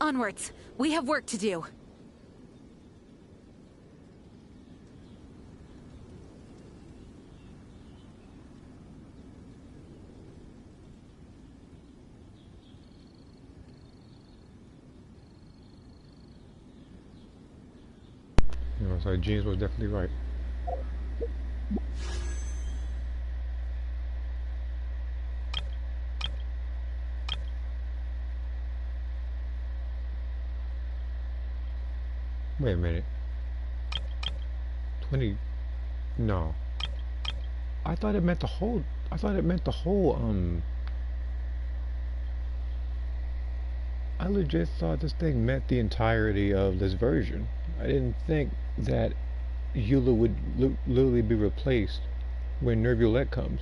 Onwards. We have work to do. You know, so Jeans was definitely right. Wait a minute. 20. No. I thought it meant the whole. I thought it meant the whole. I legit thought this thing meant the entirety of this version. I didn't think that Eula would literally be replaced when Nervulette comes.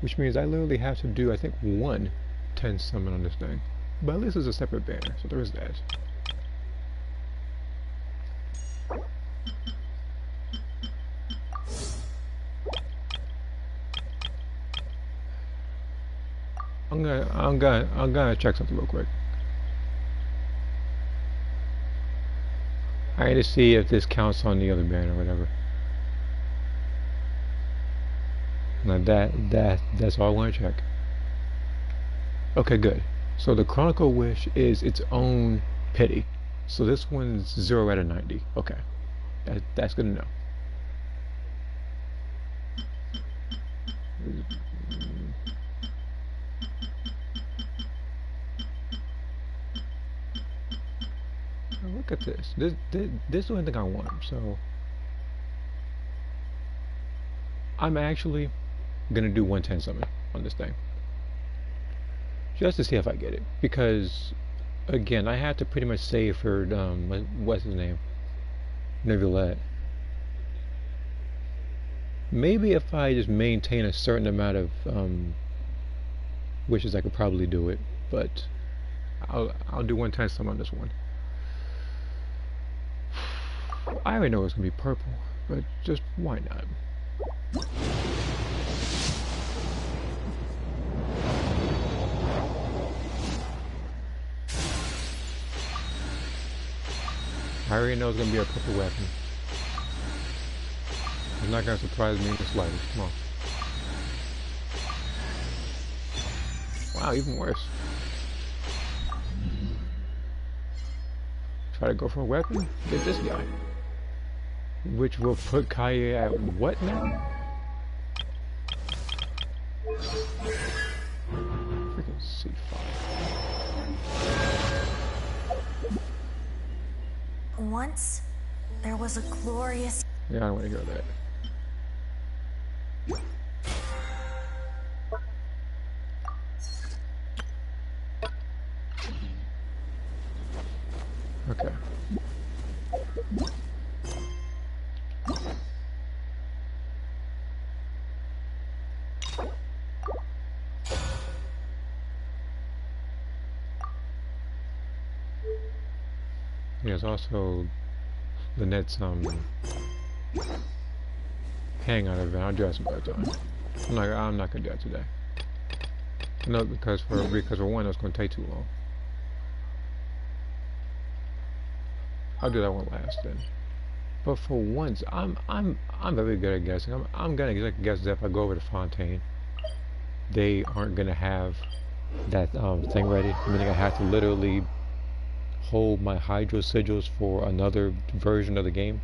Which means I literally have to do, I think, 10 summon on this thing. But at least it's a separate banner, so there is that. I'm gonna check something real quick. I need to see if this counts on the other banner or whatever. Now that's all I want to check. Okay, good. So the Chronicle Wish is its own pity. So this one's 0 out of 90. Okay, that's good to know. Look at this. This is the only thing I want. So I'm actually gonna do 110 summon on this thing, just to see if I get it. Because again, I had to pretty much save for what's his name, Nervulette. Maybe if I just maintain a certain amount of wishes, I could probably do it. But I'll do 110 summon on this one. I already know it's gonna be purple, but just why not? I already know it's gonna be a purple weapon. It's not gonna surprise me in the slightest. Come on. Wow, even worse. Try to go for a weapon? Get this guy. Which will put Kaye at what now? Freaking C5. Once, there was a glorious... Yeah, I don't want to hear that. Okay. There's also the Net's hangout event. I'll do that some other time. I'm not gonna do that today. No, because for one, it's gonna take too long. I'll do that one last then. But for once, I'm very good at guessing. I'm gonna guess that if I go over to Fontaine, they aren't gonna have that thing ready. Meaning I have to literally hold my hydro sigils for another version of the game.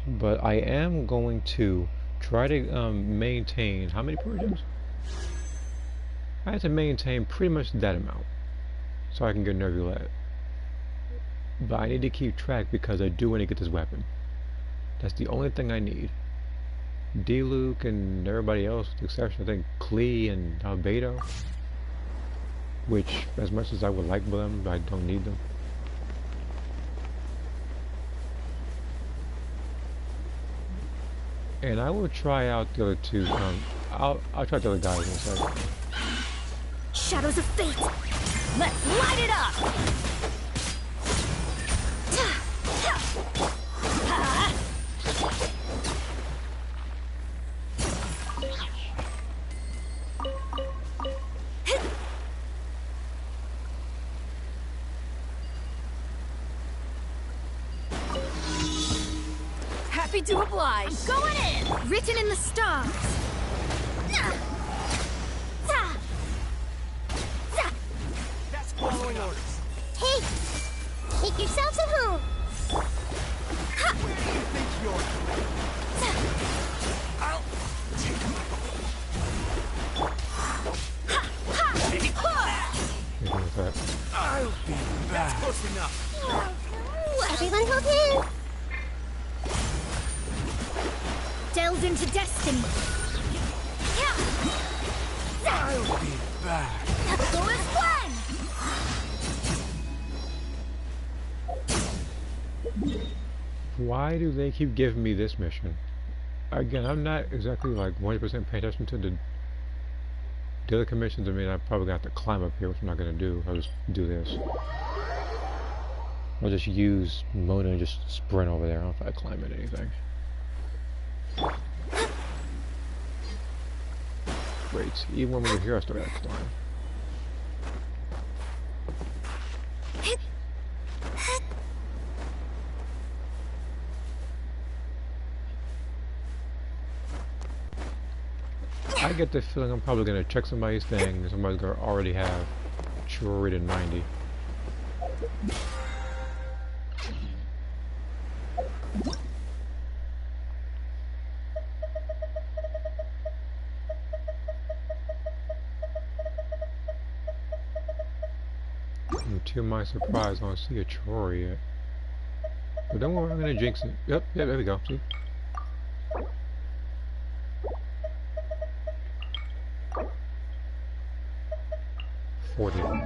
But I am going to try to maintain how many versions? I have to maintain pretty much that amount so I can get Nervulette. But I need to keep track because I do want to get this weapon. That's the only thing I need. D-Luke and everybody else, with the exception I think Klee and Albedo, which as much as I would like them, I don't need them. And I will try out the other two. I'll try the other guys in a second. Shadows of fate! Let's light it up! Happy to oblige. I'm going in! Written in the stars. That's following orders. Hey! Make yourselves at home! Where do you think you're? I'll take him. Anything with that. I'll be back. That's close enough. Everyone hold hands! Delve into destiny! I'll be back. Go as planned! Why do they keep giving me this mission? Again, I'm not exactly like 100% paying attention to the other commissions. I mean, I'm probably gonna have to climb up here, which I'm not gonna do. I'll just do this. I'll just use Mona and just sprint over there. I don't know if I climb at anything. Wait, even when we were here, I still gotta climb. I get the feeling I'm probably gonna check somebody's thing and somebody's gonna already have Chiori to 90. And to my surprise, I don't see a Chiori yet. But don't worry, I'm gonna jinx it. Yep, there we go. See? Alright.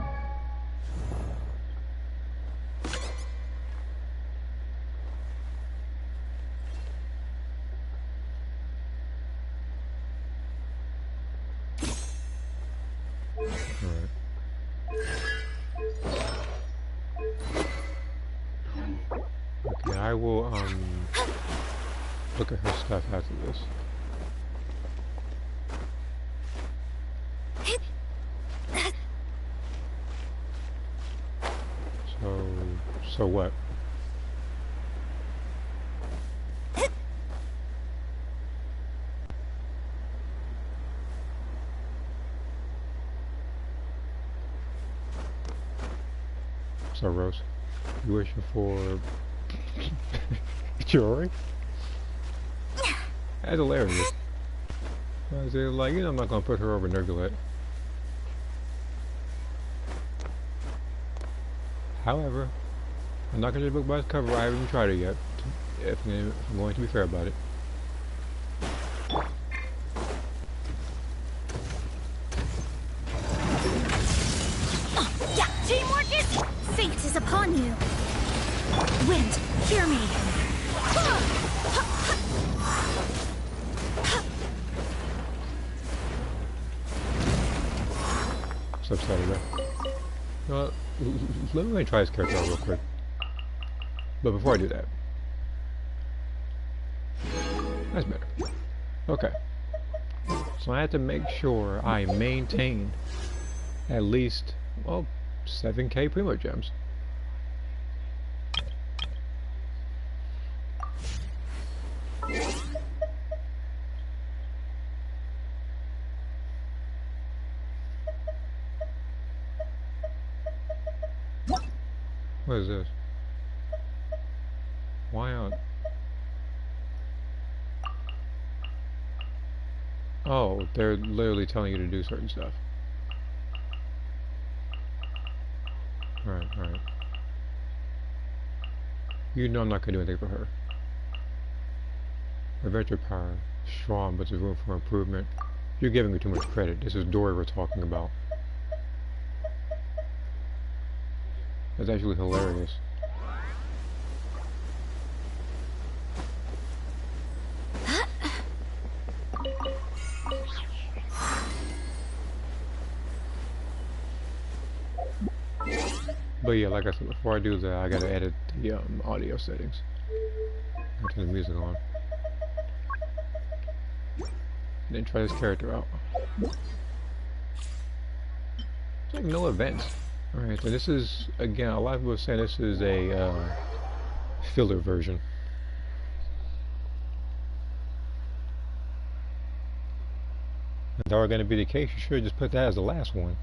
Okay, I will look at her stuff after this. So what? So Rose, you wishing for Chiori? That's hilarious. I was like, you know, I'm not gonna put her over Nergulet. However, I'm not gonna judge a book by its cover. I haven't even tried it yet. If I'm going to be fair about it. Yeah, teamwork is... Fate is upon you. Wind, hear me. So upset with that. Let me try this character out real quick. But before I do that, that's better. Okay. So I have to make sure I maintain at least, well, 7k Primo Gems. What is this? Why not? Oh, they're literally telling you to do certain stuff. Alright, alright. You know I'm not gonna do anything for her. Adventure power, strong, but there's room for improvement. You're giving me too much credit. This is Dory we're talking about. That's actually hilarious. But yeah, like I said, before I do that, I gotta edit the audio settings. I'll turn the music on. Then try this character out. It's like no events. Alright, so this is, again, a lot of people are saying this is a filler version. If that were going to be the case, you should just put that as the last one.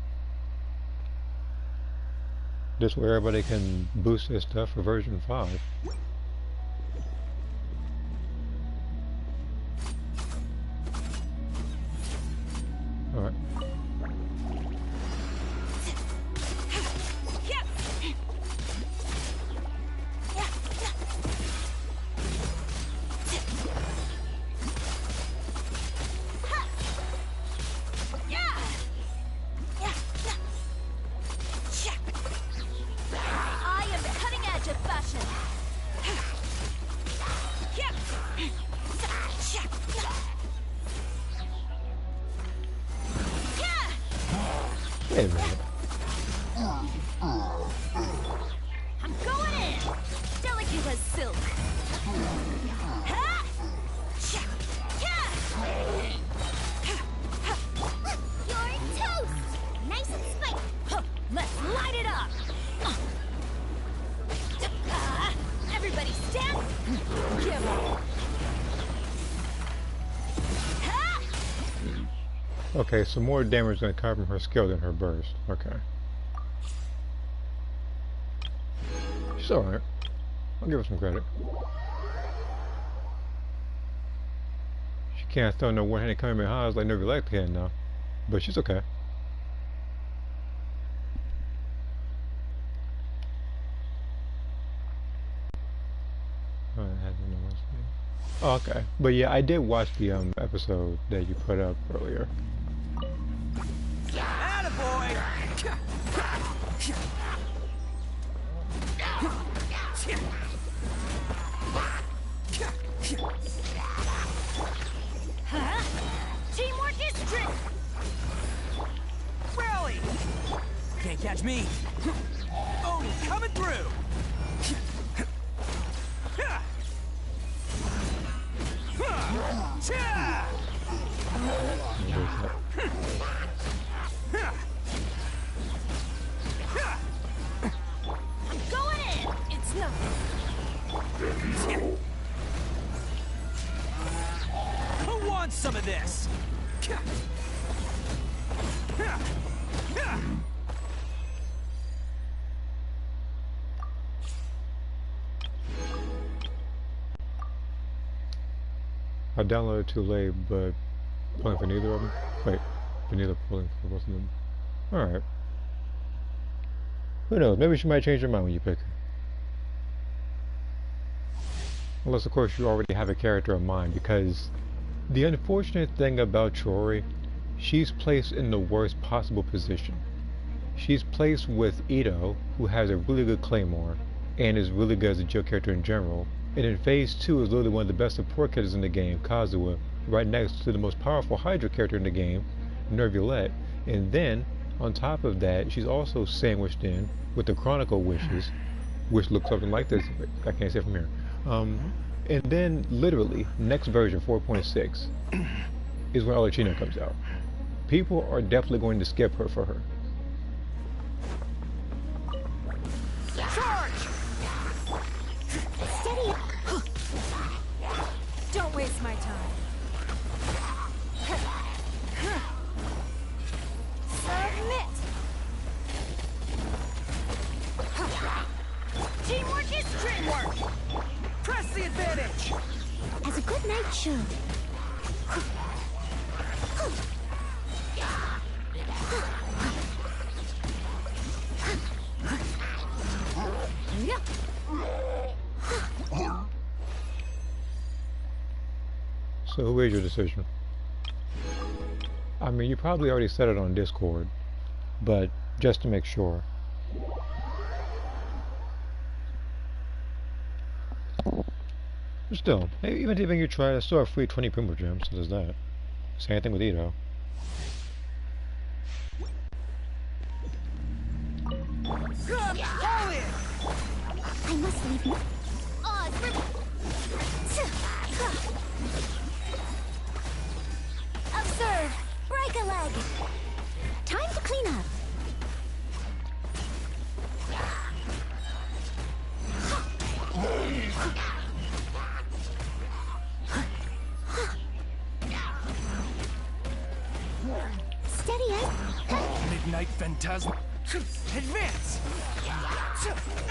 This way everybody can boost their stuff for version 5. Alright. Wait a minute. I'm going in! Delicate as silk. You're toast! Nice and spicy. Let's light it up! Everybody stand! Give up! Okay, so more damage is going to come from her skill than her burst. Okay. She's alright. I'll give her some credit. She can't throw no one-handed coming behind like Nervy Lect can now. But she's okay. Oh, okay. But yeah, I did watch the episode that you put up earlier. Attaboy! Teamwork is strength! Rally! Can't catch me. Oh, coming through! I'm going in! It's nothing. Who wants some of this? I downloaded too late, but pulling for neither of them. Wait, for neither pulling for both of them. Alright. Who knows? Maybe she might change her mind when you pick her. Unless, of course, you already have a character in mind, because the unfortunate thing about Chiori, she's placed in the worst possible position. She's placed with Ito, who has a really good claymore, and is really good as a Jill character in general. And in Phase 2 is literally one of the best support characters in the game, Kazuha, right next to the most powerful Hydra character in the game, Nervulette. And then, on top of that, she's also sandwiched in with the Chronicle Wishes, which looks something like this. I can't say it from here. And then, literally, next version, 4.6, is when Alucina comes out. People are definitely going to skip her for her. Charge! Steady! Don't waste my time. Submit! Teamwork is strength! Press the advantage! As a good knight should. So who is your decision? I mean, you probably already said it on Discord, but just to make sure. Still, even if you try, I still have free 20 Primo Gems, so there's that. Same thing with Ito. All in! I must leave now. Observe! Break a leg! Time to clean up. Ignite Phantasm. Advance!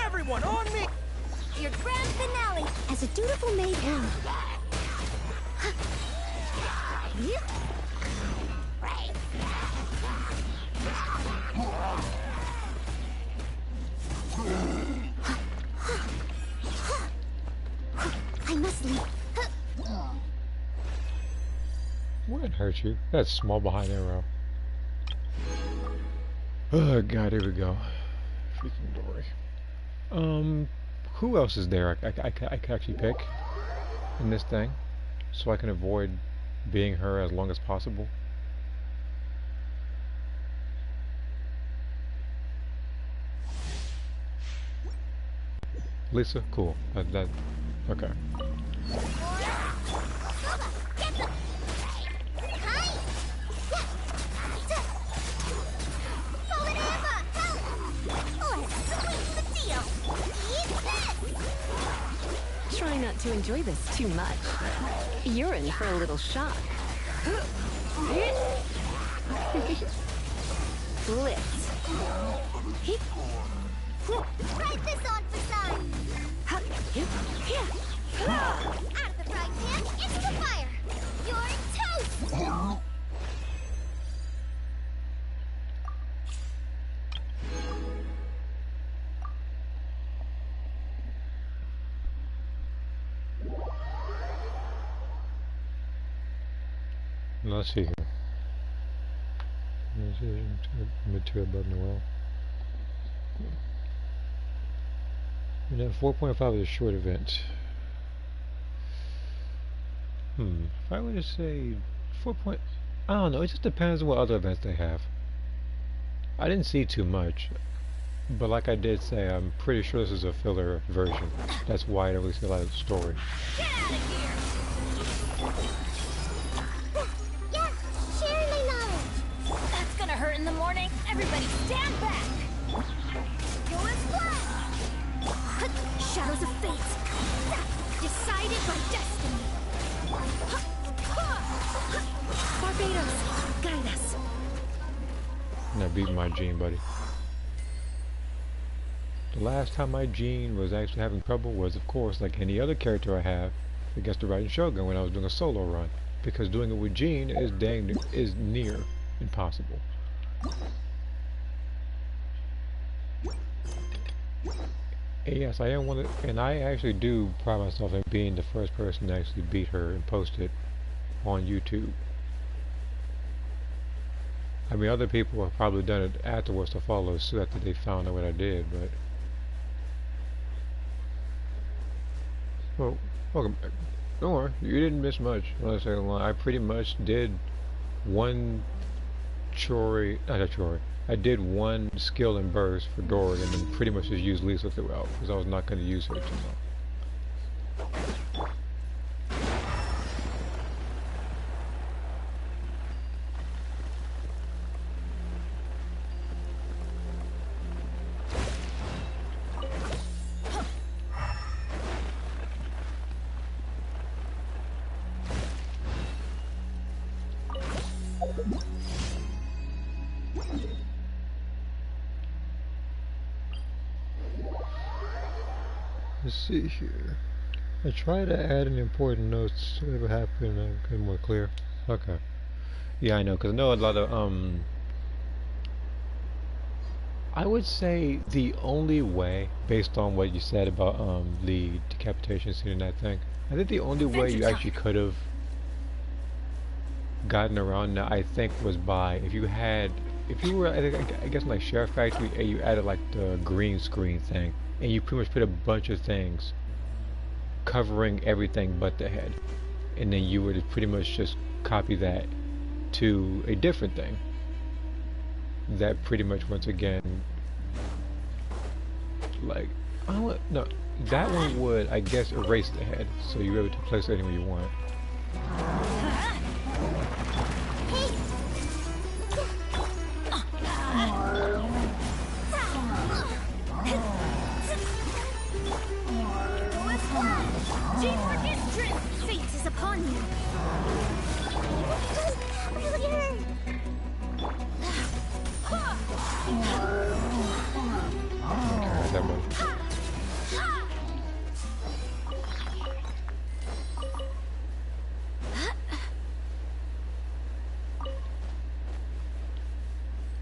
Everyone on me! Your grand finale as a dutiful maid. I must leave. Wouldn't hurt you. That's small behind arrow. Oh god, here we go. Freaking Dory. Who else is there I can actually pick in this thing, so I can avoid being her as long as possible? Lisa? Cool. That okay. Try not to enjoy this too much. You're in for a little shock. Blitz. Write this on for size. Out of the frying pan, into the fire. You're toast. Let's see here. Material above Noel. And then 4.5 is a short event. If I were to say 4. I don't know, it just depends on what other events they have. I didn't see too much, but like I did say, I'm pretty sure this is a filler version. That's why I don't really see a lot of the story. Get out of here! Yeah, share my knowledge. That's gonna hurt in the morning. Everybody stand back. Yours flat. Shadows of fate. Decided by destiny. Barbados, guide us. And I beat my Gene, buddy. The last time my Gene was actually having trouble was, of course, like any other character I have, against the Raiden Shogun when I was doing a solo run. Because doing it with Gene is near impossible. And yes, I am and I actually do pride myself in being the first person to actually beat her and post it on YouTube. I mean, other people have probably done it afterwards to follow suit after they found out what I did, but... Well, welcome back. Don't worry, you didn't miss much. I pretty much did one Chiori, not Chiori. I did one skill and burst for Dory, and then pretty much just used Lisa throughout, because I was not going to use her too much. Let's see here. I try to add an important notes so whatever happened I get more clear. Okay. Yeah, I know, because I know a lot of I would say the only way, based on what you said about the decapitation scene and that thing, I think the only way you actually could have gotten around that, I think, was by if you were I guess like Sheriff Factory and you added like the green screen thing and you pretty much put a bunch of things covering everything but the head, and then you would pretty much just copy that to a different thing that pretty much once again like no, that one would I guess erase the head so you're able to place it anywhere you want.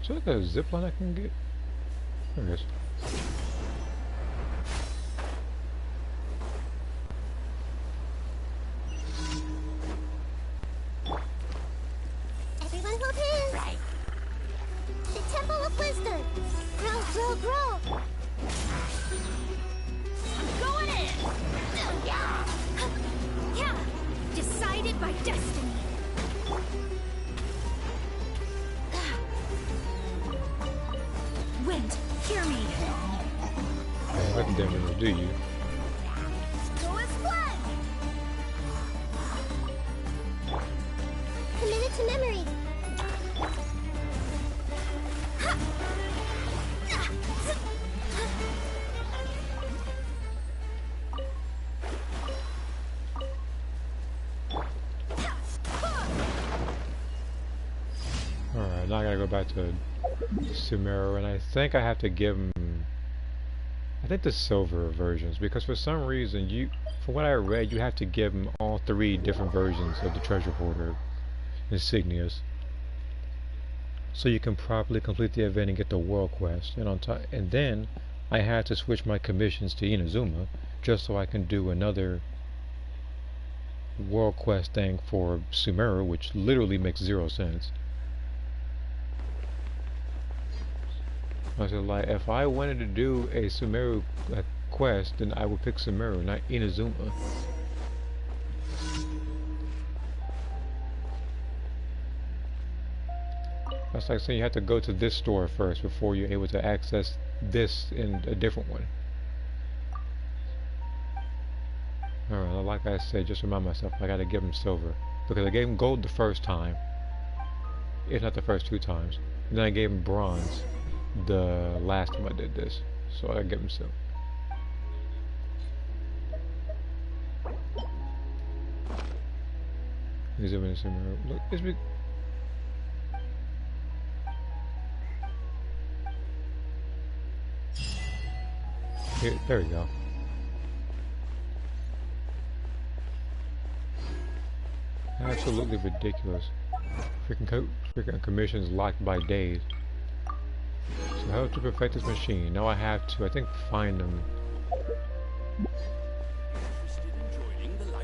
Is there like a zip line I can get? There it is. Everyone hold hands. Right. The Temple of Wisdom. Grow, grow, grow. I'm going in. Yeah. Yeah. Decided by destiny. Wind, hear me. Nothing damage, do you? Go as one. Committed to memory. Alright, now I gotta go back to Sumeru, and I think I have to give him, I think the silver versions, because for some reason, from what I read, you have to give him all 3 different versions of the treasure hoarder insignias, so you can properly complete the event and get the world quest. And on top, and then I had to switch my commissions to Inazuma, just so I can do another world quest thing for Sumeru, which literally makes 0 sense. I said, like, if I wanted to do a Sumeru quest, then I would pick Sumeru, not Inazuma. That's like saying you have to go to this store first before you're able to access this in a different one. Alright, like I said, just remind myself, I gotta give him silver. Because I gave him gold the first time, if not the first 2 times. And then I gave him bronze the last time I did this, so I give him silver. He's even in look, it's big. Here, there we go. Absolutely ridiculous. Freaking commissions locked by days. So how to perfect this machine? Now I have to, I think, find them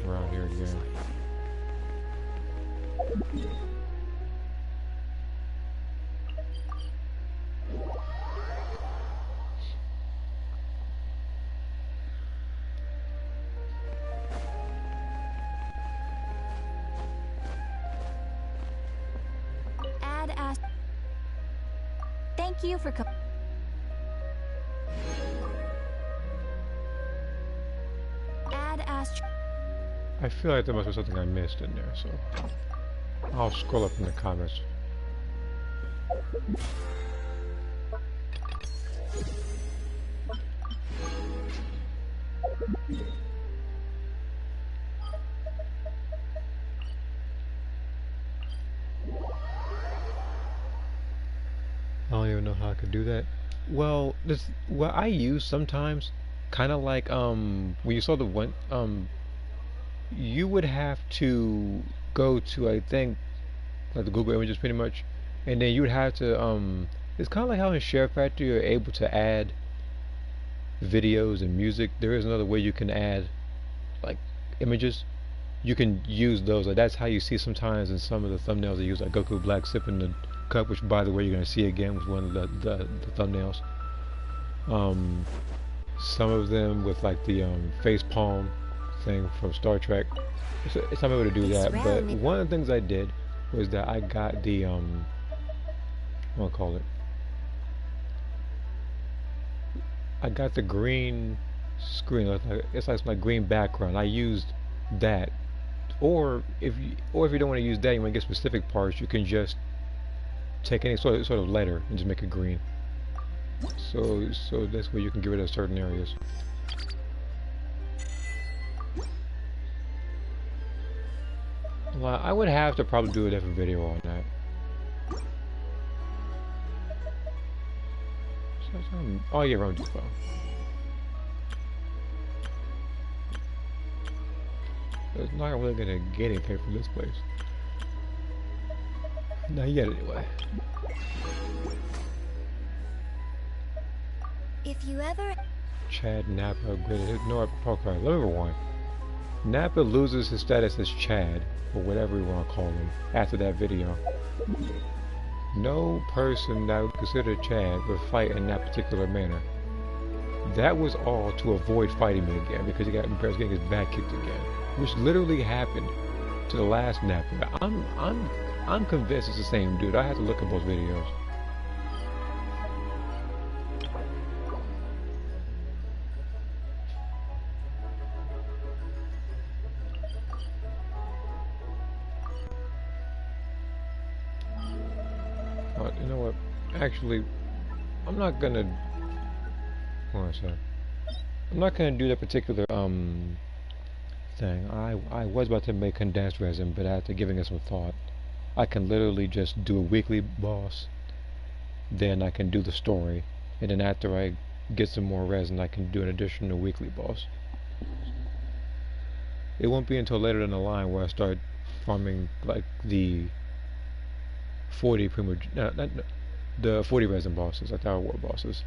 around here again. Thank you for coming. Add Astro. I feel like there must be something I missed in there, so I'll scroll up in the comments. I don't even know how I could do that. Well, what I use sometimes, kind of like when you saw the one you would have to go to, I think, like the Google Images pretty much, and then you would have to it's kind of like how in Share Factory you're able to add videos and music. There is another way you can add like images. You can use those. Like that's how you see sometimes in some of the thumbnails they use, like Goku Black sipping the cup, which by the way you're gonna see again with one of the thumbnails. Some of them with like the face palm thing from Star Trek. It's not able to do that, but one of the things I did was that I got the what do I call it? I got the green screen. It's like my green background. I used that, or if you don't want to use that, you want to get specific parts. You can just take any sort of letter and just make it green. So that's where you can get rid of certain areas. Well, I would have to probably do a different video on that. Oh yeah, Rome Depot. It's not really gonna get anything from this place. Not yet, anyway. If you ever... Chad Nappa upgraded. No, okay, let me rewind. Nappa loses his status as Chad, or whatever you want to call him, after that video. No person that would consider Chad would fight in that particular manner. That was all to avoid fighting me again, because he was getting his back kicked again, which literally happened to the last Nappa. I'm convinced it's the same dude. I have to look at both videos. But you know what? Actually, I'm not gonna. What was that? I'm not gonna do that particular thing. I was about to make condensed resin, but after giving it some thought, I can literally just do a weekly boss. Then I can do the story, and then after I get some more resin, I can do an additional weekly boss. It won't be until later down the line where I start farming like the 40 the 40 resin bosses, like our war bosses.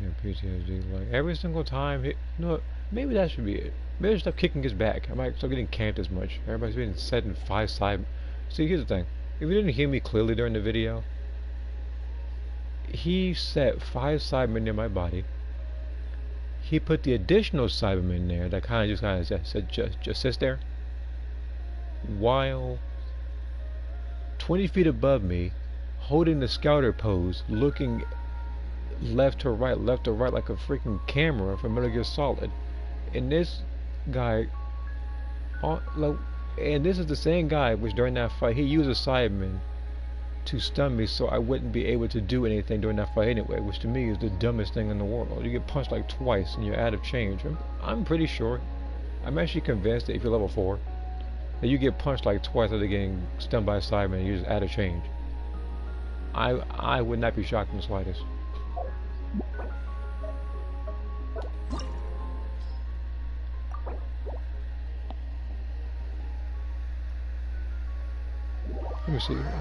Yeah, PTSD, like every single time. You know what? Maybe that should be it. Maybe I should stop kicking his back. I might stop getting camped as much. Everybody's being set in 5 side. See, here's the thing. If you didn't hear me clearly during the video, he set 5 Cybermen in my body. He put the additional Cybermen there that kind of just sits there, while 20 feet above me, holding the scouter pose, looking left to right like a freaking camera from Metal Gear Solid. And this guy, and this is the same guy which during that fight he used a Cyberman to stun me so I wouldn't be able to do anything during that fight anyway, which to me is the dumbest thing in the world. You get punched like twice and you're out of change. I'm pretty sure, I'm actually convinced that if you're level 4, that you get punched like twice after getting stunned by a Cyberman and you're just out of change. I would not be shocked in the slightest. Let me see here.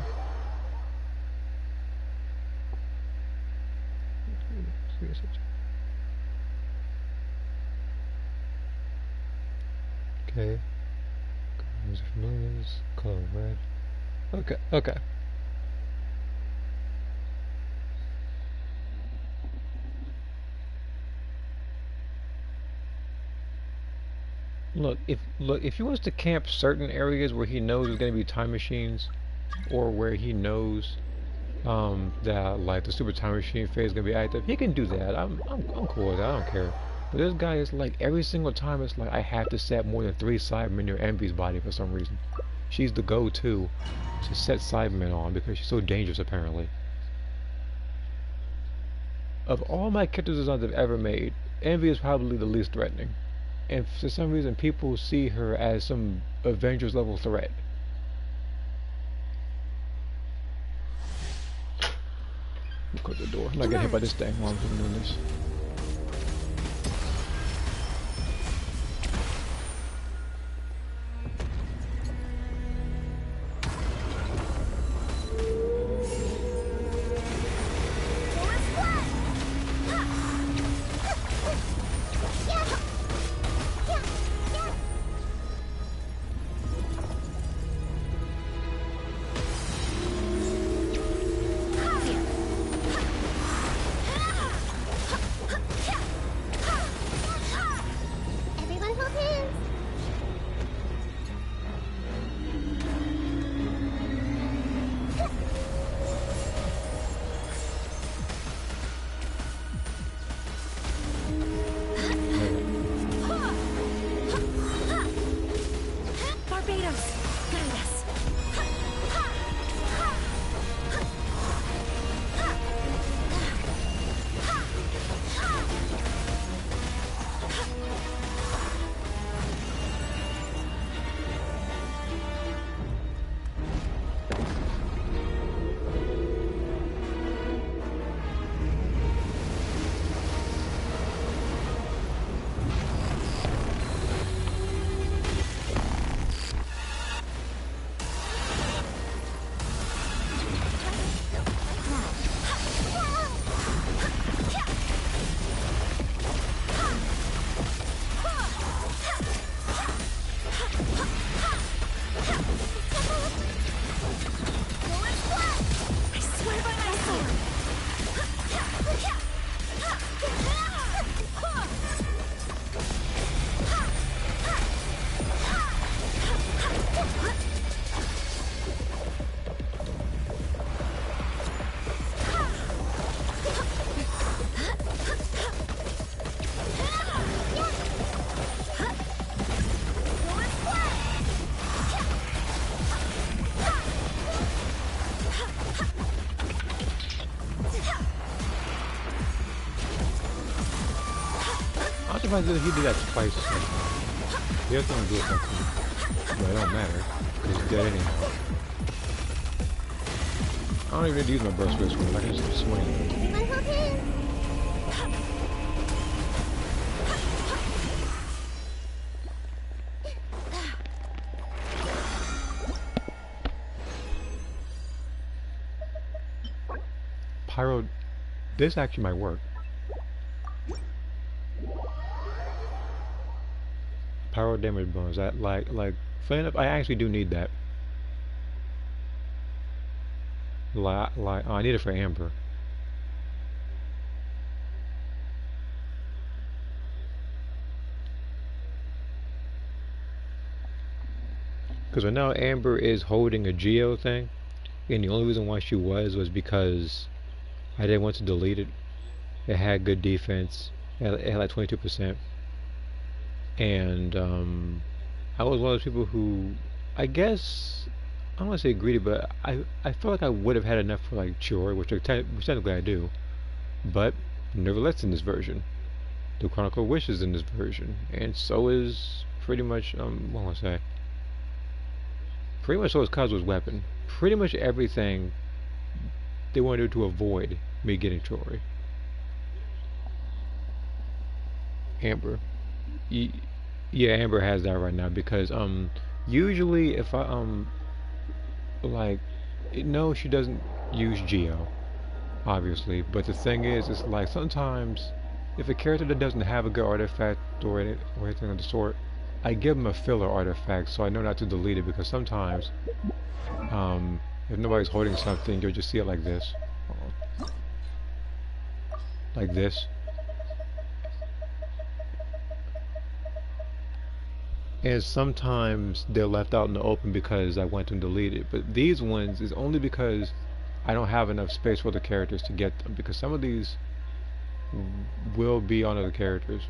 Okay. Colors of familiars, color red. Okay. Look, if he wants to camp certain areas where he knows there's gonna be time machines, or where he knows that like the super time machine phase is gonna be active, he can do that. I'm cool with that. I don't care. But this guy is like every single time it's like I have to set more than 3 Cybermen near Envy's body for some reason. She's the go-to to set Cybermen on because she's so dangerous apparently. Of all my character designs I've ever made, Envy is probably the least threatening. And for some reason people see her as some Avengers level threat. Close the door. I'm not getting hit by this thing while I'm doing this. surprised that he did that twice. The other one do something, but it don't matter because he's dead anyhow. I don't even need to use my burst for this one. I can just swing. Pyro, this actually might work. Pyro damage bonus. That like funny enough, I actually do need that. Like oh, I need it for Amber. Because I know Amber is holding a Geo thing, and the only reason why she was because I didn't want to delete it. It had good defense. It had like 22%. And I was one of those people who, I guess, I don't want to say greedy, but I felt like I would have had enough for like Chiori, which technically I do. But nevertheless, in this version, the Chronicle Wish is in this version, and so is pretty much what do I want to say? Pretty much so is Kazu's weapon. Pretty much everything they want to do to avoid me getting Chiori. Amber. Yeah, Amber has that right now because usually if I like no, she doesn't use Geo, obviously, but the thing is, it's like sometimes if a character that doesn't have a good artifact or anything of the sort, I give them a filler artifact so I know not to delete it, because sometimes if nobody's holding something, you'll just see it like this. Like this. And sometimes they're left out in the open because I went and deleted. But these ones is only because I don't have enough space for the characters to get them, because some of these will be on other characters.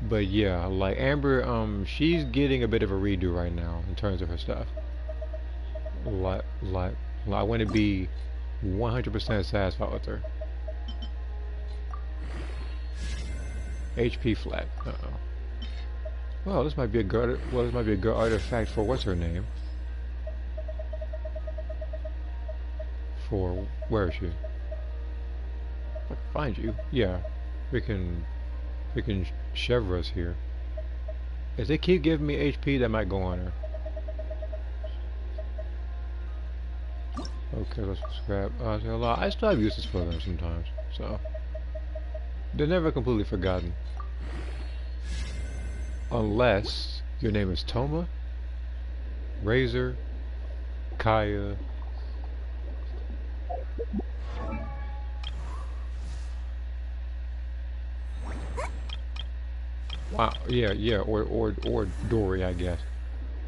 But yeah, like Amber, she's getting a bit of a redo right now in terms of her stuff. Like I want to be 100% satisfied with her. HP flat. Uh-oh. Well, this might be a good. Well, this might be a good artifact for what's her name? For where is she? If I can find you. Yeah, we can chevre us here. If they keep giving me HP, that might go on her. Okay, let's scrap. I still have uses for them sometimes, so they're never completely forgotten. Unless your name is Toma, Razor, Kaya. Wow, yeah, or Dory, I guess.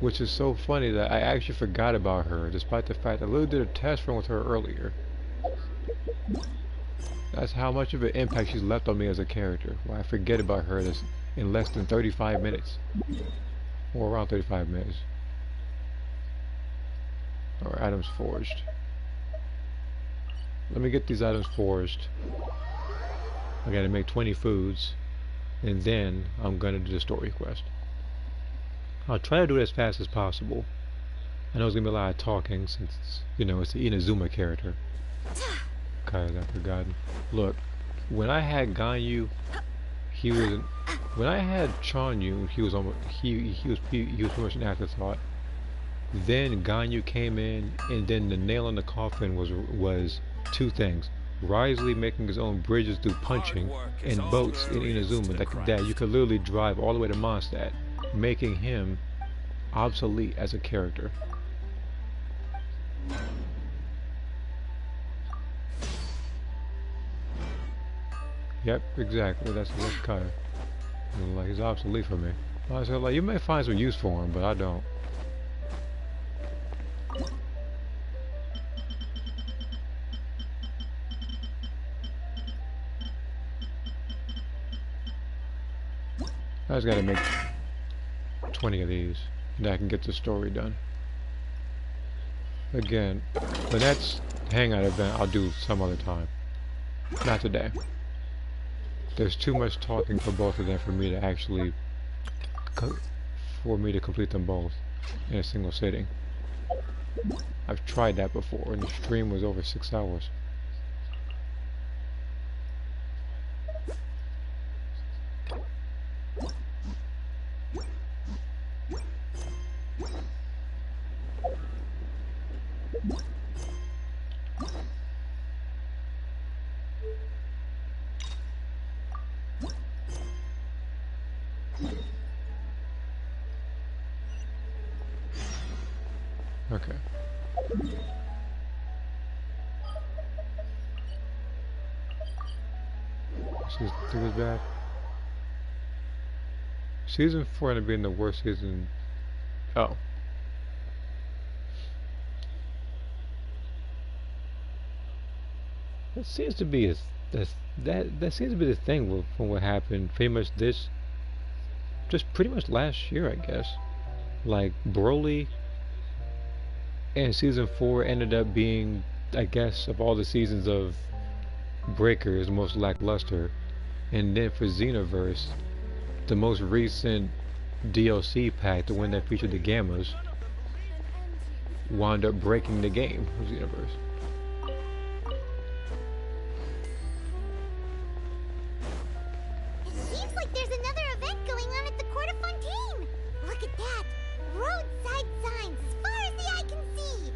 Which is so funny that I actually forgot about her, despite the fact I literally did a test run with her earlier. That's how much of an impact she's left on me as a character. Why I forget about her in less than 35 minutes. Or around 35 minutes. Alright, items forged. Let me get these items forged. I gotta make 20 foods. And then I'm gonna do the story quest. I'll try to do it as fast as possible. I know it's gonna be a lot of talking since, you know, it's the Inazuma character. God, I've forgotten. Look, when I had Ganyu, he was. When I had Chanyu, he was almost. He was pretty much an afterthought. Then Ganyu came in, and then the nail in the coffin was two things: Risley making his own bridges through punching, and boats in Inazuma that you could literally drive all the way to Mondstadt, making him obsolete as a character. Yep, exactly. That's kind of like he's obsolete for me. I said, like, you may find some use for him, but I don't. I just gotta make 20 of these, and I can get the story done. Again, the next hangout event I'll do some other time. Not today. There's too much talking for both of them for me to actually complete them both in a single sitting. I've tried that before, and the stream was over 6 hours. Okay. Season 3 was bad. Season 4 ended up being the worst season. Oh. That seems to be that seems to be the thing from what happened pretty much pretty much last year, I guess. Like Broly and season 4 ended up being, I guess, of all the seasons of Breakers, the most lackluster, and then for Xenoverse, the most recent DLC pack, the one that featured the Gammas, wound up breaking the game of Xenoverse. It seems like there's another event going on at the Court of Fontaine. Look at that. Roadside signs as far as the eye can see.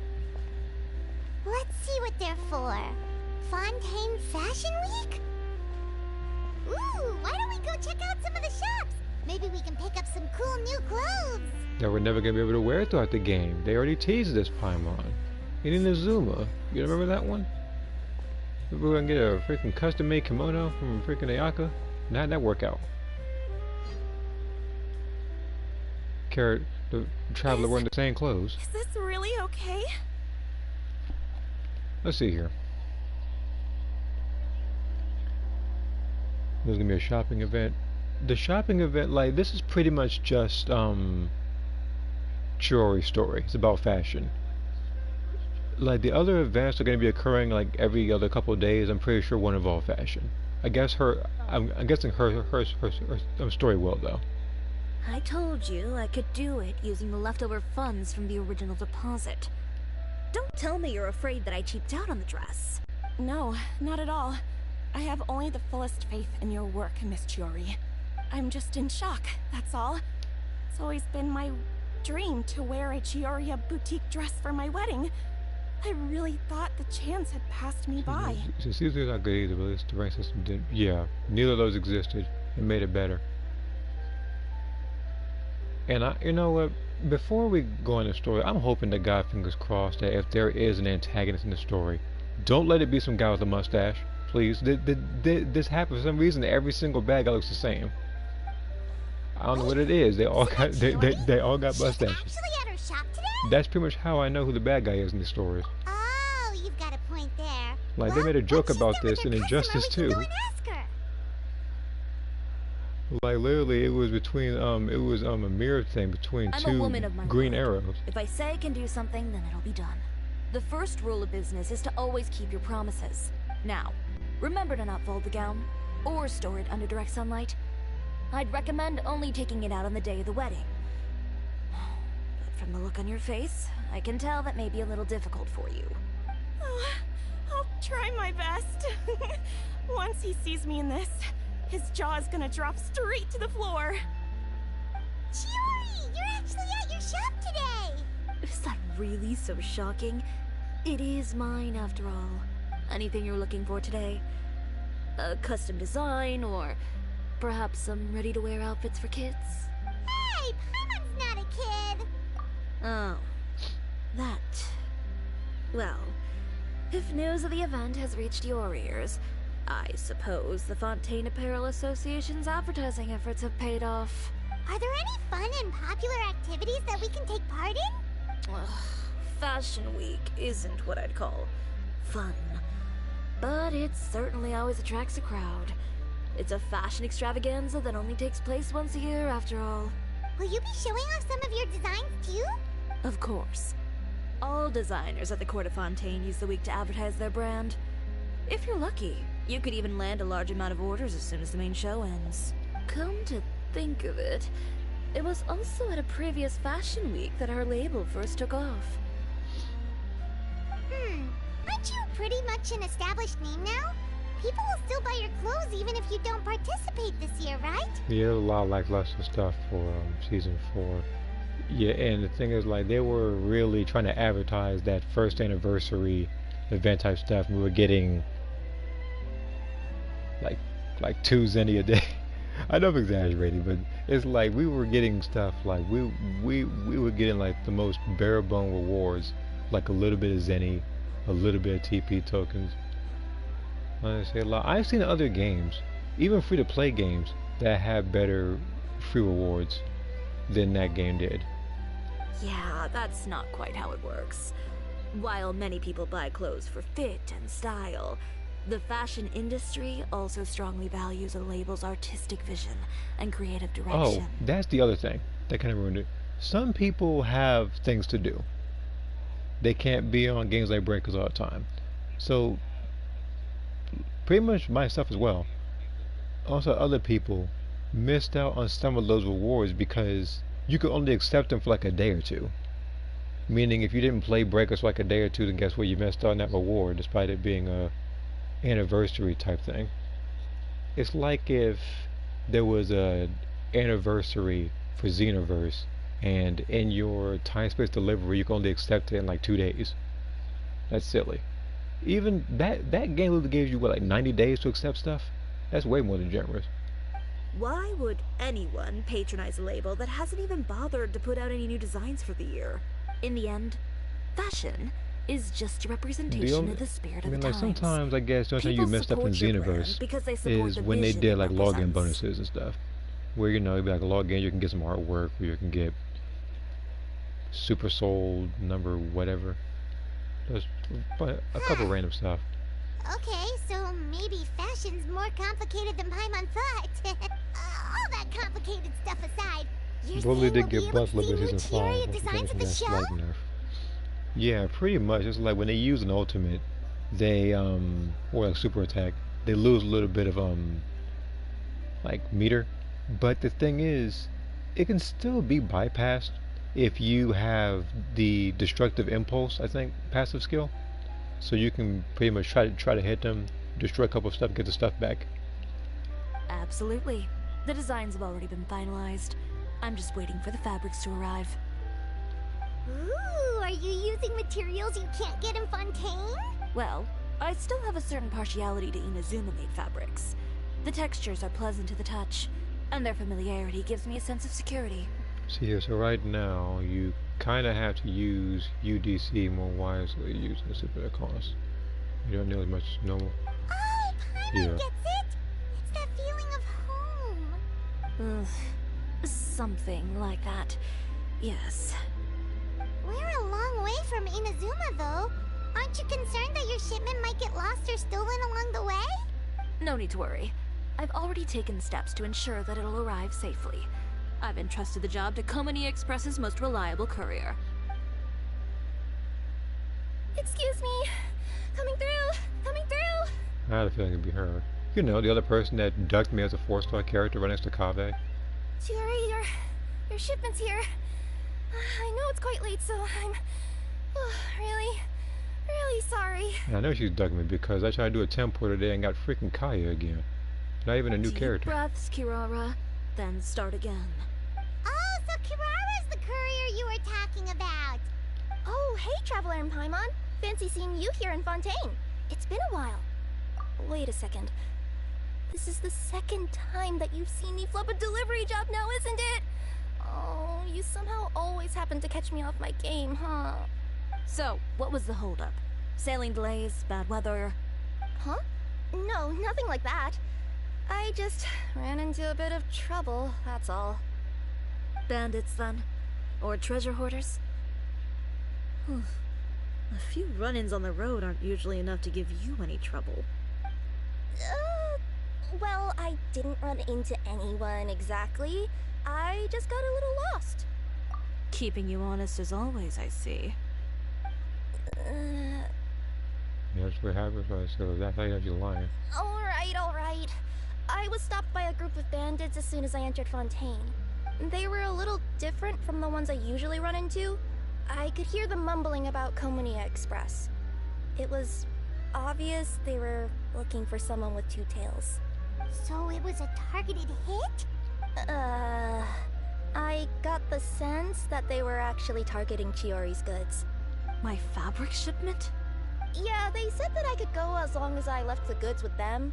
Let's see what they're for. Fontaine Fashion Week? Ooh, why don't we go check out some of the shops? Maybe we can pick up some cool new clothes. That we're never going to be able to wear throughout the game. They already teased this Paimon. And in Azuma. You remember that one? We were going to get a freaking custom-made kimono from freaking Ayaka. How'd that work out? Carrot, the traveler wearing the same clothes. Is this really okay? Let's see here. There's gonna be a shopping event. The shopping event, like, this is pretty much just Chiori story. It's about fashion. Like, the other events are gonna be occurring like every other couple of days. I'm pretty sure one involve fashion. I guess I'm guessing her story will though. I told you I could do it using the leftover funds from the original deposit. Don't tell me you're afraid that I cheaped out on the dress. No, not at all. I have only the fullest faith in your work, Miss Chiori. I'm just in shock, that's all. It's always been my dream to wear a Chioriya boutique dress for my wedding. I really thought the chance had passed me by. So Caesar's not good either, but at least the rank system didn't. Yeah, neither of those existed. It made it better. And you know what? Before we go in the story, I'm hoping to God, fingers crossed, that if there is an antagonist in the story, don't let it be some guy with a mustache. Please. This happens for some reason. Every single bad guy looks the same. I don't know what it is. They all got they all got mustaches. Actually at her shop today? That's pretty much how I know who the bad guy is in these stories. Oh, you've got a point there. Like, well, they made a joke when she's about done with this her in customer, Injustice we can 2. go and ask her. Like, literally, it was between a mirror thing between I'm a two woman of my green word. arrows. If I say I can do something, then it'll be done. The first rule of business is to always keep your promises. Now, remember to not fold the gown, or store it under direct sunlight. I'd recommend only taking it out on the day of the wedding. But from the look on your face, I can tell that may be a little difficult for you. Oh, I'll try my best. Once he sees me in this, his jaw is gonna drop straight to the floor. Chiori, you're actually at your shop today. Is that really so shocking? It is mine, after all. Anything you're looking for today? A custom design, or perhaps some ready-to-wear outfits for kids? Hey, Paimon's not a kid. Oh, that. Well, if news of the event has reached your ears, I suppose the Fontaine Apparel Association's advertising efforts have paid off. Are there any fun and popular activities that we can take part in? Ugh, Fashion Week isn't what I'd call fun. But it certainly always attracts a crowd. It's a fashion extravaganza that only takes place once a year, after all. Will you be showing off some of your designs too? Of course. All designers at the Court of Fontaine use the week to advertise their brand. If you're lucky, you could even land a large amount of orders as soon as the main show ends. Come to think of it, it was also at a previous fashion week that our label first took off. Aren't you pretty much an established name now? People will still buy your clothes even if you don't participate this year, right? Yeah, there's a lot of lackluster stuff for season 4. Yeah, and the thing is, like, they were really trying to advertise that first anniversary event type stuff. We were getting like 2 zenny a day. I know I'm exaggerating, but it's like we were getting stuff like we were getting like the most bare bone rewards, like a little bit of zenny, a little bit of TP tokens. I say a lot. I've seen other games, even free to play games, that have better free rewards than that game did. Yeah, that's not quite how it works. While many people buy clothes for fit and style, the fashion industry also strongly values a label's artistic vision and creative direction. Oh, that's the other thing that kind of ruined it. Some people have things to do. They can't be on games like Breakers all the time. So, pretty much myself as well. Also, other people missed out on some of those rewards because you could only accept them for like a day or two. Meaning, if you didn't play Breakers for like a day or two, then guess what? You missed out on that reward, despite it being a anniversary type thing. It's like if there was a anniversary for Xenoverse, and in your time space delivery, you can only accept it in like 2 days. That's silly. Even that game literally gives you what, like 90 days to accept stuff? That's way more than generous. Why would anyone patronize a label that hasn't even bothered to put out any new designs for the year? In the end, fashion is just a representation of the spirit of the times. Sometimes I guess the only time you messed up in Xenoverse is when they did like login bonuses and stuff. Where, you know, you'd be like a login, you can get some artwork, or you can get Super Soul number whatever. There's a couple random stuff. Okay, so maybe fashion's more complicated than Paimon thought. All that complicated stuff aside, you're Bully saying did we'll get be able to busted see with new season 5. Chiori designs at the show? Yeah, pretty much. It's like when they use an ultimate, they or like super attack, they lose a little bit of like meter. But the thing is, it can still be bypassed if you have the destructive impulse, I think, passive skill. So you can pretty much try to hit them, destroy a couple of stuff, get the stuff back. Absolutely. The designs have already been finalized. I'm just waiting for the fabrics to arrive. Ooh, are you using materials you can't get in Fontaine? Well, I still have a certain partiality to Inazuma-made fabrics. The textures are pleasant to the touch, and their familiarity gives me a sense of security. See here, so right now, you kind of have to use UDC more wisely using the super cost. You don't need as much as normal. Oh, Paimon gets it! It's that feeling of home. Ugh, something like that. Yes. We're a long way from Inazuma, though. Aren't you concerned that your shipment might get lost or stolen along the way? No need to worry. I've already taken steps to ensure that it'll arrive safely. I've entrusted the job to Komani Express's most reliable courier. Excuse me. Coming through! Coming through! I had a feeling it'd be her. You know, the other person that ducked me as a 4-star character right next to Kaveh. Chiori, your shipment's here. I know it's quite late, so I'm really sorry. And I know she's ducking me because I tried to do a tempo today and got freaking Kaya again. Not even a new character. Deep breaths, Kirara, then start again. Oh, so Kirara's the courier you were talking about. Oh, hey, Traveler and Paimon. Fancy seeing you here in Fontaine. It's been a while. Wait a second. This is the second time that you've seen me flub a delivery job now, isn't it? Oh, you somehow always happen to catch me off my game, huh? So, what was the holdup? Sailing delays, bad weather? Huh? No, nothing like that. I just ran into a bit of trouble, that's all. Bandits, then? Or treasure hoarders? A few run-ins on the road aren't usually enough to give you any trouble. Well, I didn't run into anyone exactly. I just got a little lost. Keeping you honest as always, I see. That's what happens when I say that's how you're lying. Alright, alright. I was stopped by a group of bandits as soon as I entered Fontaine. They were a little different from the ones I usually run into. I could hear them mumbling about Komunia Express. It was obvious they were looking for someone with two tails. So it was a targeted hit? I got the sense that they were actually targeting Chiori's goods. My fabric shipment? Yeah, they said that I could go as long as I left the goods with them.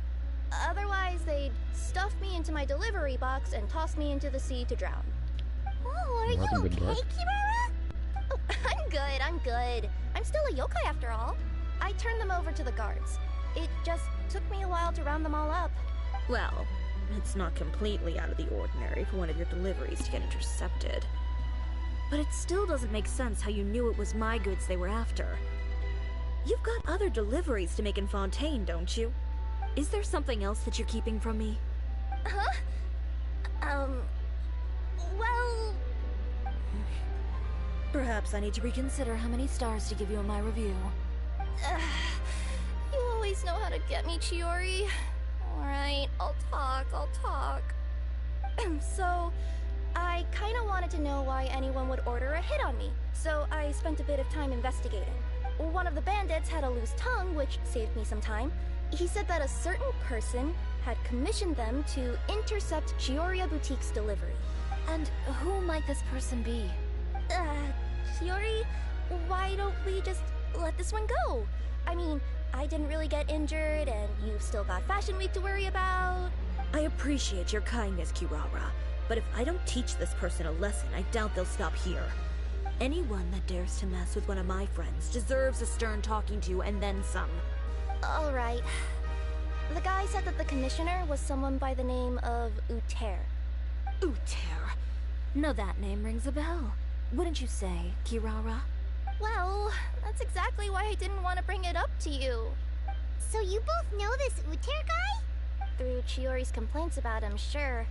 Otherwise, they'd stuff me into my delivery box and toss me into the sea to drown. Oh, are you Nothing but okay, dark. Kirara? Oh, I'm good. I'm still a yokai after all. I turned them over to the guards. It just took me a while to round them all up. Well, it's not completely out of the ordinary for one of your deliveries to get intercepted. But it still doesn't make sense how you knew it was my goods they were after. You've got other deliveries to make in Fontaine, don't you? Is there something else that you're keeping from me? Huh? Well... Perhaps I need to reconsider how many stars to give you in my review. You always know how to get me, Chiori. Alright, I'll talk. So, I kinda wanted to know why anyone would order a hit on me, so I spent a bit of time investigating. One of the bandits had a loose tongue, which saved me some time. He said that a certain person had commissioned them to intercept Chiori Boutique's delivery. And who might this person be? Chiori, why don't we just let this one go? I mean, I didn't really get injured, and you've still got Fashion Week to worry about. I appreciate your kindness, Kirara, but if I don't teach this person a lesson, I doubt they'll stop here. Anyone that dares to mess with one of my friends deserves a stern talking to and then some. Alright. The guy said that the commissioner was someone by the name of Uter. Uter. No, that name rings a bell. Wouldn't you say, Kirara? Well, that's exactly why I didn't want to bring it up to you. So you both know this Uter guy? Through Chiori's complaints about him, sure.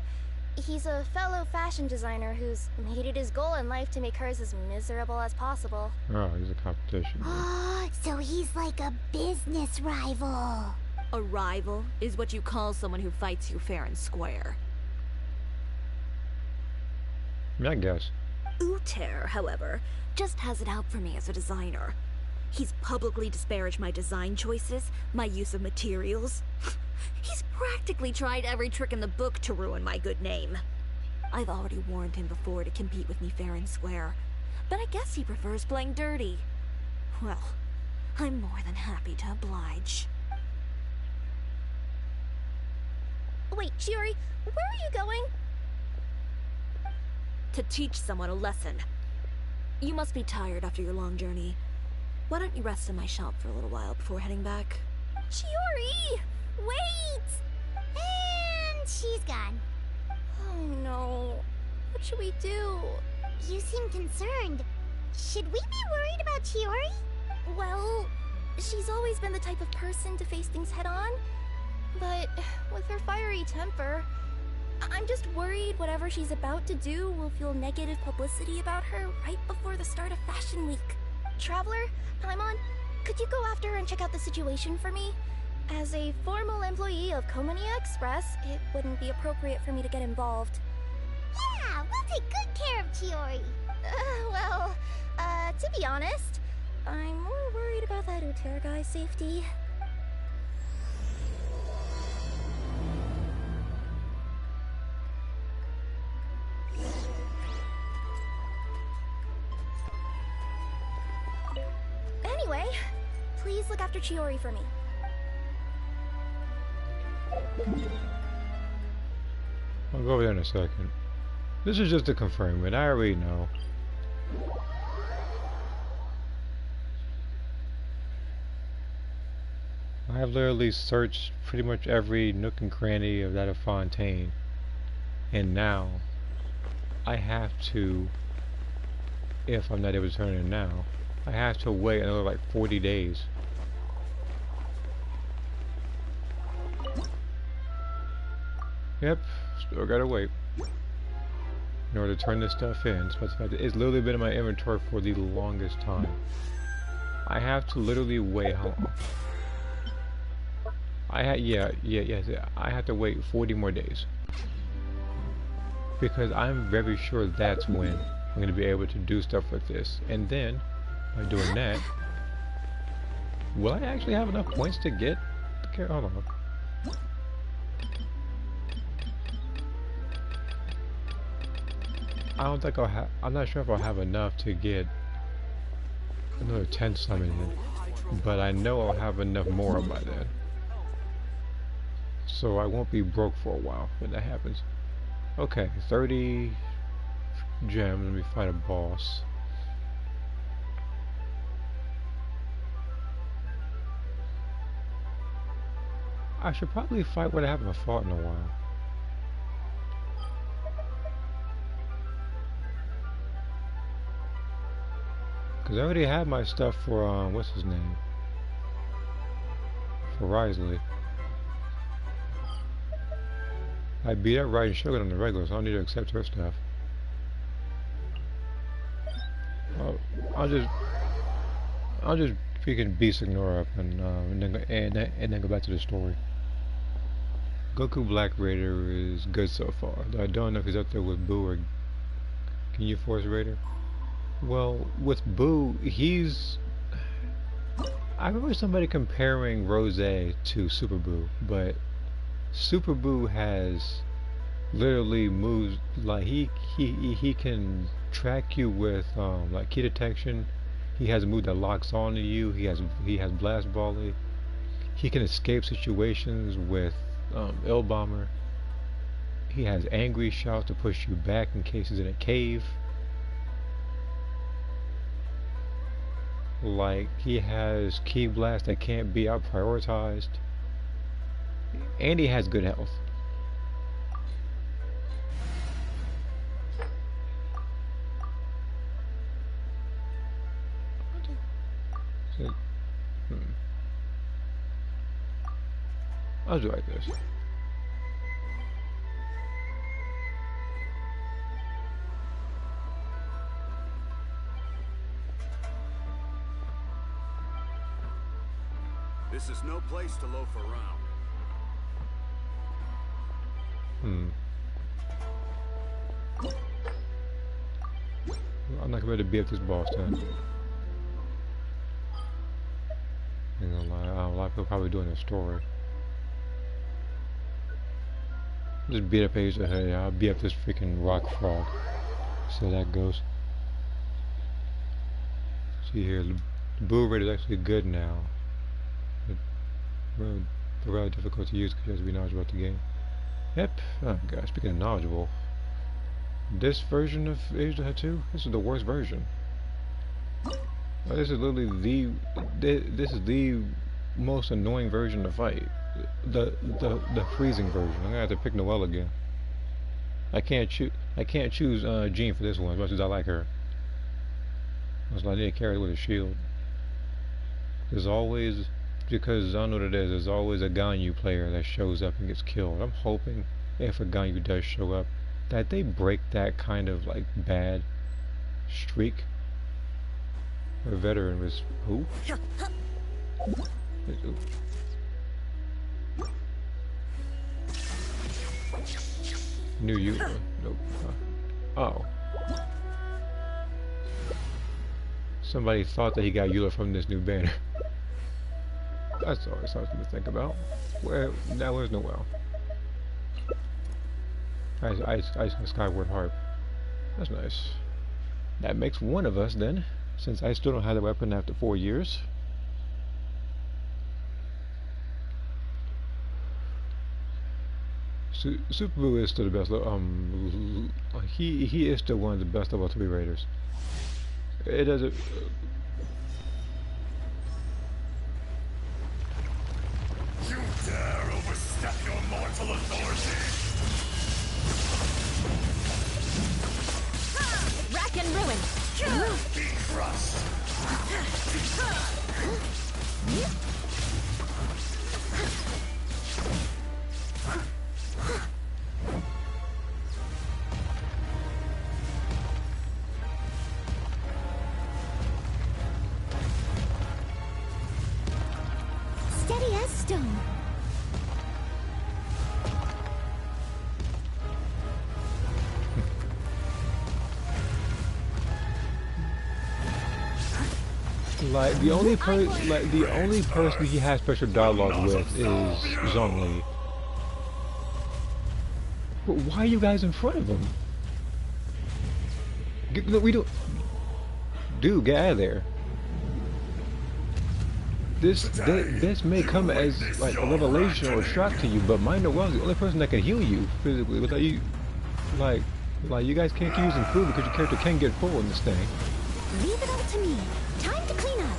He's a fellow fashion designer who's made it his goal in life to make hers as miserable as possible. Oh, he's a competition. Oh, so he's like a business rival. A rival is what you call someone who fights you fair and square. I guess. Uter, however, just has it out for me as a designer. He's publicly disparaged my design choices, my use of materials. He's practically tried every trick in the book to ruin my good name. I've already warned him before to compete with me fair and square, but I guess he prefers playing dirty. Well, I'm more than happy to oblige. Wait, Chiori, where are you going? To teach someone a lesson. You must be tired after your long journey. Why don't you rest in my shop for a little while before heading back? Chiori! Wait! And she's gone. Oh no. What should we do? You seem concerned. Should we be worried about Chiori? Well, she's always been the type of person to face things head on. But with her fiery temper, I'm just worried whatever she's about to do will feel negative publicity about her right before the start of Fashion Week. Traveler, Paimon, could you go after her and check out the situation for me? As a formal employee of Komunia Express, it wouldn't be appropriate for me to get involved. Yeah, we'll take good care of Chiori. To be honest, I'm more worried about that Uter guy's safety. Anyway, please look after Chiori for me. I'll go over there in a second. This is just to confirm it. I already know. I have literally searched pretty much every nook and cranny of that of Fontaine. And now, I have to, if I'm not able to turn it in now, I have to wait another like 40 days. Yep, still gotta wait in order to turn this stuff in. So it's literally been in my inventory for the longest time. I have to literally wait how long? I have to wait 40 more days. Because I'm very sure that's when I'm going to be able to do stuff with this. And then, by doing that, will I actually have enough points to get the character? Hold on. I don't think I'll have. I'm not sure if I'll have enough to get another 10 summon in, but I know I'll have enough more by then. So I won't be broke for a while when that happens. Okay, 30 gems. Let me fight a boss. I should probably fight what I haven't fought in a while. Because I already have my stuff for, what's his name? For Risley. I beat up Raiden Shogun on the regular, so I don't need to accept her stuff. I'll just freaking beast ignore up and then go back to the story. Goku Black Raider is good so far. Though I don't know if he's up there with Boo or Ginyu Force Raider. Well, with Boo, he's... I remember somebody comparing Rose to Super Boo, but Super Boo has literally moves like he can track you with like key detection. He has a move that locks onto you. He has blast volley. He can escape situations with Ill Bomber. He has angry shout to push you back in case he's in a cave. Like, he has Ki Blast that can't be out prioritized. And he has good health. So, I'll do like this. This is no place to loaf around. I'm not going to beat up this boss then. Ain't gonna lie, a lot of people probably doing a story. Just beat up Asia. Hey, I'll beat up this freaking rock frog. So that goes. See here, the Boo rate is actually good now. Rather difficult to use because you have to be knowledgeable about the game. Yep. Oh god, speaking of knowledgeable, this version of Asia 2, this is the worst version. This is literally this is the most annoying version to fight. The freezing version. I'm gonna have to pick Noelle again. I can't choose Jean for this one as much as I like her. So I need to carry it with a shield. There's always, because I don't know what it is, there's always a Ganyu player that shows up and gets killed. I'm hoping if a Ganyu does show up that they break that kind of like bad streak. A veteran was who? Knew you. Nope. Oh. Somebody thought that he got Eula from this new banner. That's always something to think about. Where's Noelle? Ice Skyward Harp. That's nice. That makes one of us then, since I still don't have the weapon after 4 years. Super Boo is still the best. He is still one of the best level 3 raiders. It doesn't. You dare overstep your mortal authority! Rack and ruin. Be crushed! Steady as stone. Like the only person he has special dialogue with is Zhongli. But why are you guys in front of him? Look, we don't. Dude, get out of there. This may come as like a revelation or a shock to you, but Mind the Well is the only person that can heal you physically without you. Like you guys can't keep using food because your character can get full in this thing. Leave it all to me. Time to clean up.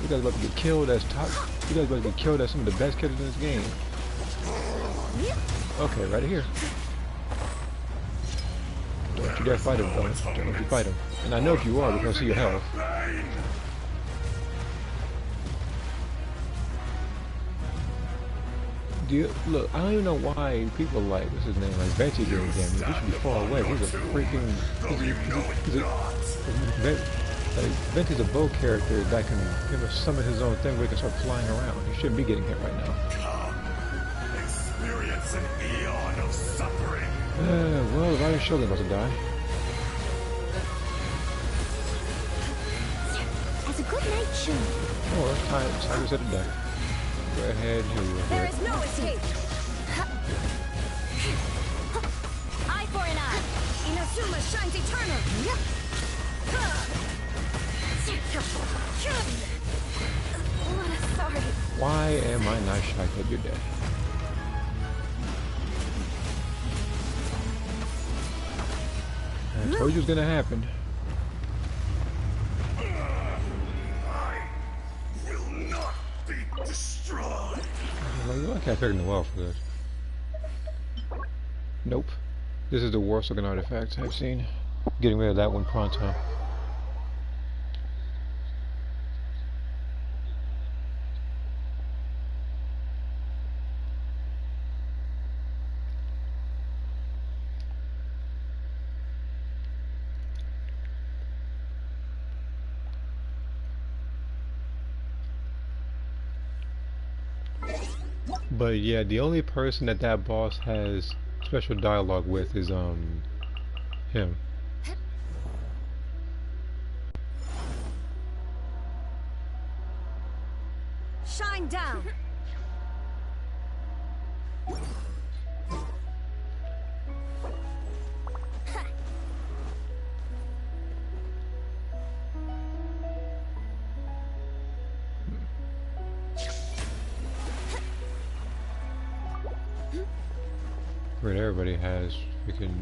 You guys about to get killed as top. You guys about to get killed as some of the best characters in this game. Okay, right here. Don't you dare fight him, though. Don't you fight him. And I know if you are because I see your health. Look, I don't even know why people like, what's his name, like Venti doing damage. He should be far away. He's a freaking, Venti's a bow character that can summon his own thing where he can start flying around. He shouldn't be getting hit right now. Experience an eon of suffering. Well, the Iron Shogun about to die. As a good night show. Oh, it's time to set it down. Go ahead, here we go. There is no escape. Eye for an eye. Inazuma shines eternal. What a sorry. Why am I not shocked that you're dead? I told you it was gonna happen. I can't pick the well for this. Nope. This is the worst looking artifact I've seen. Getting rid of that one pronto. But yeah, the only person that boss has special dialogue with is him. Shine down. Right, everybody has freaking.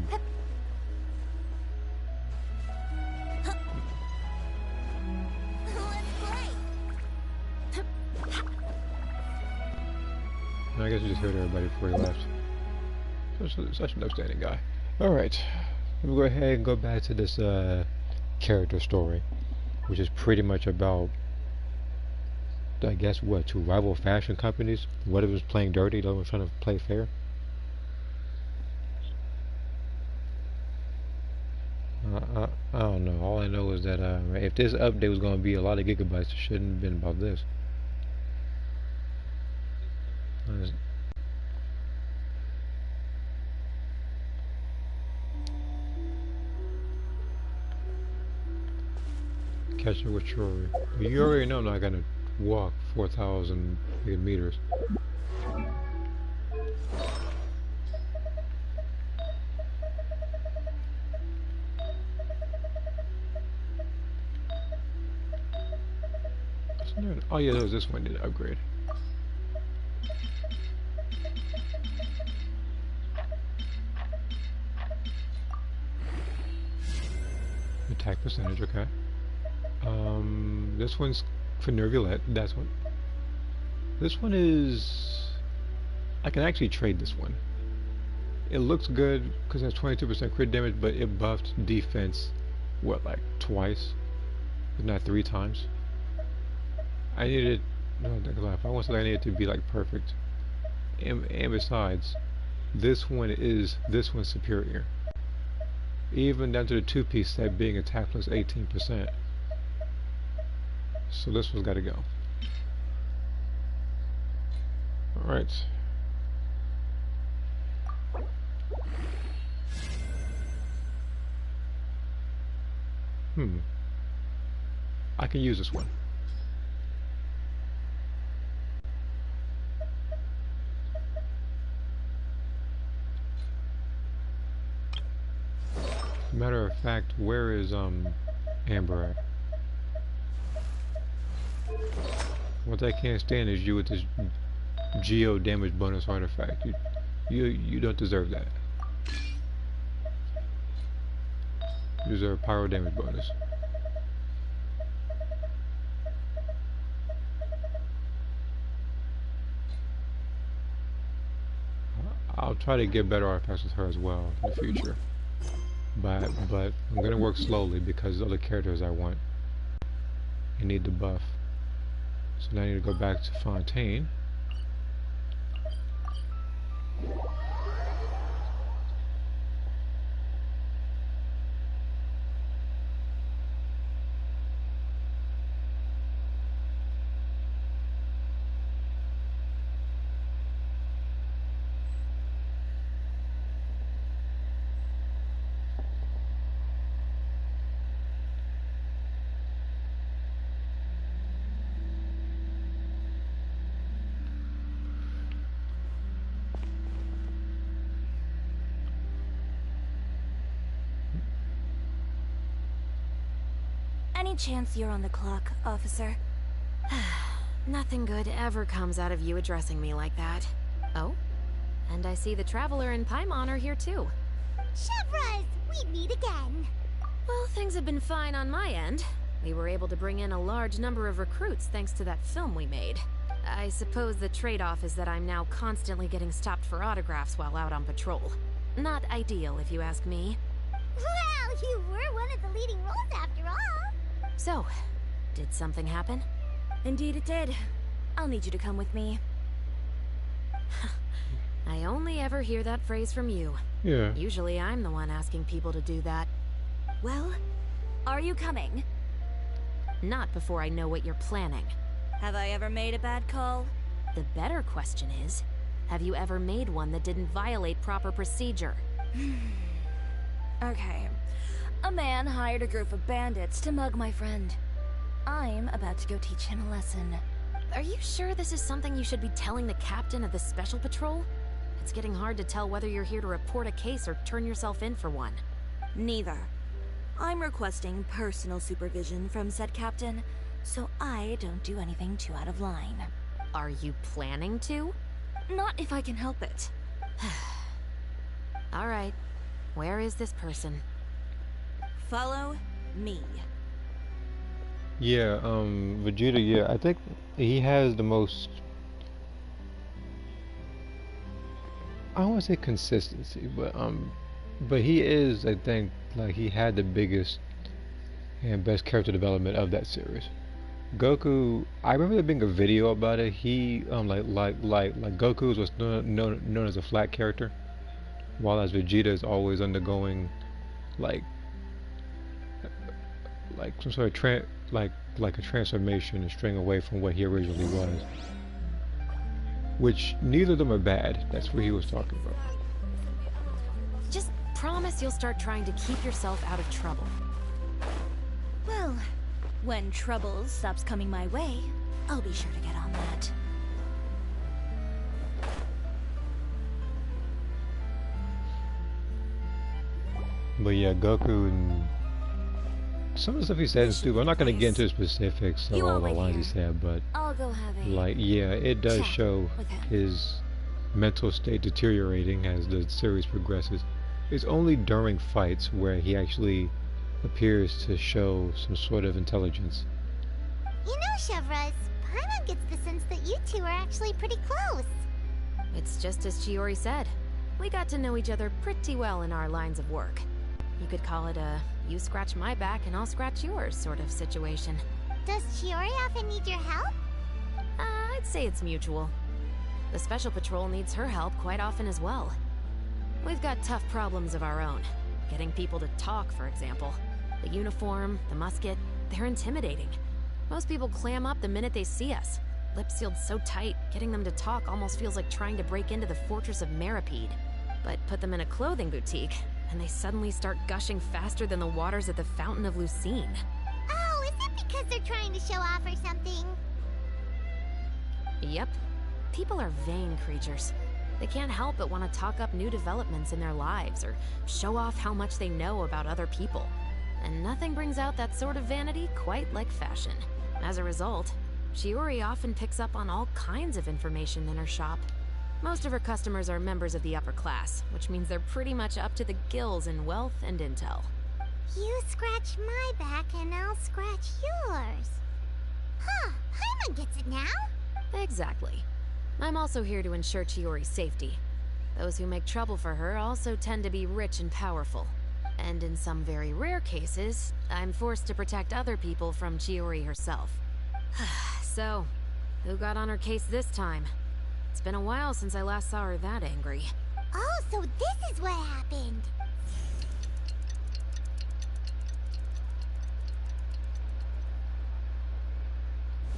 I guess you just heard everybody before he left. Such an upstanding guy. Alright, let me go ahead and go back to this character story, which is pretty much about, I guess, what, two rival fashion companies? One of them was playing dirty, the other one was trying to play fair. I don't know. All I know is that if this update was going to be a lot of gigabytes, it shouldn't have been about this. Catch it with Chiori. You already know I'm not going to walk 4,000 meters. Oh yeah, there was this one did upgrade. Attack percentage, okay. This one's for Nervulette, that's one. This one is... I can actually trade this one. It looks good because it has 22% crit damage, but it buffed defense, what, like twice? If not 3 times? I needed, no, if I want something, I need it to be like perfect. And besides, this one's superior. Even down to the 2-piece set being attack plus 18%. So this one's gotta go. Alright. I can use this one. Matter of fact, where is Amber at? What I can't stand is you with this geo damage bonus artifact. You don't deserve that. You deserve pyro damage bonus. I'll try to get better artifacts with her as well in the future. But I'm gonna work slowly because other characters I want and need the buff. So now I need to go back to Fontaine. Any chance you're on the clock, officer? Nothing good ever comes out of you addressing me like that. Oh? And I see the Traveler and Paimon are here too. Chevras, we meet again. Well, things have been fine on my end. We were able to bring in a large number of recruits thanks to that film we made. I suppose the trade-off is that I'm now constantly getting stopped for autographs while out on patrol. Not ideal, if you ask me. Well, you were one of the leading roles after all. So, did something happen? Indeed it did. I'll need you to come with me. I only ever hear that phrase from you. Yeah. Usually I'm the one asking people to do that. Well, are you coming? Not before I know what you're planning. Have I ever made a bad call? The better question is, have you ever made one that didn't violate proper procedure? Okay. A man hired a group of bandits to mug my friend. I'm about to go teach him a lesson. Are you sure this is something you should be telling the captain of the Special Patrol? It's getting hard to tell whether you're here to report a case or turn yourself in for one. Neither. I'm requesting personal supervision from said captain, so I don't do anything too out of line. Are you planning to? Not if I can help it. All right. Where is this person? Follow me. Yeah, Vegeta, yeah, I think he has the most, I don't want to say consistency, but he is, I think, like, he had the biggest and best character development of that series. Goku, I remember there being a video about it. He, like Goku was known as a flat character, while as Vegeta is always undergoing, like some sort of like a transformation and straying away from what he originally was. Which neither of them are bad. That's what he was talking about. Just promise you'll start trying to keep yourself out of trouble. Well, when trouble stops coming my way, I'll be sure to get on that. But yeah, Goku and some of the stuff he said is stupid. I'm not gonna get into the specifics of all the lines he said, but I'll go have a like, yeah, it does show his mental state deteriorating as the series progresses. It's only during fights where he actually appears to show some sort of intelligence. You know, Chevras, Paimon gets the sense that you two are actually pretty close. It's just as Chiori said. We got to know each other pretty well in our lines of work. You could call it a you scratch my back and I'll scratch yours sort of situation. Does Chiori often need your help? I'd say it's mutual. The Special Patrol needs her help quite often as well. We've got tough problems of our own. Getting people to talk, for example. The uniform, the musket, they're intimidating. Most people clam up the minute they see us. Lips sealed so tight, getting them to talk almost feels like trying to break into the fortress of Meripede. But put them in a clothing boutique, and they suddenly start gushing faster than the waters at the Fountain of Lucine. Oh, is it because they're trying to show off or something. Yep. People are vain creatures. They can't help but want to talk up new developments in their lives or show off how much they know about other people. And nothing brings out that sort of vanity quite like fashion. As a result, Chiori often picks up on all kinds of information in her shop. Most of her customers are members of the upper class, which means they're pretty much up to the gills in wealth and intel. You scratch my back and I'll scratch yours. Huh, Paimon gets it now? Exactly. I'm also here to ensure Chiori's safety. Those who make trouble for her also tend to be rich and powerful. And in some very rare cases, I'm forced to protect other people from Chiori herself. So, who got on her case this time? It's been a while since I last saw her that angry. Oh, so this is what happened.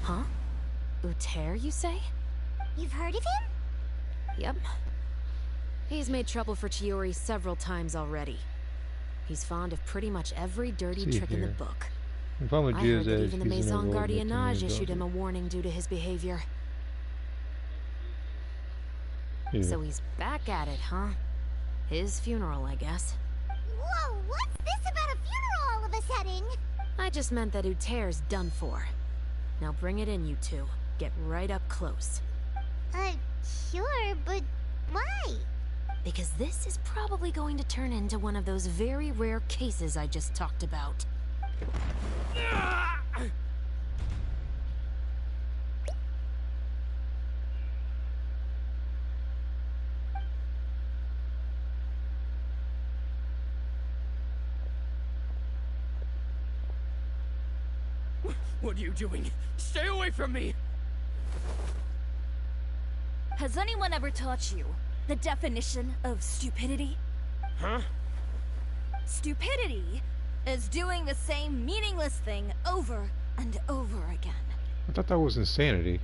Huh? Uter, you say? You've heard of him? Yep. He's made trouble for Chiori several times already. He's fond of pretty much every dirty trick in the book. I heard that even the Maison Gardiennage issued him a warning due to his behavior. Yeah. So he's back at it, huh? His funeral, I guess. Whoa, what's this about a funeral all of a sudden? I just meant that Uter's done for. Now bring it in, you two. Get right up close. Sure, but why? Because this is probably going to turn into one of those very rare cases I just talked about. What are you doing? Stay away from me! Has anyone ever taught you the definition of stupidity? Huh? Stupidity is doing the same meaningless thing over and over again. I thought that was insanity.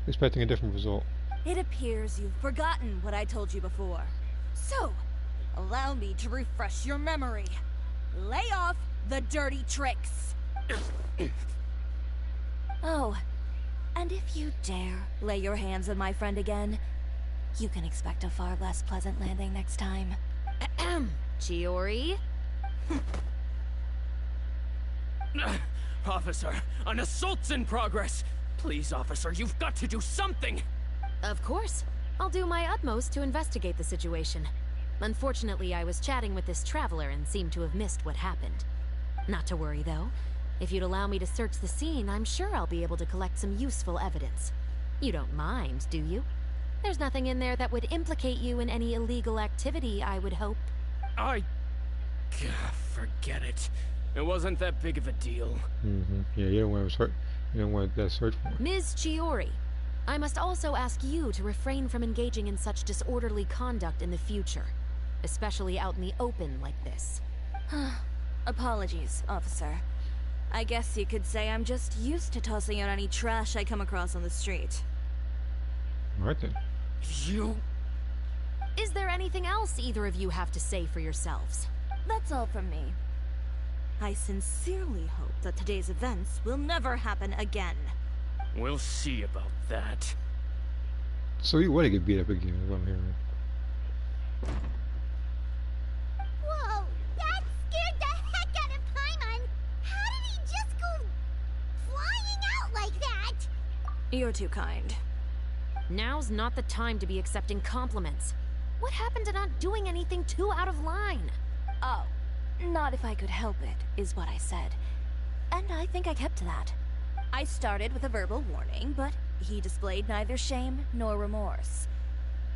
Expecting a different result. It appears you've forgotten what I told you before. So, allow me to refresh your memory. Lay off the dirty tricks. Oh, and if you dare lay your hands on my friend again, you can expect a far less pleasant landing next time. Ahem. Chiori? Officer, an assault's in progress! Please, officer, you've got to do something! Of course. I'll do my utmost to investigate the situation. Unfortunately, I was chatting with this traveler and seemed to have missed what happened. Not to worry, though. If you'd allow me to search the scene, I'm sure I'll be able to collect some useful evidence. You don't mind, do you? There's nothing in there that would implicate you in any illegal activity, I would hope. Forget it. It wasn't that big of a deal. Yeah, you don't want to search. You don't want that search for. Ms. Chiori, I must also ask you to refrain from engaging in such disorderly conduct in the future, especially out in the open like this. Apologies, officer. I guess you could say I'm just used to tossing out any trash I come across on the street. Alright then. You... Is there anything else either of you have to say for yourselves? That's all from me. I sincerely hope that today's events will never happen again. We'll see about that. So you want to get beat up again, is what I'm hearing. Whoa, that scared the heck out of Paimon! How did he just go flying out like that? You're too kind. Now's not the time to be accepting compliments. What happened to not doing anything too out of line? Oh, not if I could help it, is what I said. And I think I kept to that. I started with a verbal warning, but he displayed neither shame nor remorse.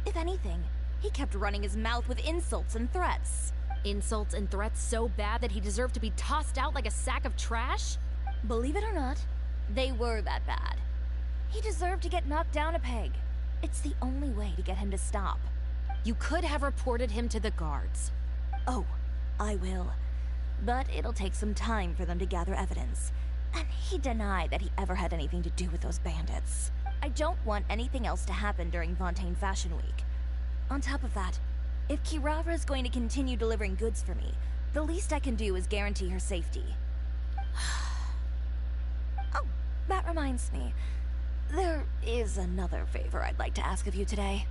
If anything, he kept running his mouth with insults and threats. Insults and threats so bad that he deserved to be tossed out like a sack of trash? Believe it or not, they were that bad. He deserved to get knocked down a peg. It's the only way to get him to stop. You could have reported him to the guards. Oh, I will. But it'll take some time for them to gather evidence. And he denied that he ever had anything to do with those bandits. I don't want anything else to happen during Fontaine Fashion Week. On top of that, if Kirara is going to continue delivering goods for me, the least I can do is guarantee her safety. that reminds me. There is another favor I'd like to ask of you today.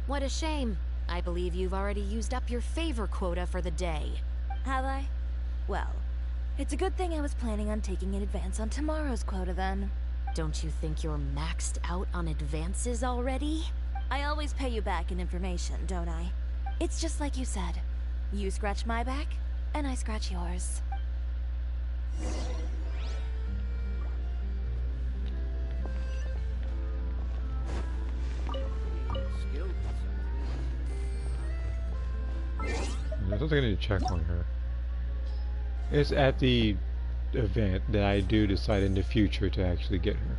What a shame. I believe you've already used up your favor quota for the day. Have I? Well, it's a good thing I was planning on taking an advance on tomorrow's quota then. Don't you think you're maxed out on advances already? I always pay you back in information, don't I? It's just like you said. You scratch my back, and I scratch yours. There's something I need to check on her. It's at the event that I do decide in the future to actually get her.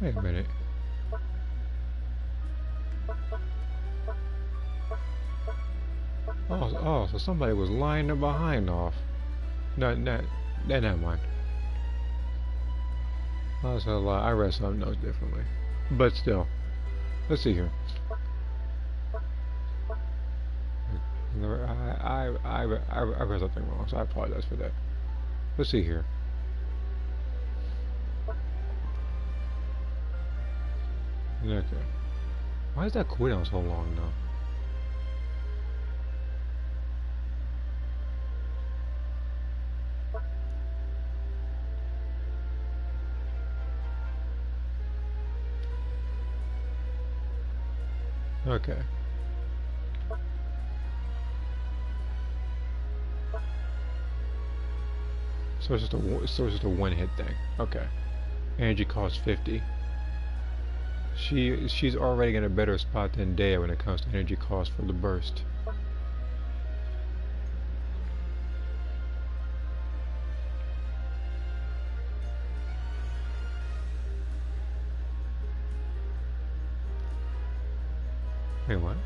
Wait a minute. Oh, so somebody was lying their behind off. No, never mind. That's a lie. I read something else differently. But still. Let's see here. I read something wrong, so I apologize for that. Let's see here. Okay. Why is that cooldown so long now? Okay. So it's just a one hit thing. Okay. Energy costs 50. She's already in a better spot than Dea when it comes to energy cost for the burst. Wait, what?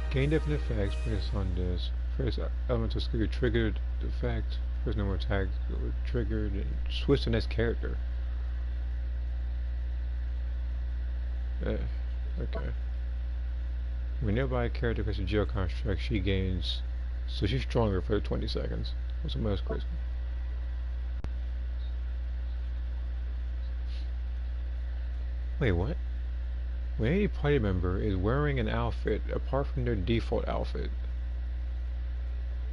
Gain different effects based on this. First elemental skill triggered effect. First number attack triggered and switch to next character. Okay. When nearby a character gets a geo construct, she gains. So she's stronger for 20 seconds. What's something else crazy? Wait, what? When any party member is wearing an outfit apart from their default outfit,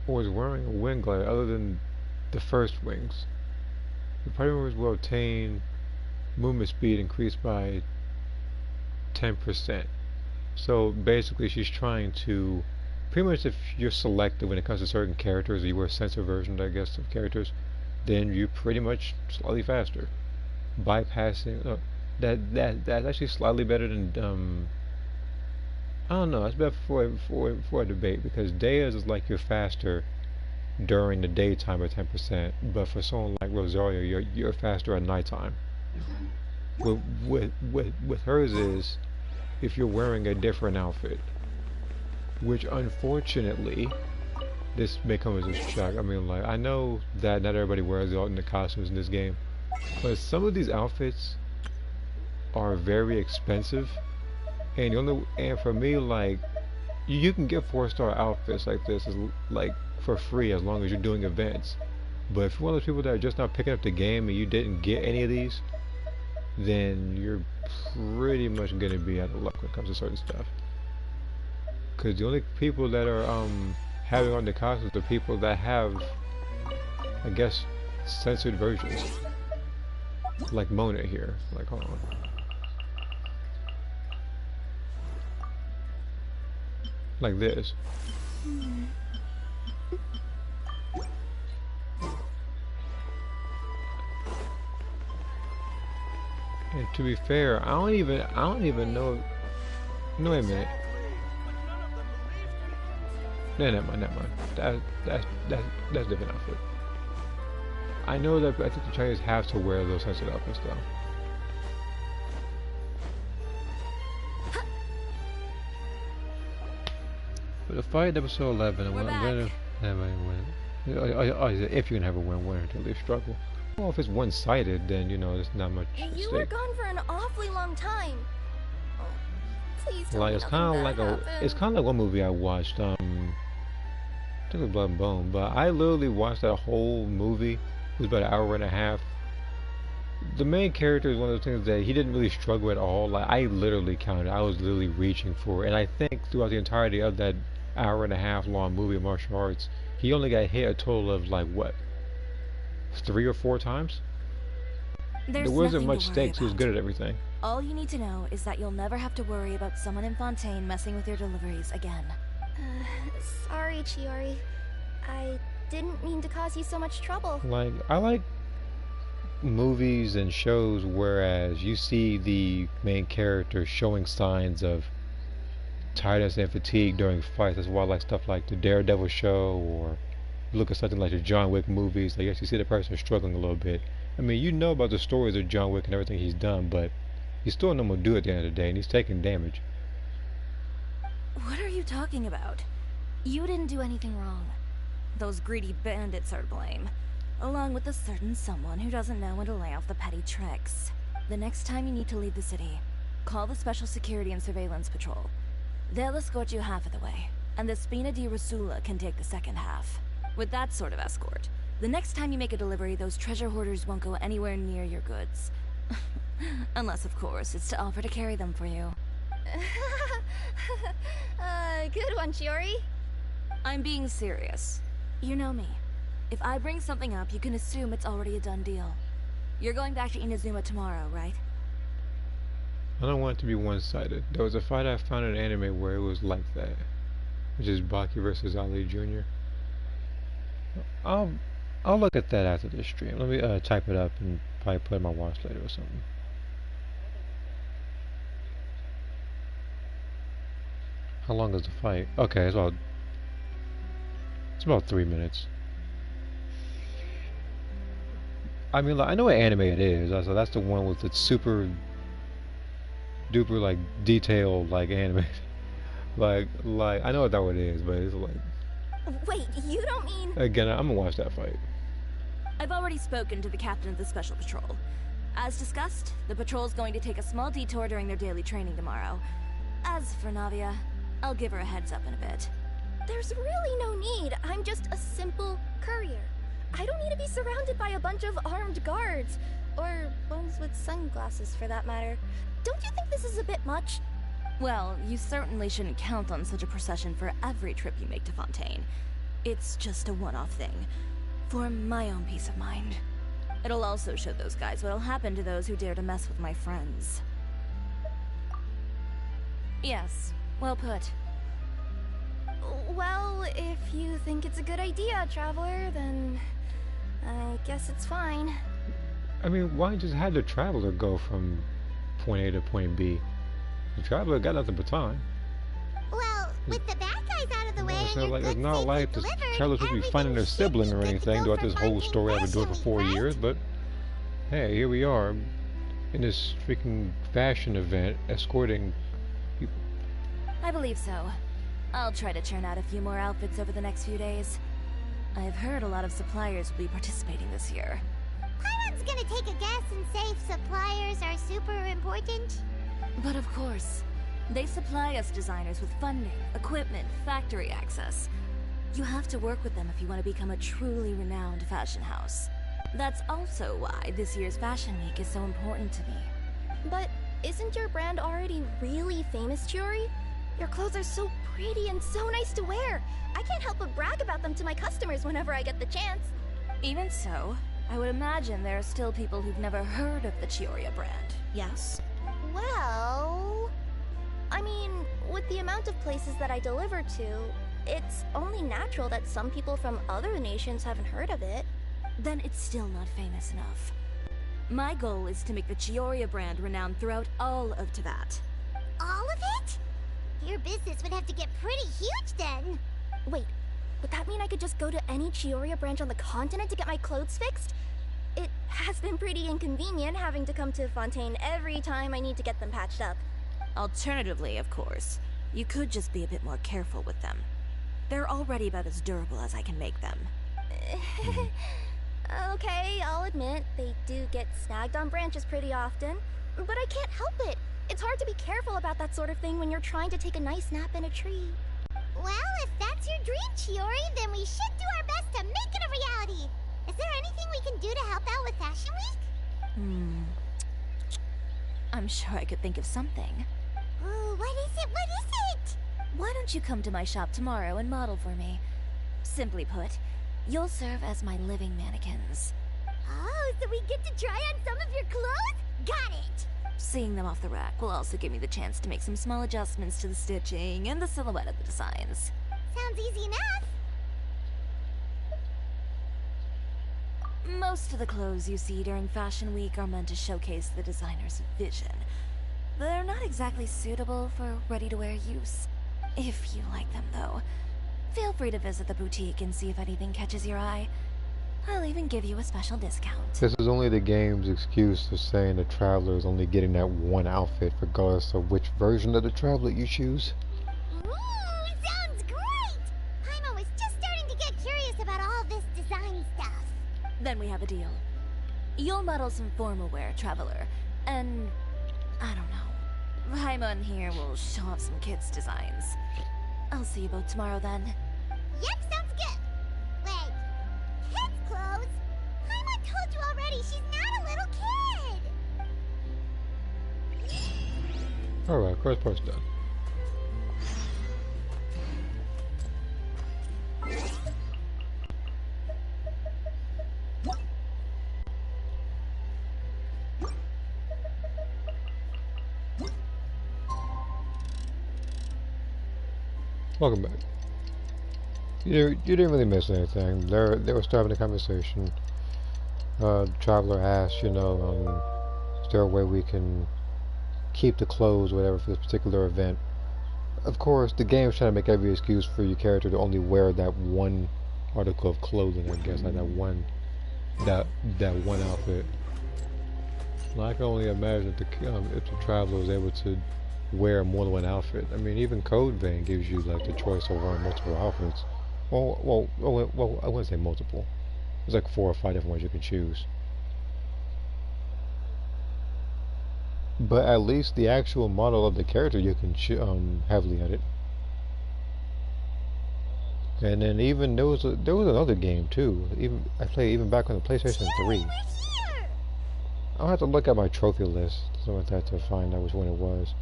or is wearing a wing glider other than the first wings, the party members will obtain movement speed increased by 10%. So basically she's trying to, pretty much if you're selective when it comes to certain characters, or you wear sensor versions I guess of characters, then you're pretty much slightly faster. Bypassing, that's actually slightly better than, I don't know, that's better for a debate, because Dea's is like you're faster during the daytime at 10%, but for someone like Rosario, you're faster at nighttime. With hers is if you're wearing a different outfit, which unfortunately this may come as a shock. I mean, like, I know that not everybody wears all in the costumes in this game, but some of these outfits are very expensive, and for me, like, you can get 4-star outfits like this like for free as long as you're doing events. But if you're one of those people that are just not picking up the game and you didn't get any of these, then you're pretty much gonna be out of luck when it comes to certain stuff. Because the only people that are having on the costumes are people that have, I guess, censored versions. Like Mona here. Like, hold on. Like this. And to be fair, I don't even know. No, wait a minute. No, never mind. That's a different outfit. I know that I think the Chinese have to wear those types of outfits though. For the fight episode 11, I'm gonna. Never mind. If you can have a win-win until they struggle. Well, if it's one-sided, then, you know, there's not much at You stake. were gone for an awfully long time. Oh, please tell Like, me it's nothing kind of bad like it's happened. kind of like one movie I watched, I think it was Blood and Bone, but I literally watched that whole movie. It was about an hour and a half. The main character is one of those things that he didn't really struggle at all. Like, I literally counted, I was literally reaching for it. And I think throughout the entirety of that hour and a half long movie of martial arts, he only got hit a total of, like, what, 3 or 4 times? There's There wasn't nothing much to worry stakes, he was about. good at everything. All you need to know is that you'll never have to worry about someone in Fontaine messing with your deliveries again. Sorry, Chiori. I didn't mean to cause you so much trouble. Like, I like movies and shows whereas you see the main character showing signs of tiredness and fatigue during fights. That's why I like stuff like the Daredevil show, or look at something like the John Wick movies. Like, you actually see the person struggling a little bit. I mean, you know about the stories of John Wick and everything he's done, but he's still no more do at the end of the day, and he's taking damage. What are you talking about? You didn't do anything wrong. Those greedy bandits are to blame, along with a certain someone who doesn't know when to lay off the petty tricks. The next time you need to leave the city, call the Special Security and Surveillance Patrol. They'll escort you half of the way, and the Spina di Rosula can take the second half. With that sort of escort, the next time you make a delivery, those treasure hoarders won't go anywhere near your goods. Unless, of course, it's to offer to carry them for you. Good one, Chiori. I'm being serious. You know me. If I bring something up, you can assume it's already a done deal. You're going back to Inazuma tomorrow, right? I don't want it to be one-sided. There was a fight I found in anime where it was like that, which is Baki versus Ali Jr. I'll look at that after this stream. Let me type it up and probably put it in my watch later or something. How long is the fight? Okay, it's about 3 minutes. I mean, like, I know what anime it is. So that's the one with the super duper like detailed like anime. like I know what that one is, but it's like, Wait, you don't mean... again, I'm gonna watch that fight. I've already spoken to the captain of the Special Patrol. As discussed, the patrol's going to take a small detour during their daily training tomorrow. As for Navia, I'll give her a heads up in a bit. There's really no need. I'm just a simple courier. I don't need to be surrounded by a bunch of armed guards. Or ones with sunglasses, for that matter. Don't you think this is a bit much? Well, you certainly shouldn't count on such a procession for every trip you make to Fontaine. It's just a one-off thing, for my own peace of mind. It'll also show those guys what'll happen to those who dare to mess with my friends. Yes, well put. Well, if you think it's a good idea, Traveler, then I guess it's fine. I mean, why just have the traveler go from point A to point B? The traveler got nothing but time. Well, with the bad guys out of the way, So, and your like, it's goods not safely like the delivered, traveler's supposed to be finding their everything sibling should or be good to anything go throughout for this whole Fontaine story I've been doing for 4 Fashion, years, but hey, here we are in this freaking fashion event escorting people. I believe so. I'll try to churn out a few more outfits over the next few days. I've heard a lot of suppliers will be participating this year. Paimon's gonna take a guess and say suppliers are super important. But of course, they supply us designers with funding, equipment, factory access. You have to work with them if you want to become a truly renowned fashion house. That's also why this year's Fashion Week is so important to me. But isn't your brand already really famous, Chiori? Your clothes are so pretty and so nice to wear. I can't help but brag about them to my customers whenever I get the chance. Even so, I would imagine there are still people who've never heard of the Chiori brand, yes? Well... I mean, with the amount of places that I deliver to, it's only natural that some people from other nations haven't heard of it. Then it's still not famous enough. My goal is to make the Chiori brand renowned throughout all of Teyvat. All of it? Your business would have to get pretty huge then. Wait, would that mean I could just go to any Chiori branch on the continent to get my clothes fixed? It has been pretty inconvenient having to come to Fontaine every time I need to get them patched up. Alternatively, of course, you could just be a bit more careful with them. They're already about as durable as I can make them. Okay, I'll admit, they do get snagged on branches pretty often. But I can't help it. It's hard to be careful about that sort of thing when you're trying to take a nice nap in a tree. Well, if that's your dream, Chiori, then we should do our best to make it a reality. Is there anything we can do to help out with Fashion Week? I'm sure I could think of something. Ooh, what is it? What is it? Why don't you come to my shop tomorrow and model for me? Simply put, you'll serve as my living mannequins. Oh, so we get to try on some of your clothes? Got it! Seeing them off the rack will also give me the chance to make some small adjustments to the stitching and the silhouette of the designs. Sounds easy enough. Most of the clothes you see during Fashion Week are meant to showcase the designer's vision. They're not exactly suitable for ready-to-wear use. If you like them, though, feel free to visit the boutique and see if anything catches your eye. I'll even give you a special discount. This is only the game's excuse for saying the traveler is only getting that one outfit, regardless of which version of the traveler you choose. Ooh, sounds great! Paimon was just starting to get curious about all this design stuff. Then we have a deal. You'll model some formal wear, traveler, and I don't know. Paimon here will show off some kids' designs. I'll see you both tomorrow then. Yep, sounds good. Wait, kids' clothes? Paimon told you already, she's not a little kid. Alright, first part's done. Welcome back. You didn't really miss anything. They were starting a conversation. The traveler asked, you know, is there a way we can keep the clothes, whatever, for this particular event? Of course, the game's trying to make every excuse for your character to only wear that one article of clothing, I guess, like that one outfit. Well, I can only imagine if the traveler was able to wear more than one outfit. I mean, even Code Vein gives you like the choice of wearing multiple outfits. Well, I wouldn't say multiple. There's like 4 or 5 different ways you can choose. But at least the actual model of the character you can heavily edit. And then even there was another game too. I played even back on the PlayStation 3. I'll have to look at my trophy list, something like that, to find out which one it was.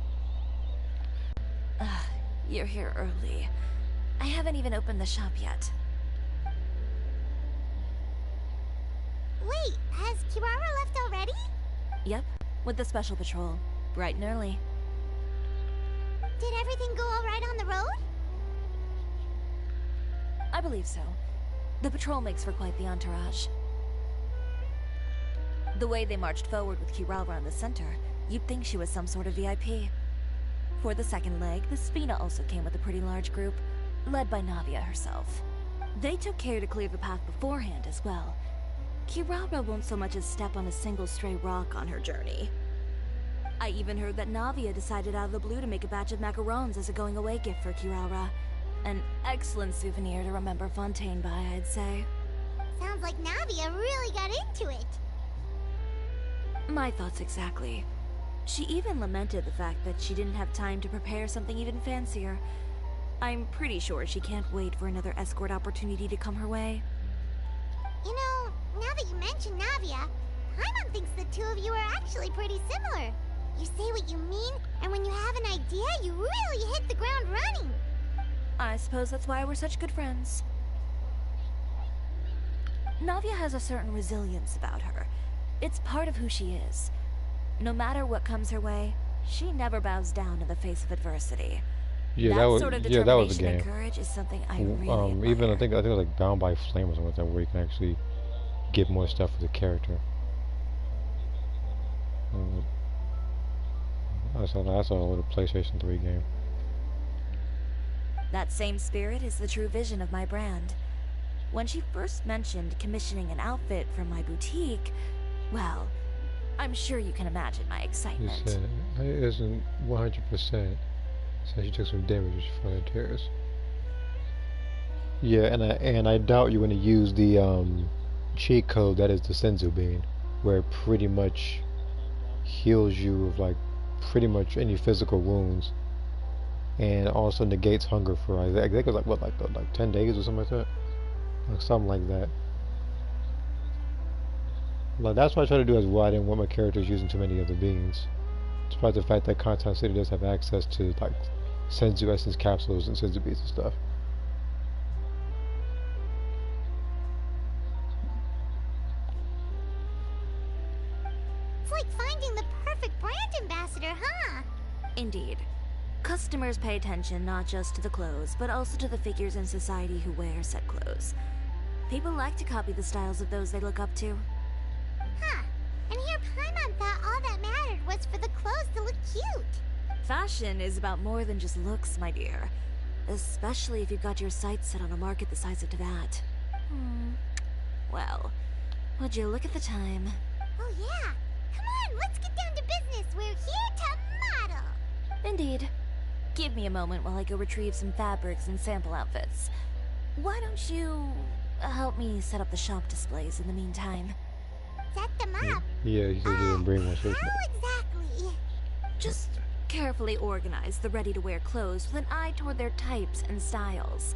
You're here early. I haven't even opened the shop yet. Wait, has Kirara left already? Yep, with the special patrol. Bright and early. Did everything go alright on the road? I believe so. The patrol makes for quite the entourage. The way they marched forward with Kirara in the center, you'd think she was some sort of VIP. For the second leg, the Spina also came with a pretty large group, led by Navia herself. They took care to clear the path beforehand as well. Kirara won't so much as step on a single stray rock on her journey. I even heard that Navia decided out of the blue to make a batch of macarons as a going-away gift for Kirara. An excellent souvenir to remember Fontaine by, I'd say. Sounds like Navia really got into it. My thoughts exactly. She even lamented the fact that she didn't have time to prepare something even fancier. I'm pretty sure she can't wait for another escort opportunity to come her way. You know, now that you mention Navia, Paimon thinks the two of you are actually pretty similar. You say what you mean, and when you have an idea, you really hit the ground running. I suppose that's why we're such good friends. Navia has a certain resilience about her. It's part of who she is. No matter what comes her way, she never bows down in the face of adversity. Yeah, that sort of determination that was the game. and courage is something I really admire. Even I think it was like Bound by Flame or something like that, where you can actually get more stuff for the character. That's a little PlayStation 3 game. That same spirit is the true vision of my brand. When she first mentioned commissioning an outfit from my boutique, well, I'm sure you can imagine my excitement. She said, it isn't 100%. So she took some damage when she fell in tears. Yeah, and I doubt you're gonna use the cheat code that is the Senzu bean, where it pretty much heals you of like pretty much any physical wounds, and also negates hunger for I think it was like what like 10 days or something like that, like something like that. Like that's what I try to do as well. I didn't want my characters using too many of the beans, despite the fact that Content City does have access to like Senzu essence capsules and Senzu beans and stuff. It's like finding the perfect brand ambassador, huh? Indeed. Customers pay attention not just to the clothes, but also to the figures in society who wear said clothes. People like to copy the styles of those they look up to. Huh. And here Paimon thought all that mattered was for the clothes to look cute. Fashion is about more than just looks, my dear. Especially if you've got your sights set on a market the size of that. Well, would you look at the time? Oh yeah. Come on, let's get down to business. We're here to model. Indeed. Give me a moment while I go retrieve some fabrics and sample outfits. Why don't you help me set up the shop displays in the meantime? Set them up? Yeah, he said he didn't bring one, so it's How exactly? Just carefully organize the ready-to-wear clothes with an eye toward their types and styles.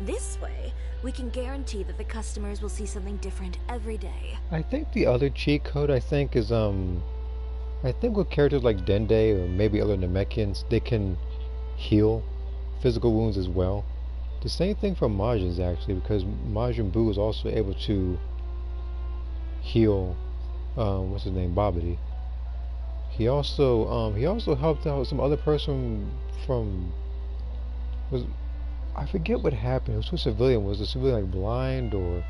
This way, we can guarantee that the customers will see something different every day. I think the other cheat code I think is I think with characters like Dende or maybe other Namekians, they can heal physical wounds as well. The same thing for Majins actually, because Majin Buu is also able to heal what's his name, Babidi. He also helped out some other person from was I forget what happened. It was to a civilian. Was the civilian like blind or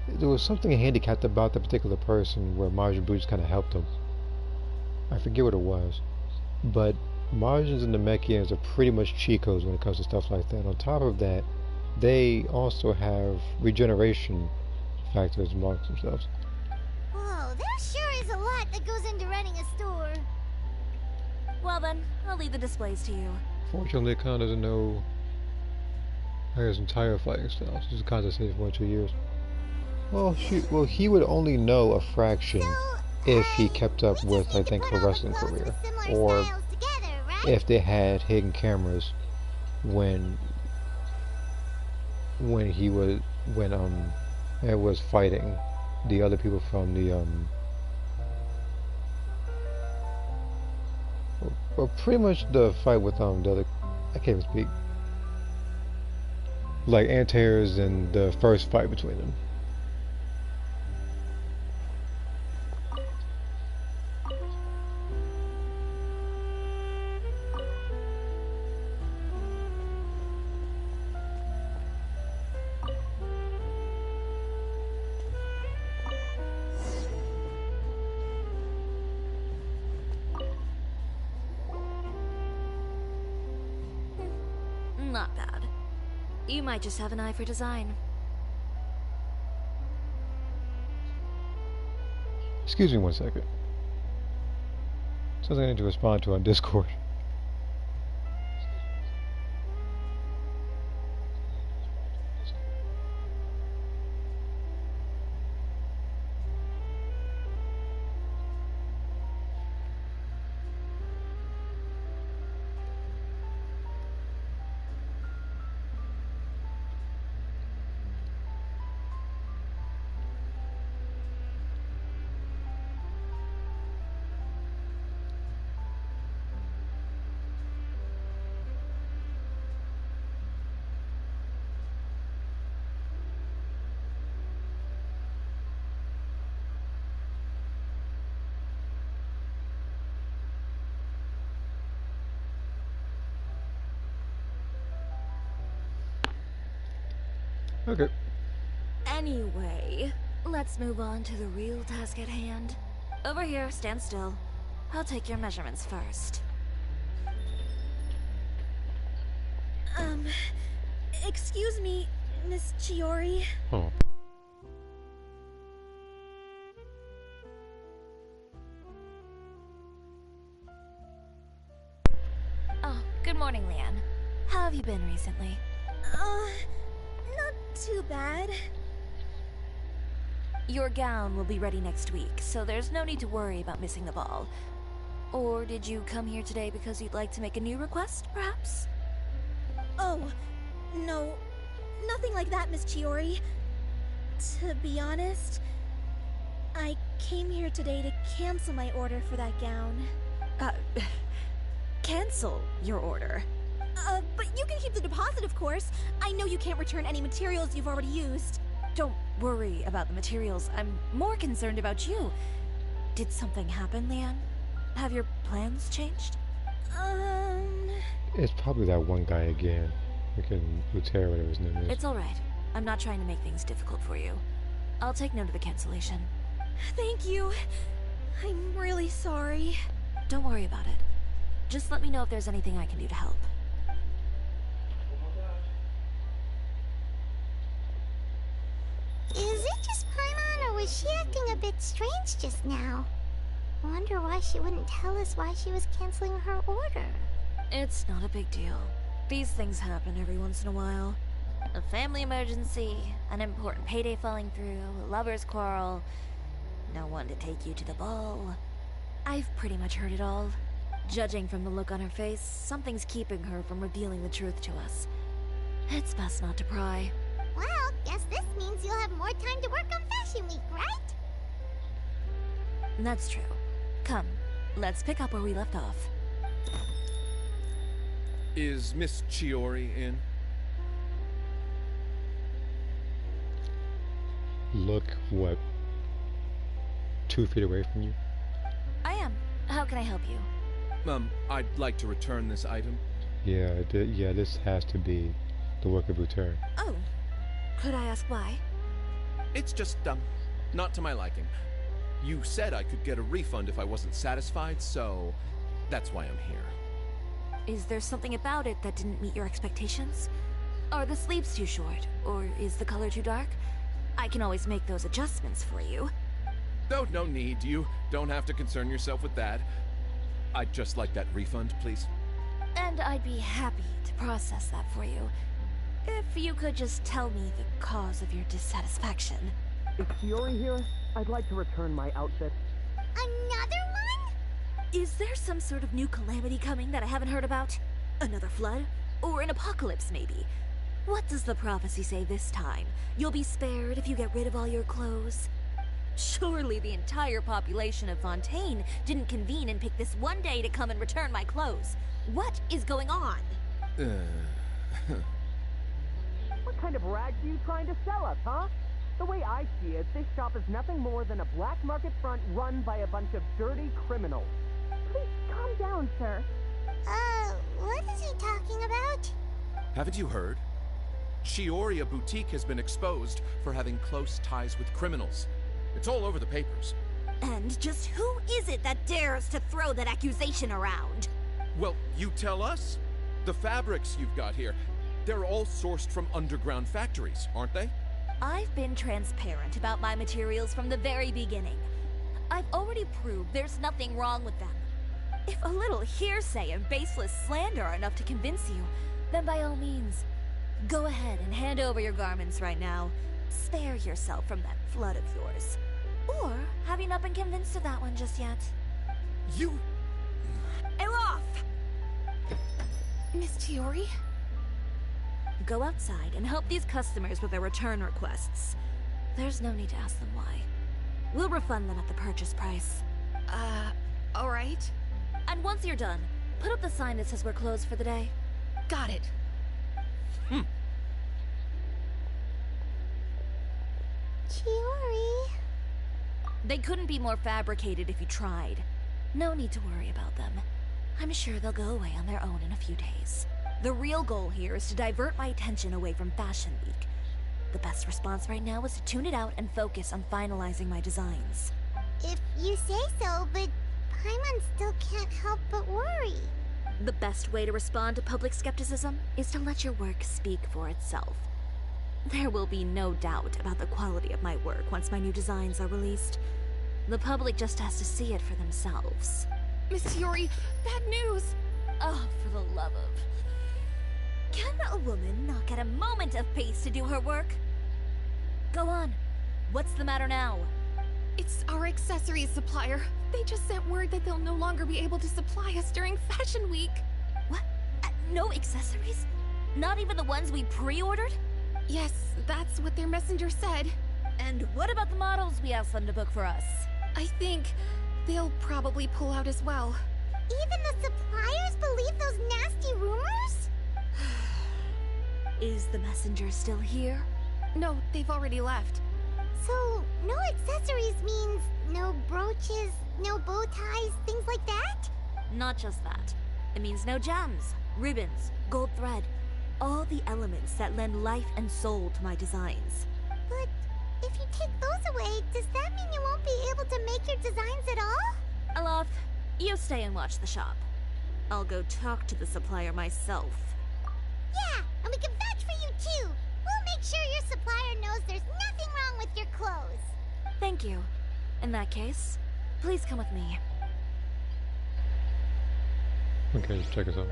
there was something handicapped about that particular person where Majin Buu just kind of helped him. I forget what it was, but Margins and the Namekians are pretty much cheat codes when it comes to stuff like that. On top of that, they also have regeneration factors amongst themselves. Whoa, there sure is a lot that goes into running a store. Well then, I'll leave the displays to you. Fortunately, Khan doesn't know his entire fighting styles. He's kind of saved for 1 or 2 years. Well, he would only know a fraction if he kept up with, I think, her wrestling career, or if they had hidden cameras when it was fighting the other people from the well, pretty much the fight with the other, I can't even speak, like Antares and the first fight between them. Not bad. You might just have an eye for design. Excuse me 1 second. Something I need to respond to on Discord. Okay. Anyway, let's move on to the real task at hand. Over here, stand still. I'll take your measurements first. Excuse me, Miss Chiori. Oh. Oh, good morning, Leanne. How have you been recently? Not too bad. Your gown will be ready next week, so there's no need to worry about missing the ball. Or did you come here today because you'd like to make a new request, perhaps? Oh, no. Nothing like that, Miss Chiori. To be honest, I came here today to cancel my order for that gown. Cancel your order? But you can keep the deposit, of course. I know you can't return any materials you've already used. Don't worry about the materials. I'm more concerned about you. Did something happen, Leanne? Have your plans changed? It's probably that one guy again. Freaking Lutera, whatever his name is. It's alright. I'm not trying to make things difficult for you. I'll take note of the cancellation. Thank you. I'm really sorry. Don't worry about it. Just let me know if there's anything I can do to help. Is it just Paimon, or was she acting a bit strange just now? I wonder why she wouldn't tell us why she was canceling her order. It's not a big deal. These things happen every once in a while. A family emergency, an important payday falling through, a lover's quarrel, no one to take you to the ball. I've pretty much heard it all. Judging from the look on her face, something's keeping her from revealing the truth to us. It's best not to pry. Well, guess this means you'll have more time to work on Fashion Week, right? That's true. Come, let's pick up where we left off. Is Miss Chiori in? Look, what? 2 feet away from you? I am. How can I help you? I'd like to return this item. Yeah, this has to be the work of Lutera. Oh. Could I ask why? It's just, not to my liking. You said I could get a refund if I wasn't satisfied, so that's why I'm here. Is there something about it that didn't meet your expectations? Are the sleeves too short? Or is the color too dark? I can always make those adjustments for you. No need. You don't have to concern yourself with that. I'd just like that refund, please. And I'd be happy to process that for you. If you could just tell me the cause of your dissatisfaction. Is Chiori here? I'd like to return my outfit. Another one? Is there some sort of new calamity coming that I haven't heard about? Another flood? Or an apocalypse, maybe? What does the prophecy say this time? You'll be spared if you get rid of all your clothes? Surely the entire population of Fontaine didn't convene and pick this one day to come and return my clothes. What is going on? What kind of rags are you trying to sell us, huh? The way I see it, this shop is nothing more than a black market front run by a bunch of dirty criminals. Please calm down, sir. What is he talking about? Haven't you heard? Chiori Boutique has been exposed for having close ties with criminals. It's all over the papers. And just who is it that dares to throw that accusation around? Well, you tell us. The fabrics you've got here, they're all sourced from underground factories, aren't they? I've been transparent about my materials from the very beginning. I've already proved there's nothing wrong with them. If a little hearsay and baseless slander are enough to convince you, then by all means, go ahead and hand over your garments right now. Spare yourself from that flood of yours. Or have you not been convinced of that one just yet? You... Elof! Miss Chiori? Go outside and help these customers with their return requests. There's no need to ask them why. We'll refund them at the purchase price. Alright. And once you're done, put up the sign that says we're closed for the day. Got it. Chiori. They couldn't be more fabricated if you tried. No need to worry about them. I'm sure they'll go away on their own in a few days. The real goal here is to divert my attention away from Fashion Week. The best response right now is to tune it out and focus on finalizing my designs. If you say so, but Paimon still can't help but worry. The best way to respond to public skepticism is to let your work speak for itself. There will be no doubt about the quality of my work once my new designs are released. The public just has to see it for themselves. Miss Chiori, bad news! Oh, for the love of... Can a woman not get a moment of peace to do her work? Go on. What's the matter now? It's our accessories supplier. They just sent word that they'll no longer be able to supply us during Fashion Week. What? No accessories? Not even the ones we pre-ordered? Yes, that's what their messenger said. And what about the models we asked them to book for us? I think they'll probably pull out as well. Even the suppliers believe those nasty rumors? Is the messenger still here? No, they've already left. So, no accessories means no brooches, no bow ties, things like that? Not just that. It means no gems, ribbons, gold thread. All the elements that lend life and soul to my designs. But if you take those away, does that mean you won't be able to make your designs at all? Alof, you stay and watch the shop. I'll go talk to the supplier myself. Yeah, and we can vouch for you too. We'll make sure your supplier knows there's nothing wrong with your clothes. Thank you. In that case, please come with me. Okay, just check us out.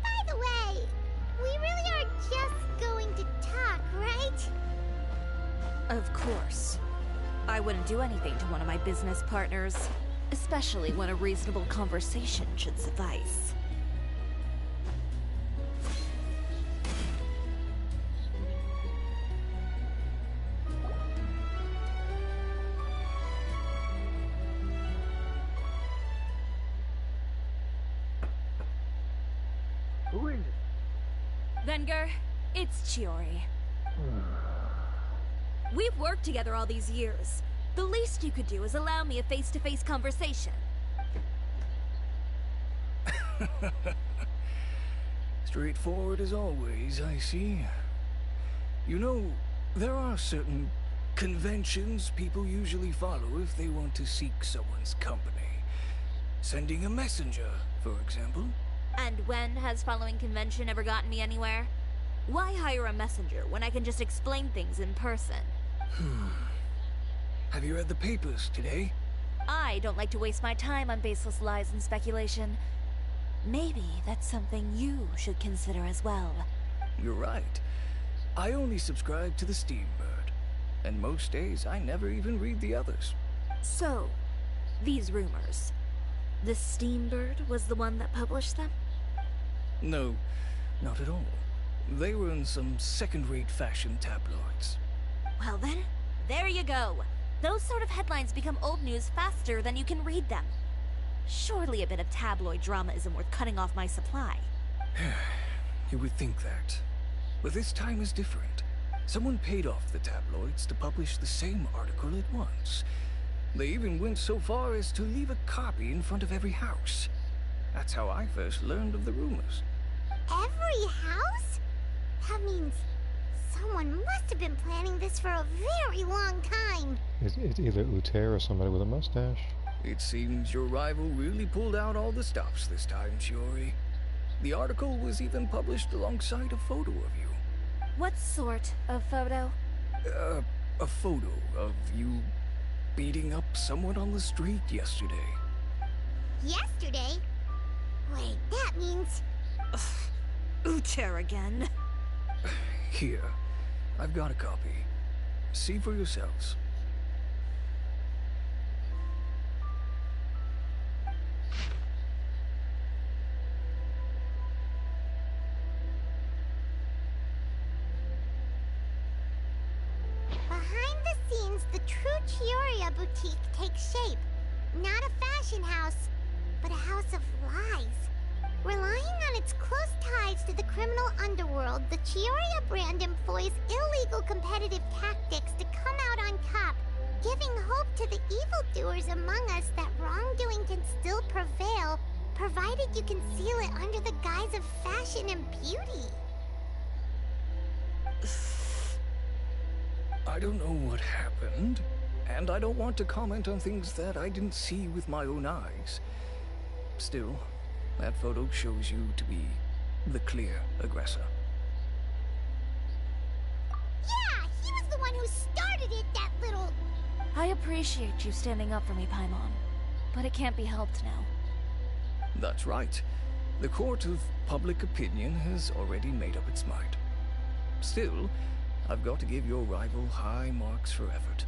By the way, we really are just going to talk, right? Of course. I wouldn't do anything to one of my business partners, especially when a reasonable conversation should suffice. Who is it? Venger, it's Chiori. We've worked together all these years. The least you could do is allow me a face-to-face conversation. Straightforward as always, I see. You know, there are certain conventions people usually follow if they want to seek someone's company. Sending a messenger, for example. And when has following convention ever gotten me anywhere? Why hire a messenger when I can just explain things in person? Have you read the papers today? I don't like to waste my time on baseless lies and speculation. Maybe that's something you should consider as well. You're right. I only subscribe to the Steambird. And most days I never even read the others. So, these rumors. The Steambird was the one that published them? No, not at all. They were in some second-rate fashion tabloids. Well then, there you go. Those sort of headlines become old news faster than you can read them. Surely a bit of tabloid drama isn't worth cutting off my supply. You would think that. But this time is different. Someone paid off the tabloids to publish the same article at once. They even went so far as to leave a copy in front of every house. That's how I first learned of the rumors. Every house? That means someone must have been planning this for a very long time. It's either Uter or somebody with a mustache. It seems your rival really pulled out all the stops this time, Chiori. The article was even published alongside a photo of you. What sort of photo? A photo of you beating up someone on the street yesterday. Yesterday? Wait, that means... Uter again. Here, I've got a copy. See for yourselves. Behind the scenes, the true Chiori boutique takes shape. Not a fashion house, but a house of lies. Relying on its close ties to the criminal underworld, the Chiori brand employs illegal competitive tactics to come out on top, giving hope to the evildoers among us that wrongdoing can still prevail, provided you conceal it under the guise of fashion and beauty. I don't know what happened, and I don't want to comment on things that I didn't see with my own eyes. Still, that photo shows you to be the clear aggressor. Yeah, he was the one who started it, that little... I appreciate you standing up for me, Paimon, but it can't be helped now. That's right. The court of public opinion has already made up its mind. Still, I've got to give your rival high marks for effort.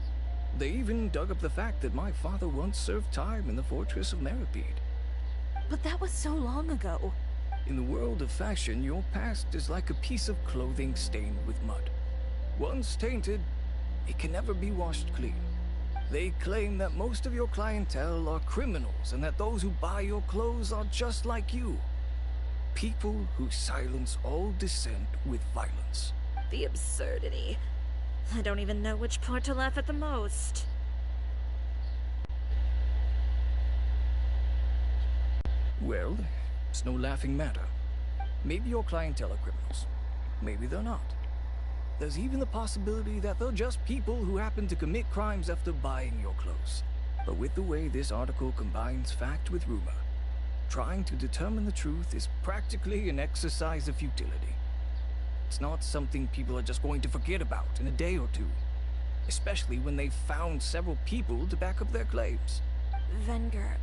They even dug up the fact that my father once served time in the fortress of Meripede. But that was so long ago. In the world of fashion, your past is like a piece of clothing stained with mud. Once tainted, it can never be washed clean. They claim that most of your clientele are criminals and that those who buy your clothes are just like you. People who silence all dissent with violence. The absurdity. I don't even know which part to laugh at the most. Well, it's no laughing matter. Maybe your clientele are criminals. Maybe they're not. There's even the possibility that they're just people who happen to commit crimes after buying your clothes. But with the way this article combines fact with rumor, trying to determine the truth is practically an exercise of futility. It's not something people are just going to forget about in a day or two, especially when they've found several people to back up their claims. Venger,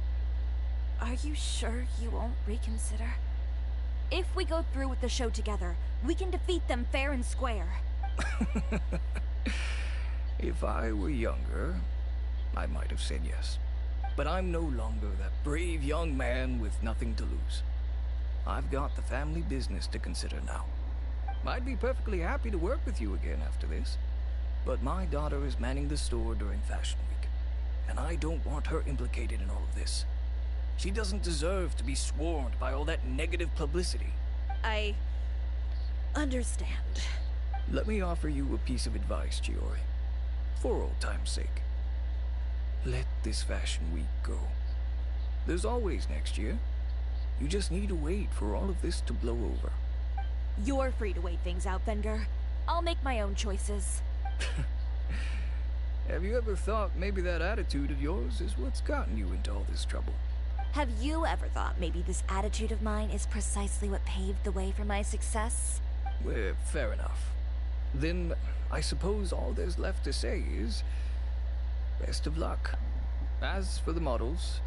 are you sure you won't reconsider? If we go through with the show together, we can defeat them fair and square. If I were younger, I might have said yes. But I'm no longer that brave young man with nothing to lose. I've got the family business to consider now. I'd be perfectly happy to work with you again after this. But my daughter is manning the store during Fashion Week, and I don't want her implicated in all of this. She doesn't deserve to be swarmed by all that negative publicity. I understand. Let me offer you a piece of advice, Chiori. For old time's sake. Let this Fashion Week go. There's always next year. You just need to wait for all of this to blow over. You're free to wait things out, Venger. I'll make my own choices. Have you ever thought maybe that attitude of yours is what's gotten you into all this trouble? Have you ever thought maybe this attitude of mine is precisely what paved the way for my success? Well, fair enough. Then, I suppose all there's left to say is... best of luck. As for the models...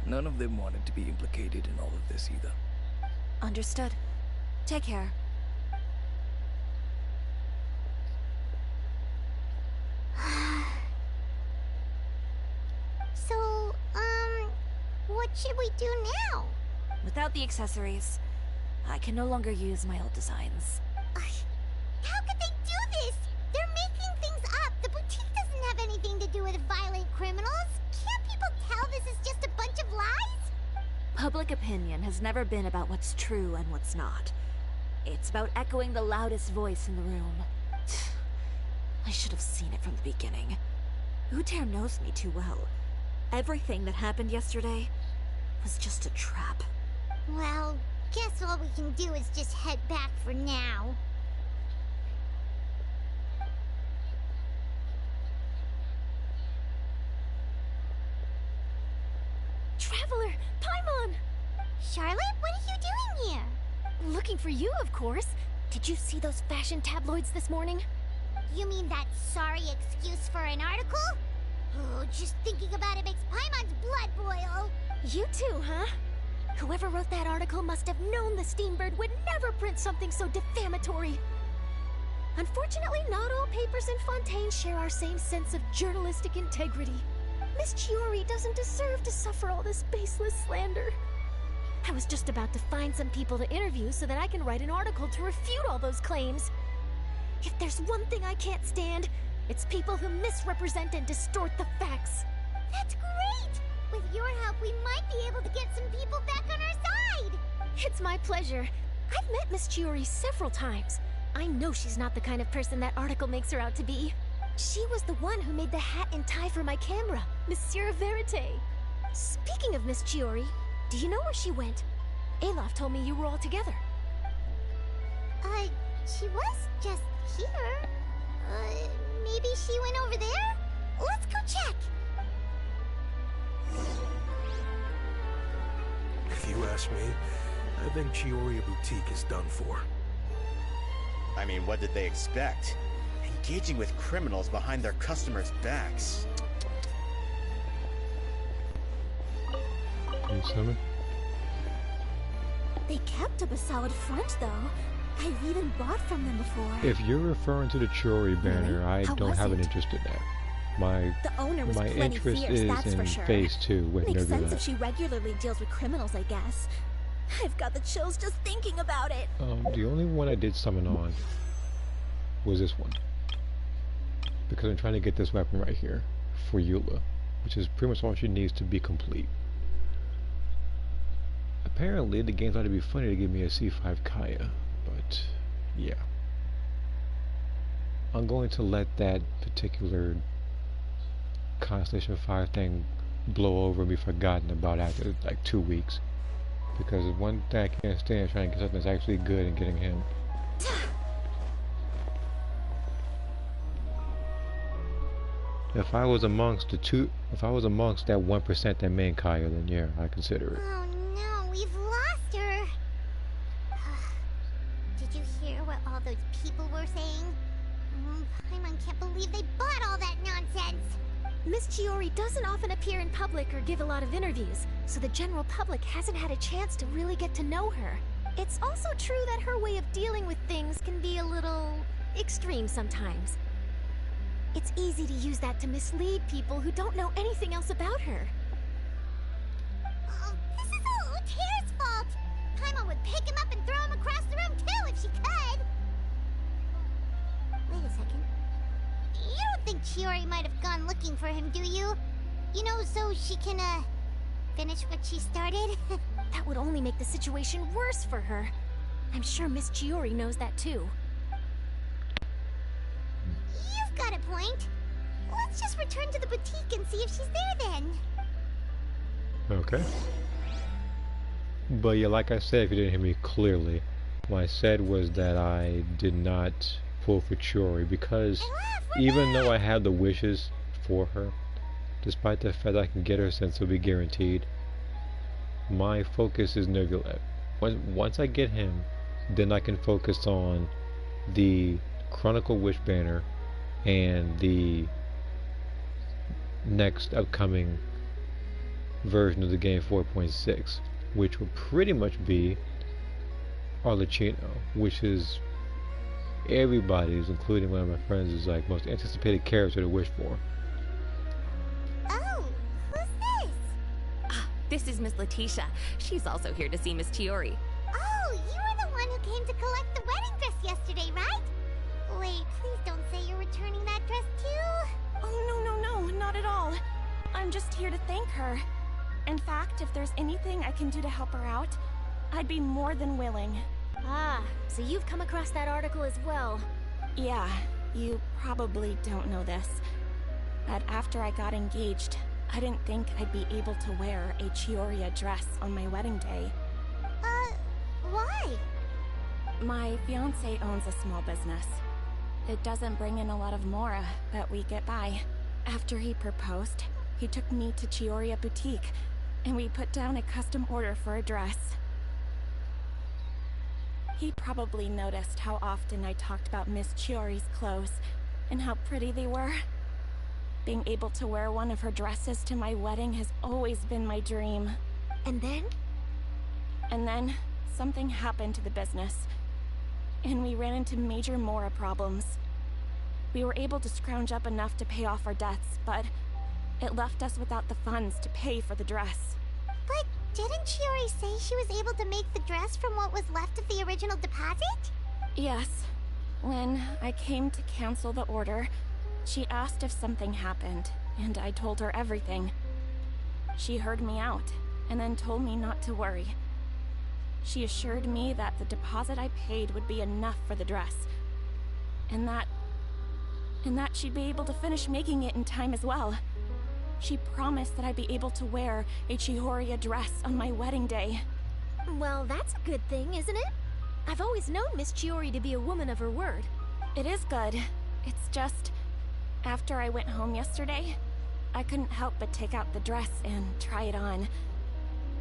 none of them wanted to be implicated in all of this either. Understood. Take care. So, what should we do now? Without the accessories, I can no longer use my old designs. How could they do this? They're making things up. The boutique doesn't have anything to do with violent criminals. Can't people tell this is just a bunch of lies? Public opinion has never been about what's true and what's not. It's about echoing the loudest voice in the room. I should have seen it from the beginning. Uter knows me too well. Everything that happened yesterday was just a trap. Well, guess all we can do is just head back for now. Traveler! Paimon! Charlotte, what are you doing here? Looking for you, of course. Did you see those fashion tabloids this morning? You mean that sorry excuse for an article? Oh, just thinking about it makes Paimon's blood boil. You too, huh? Whoever wrote that article must have known the Steambird would never print something so defamatory. Unfortunately, not all papers in Fontaine share our same sense of journalistic integrity. Miss Chiori doesn't deserve to suffer all this baseless slander. I was just about to find some people to interview so that I can write an article to refute all those claims. If there's one thing I can't stand, it's people who misrepresent and distort the facts. That's great! With your help, we might be able to get some people back on our side! It's my pleasure. I've met Miss Chiori several times. I know she's not the kind of person that article makes her out to be. She was the one who made the hat and tie for my camera, Monsieur Verite. Speaking of Miss Chiori, do you know where she went? Olaf told me you were all together. She was just here. Maybe she went over there? Let's go check! If you ask me, I think Chiori Boutique is done for. I mean, what did they expect? Engaging with criminals behind their customers' backs. Can you summon? They kept up a solid front, though. I've even bought from them before. If you're referring to the Chiori banner, I don't have an interest in that. My interest is in Phase 2 with Makes sense Nebula. if she regularly deals with criminals, I guess. I've got the chills just thinking about it. The only one I did summon on was this one. Because I'm trying to get this weapon right here for Eula, which is pretty much all she needs to be complete. Apparently, the game's ought to be funny to give me a C5 Kaya, but yeah. I'm going to let that particular Constellation Fire thing blow over and be forgotten about after like 2 weeks. Because one thing I can't stand is trying to get something that's actually good and getting him. If I was amongst that 1% that main Kaya, then yeah, I consider it. Oh no, we've lost her. Did you hear what all those people were saying? Paimon can't believe they bought all that nonsense. Miss Chiori doesn't often appear in public or give a lot of interviews, so the general public hasn't had a chance to really get to know her. It's also true that her way of dealing with things can be a little extreme sometimes. It's easy to use that to mislead people who don't know anything else about her. Oh, this is all Utear's fault. Paimon would pick him up and throw him across the room too if she could. Wait a second. You don't think Chiori might have gone looking for him, do you? You know, so she can, finish what she started? That would only make the situation worse for her. I'm sure Miss Chiori knows that too. You've got a point. Let's just return to the boutique and see if she's there then. Okay. But yeah, like I said, if you didn't hear me clearly, what I said was that I did not pull for Chiori because even though I have the wishes for her, despite the fact I can get her since it'll be guaranteed, my focus is Nebula. Once I get him, then I can focus on the Chronicle Wish banner and the next upcoming version of the game 4.6, which will pretty much be Arlecchino, which is everybody's, including one of my friends, like most anticipated character to wish for. Oh, who's this? Ah, this is Miss Letitia. She's also here to see Miss Chiori. Oh, you were the one who came to collect the wedding dress yesterday, right? Wait, please don't say you're returning that dress too. Oh, no, not at all. I'm just here to thank her. In fact, if there's anything I can do to help her out, I'd be more than willing. Ah, so you've come across that article as well. Yeah, you probably don't know this, but after I got engaged, I didn't think I'd be able to wear a Chiori dress on my wedding day. Why? My fiancé owns a small business. It doesn't bring in a lot of mora, but we get by. After he proposed, he took me to Chiori Boutique, and we put down a custom order for a dress. He probably noticed how often I talked about Miss Chiori's clothes, and how pretty they were. Being able to wear one of her dresses to my wedding has always been my dream. And then? And then, something happened to the business, and we ran into major mora problems. We were able to scrounge up enough to pay off our debts, but it left us without the funds to pay for the dress. But didn't Chiori say she was able to make the dress from what was left of the original deposit? Yes. When I came to cancel the order, she asked if something happened, and I told her everything. She heard me out, and then told me not to worry. She assured me that the deposit I paid would be enough for the dress, and that she'd be able to finish making it in time as well. She promised that I'd be able to wear a Chiori dress on my wedding day. Well, that's a good thing, isn't it? I've always known Miss Chiori to be a woman of her word. It is good. It's just, after I went home yesterday, I couldn't help but take out the dress and try it on.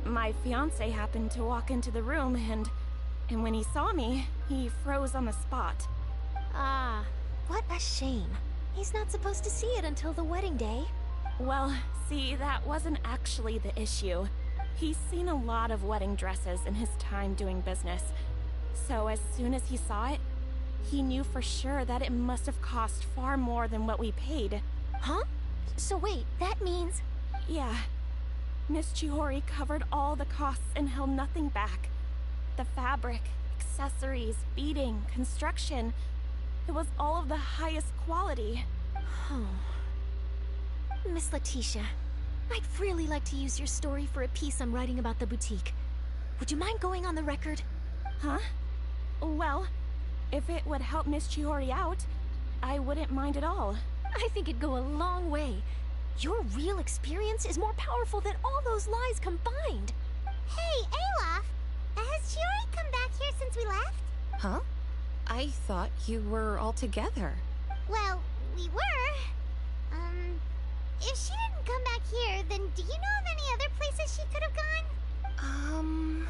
My fiancé happened to walk into the room, and when he saw me, he froze on the spot. Ah, what a shame. He's not supposed to see it until the wedding day. Well, see, that wasn't actually the issue. He's seen a lot of wedding dresses in his time doing business. So as soon as he saw it, he knew for sure that it must have cost far more than what we paid. Huh? So wait, that means... Yeah. Miss Chiori covered all the costs and held nothing back. The fabric, accessories, beading, construction. It was all of the highest quality. Oh. Miss Letitia, I'd really like to use your story for a piece I'm writing about the boutique. Would you mind going on the record? Huh? Well, if it would help Miss Chiori out, I wouldn't mind at all. I think it'd go a long way. Your real experience is more powerful than all those lies combined. Hey, Olaf! Has Chiori come back here since we left? Huh? I thought you were all together. Well, we were. If she didn't come back here, then do you know of any other places she could have gone?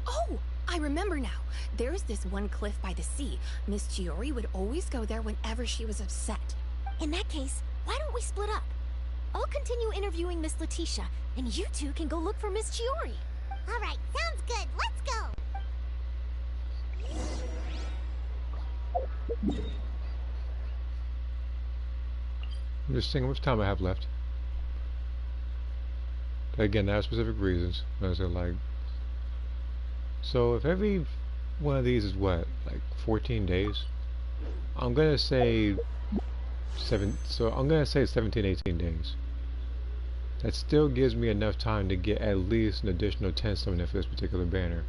Oh, I remember now. There's this one cliff by the sea. Miss Chiori would always go there whenever she was upset. In that case, why don't we split up? I'll continue interviewing Miss Letitia, and you two can go look for Miss Chiori. All right, sounds good. Let's go. I'm just thinking how much time I have left. Again, there are specific reasons. I said, like, so if every one of these is what, like 14 days, I'm gonna say 17, 18 days. That still gives me enough time to get at least an additional 10 summoning for this particular banner.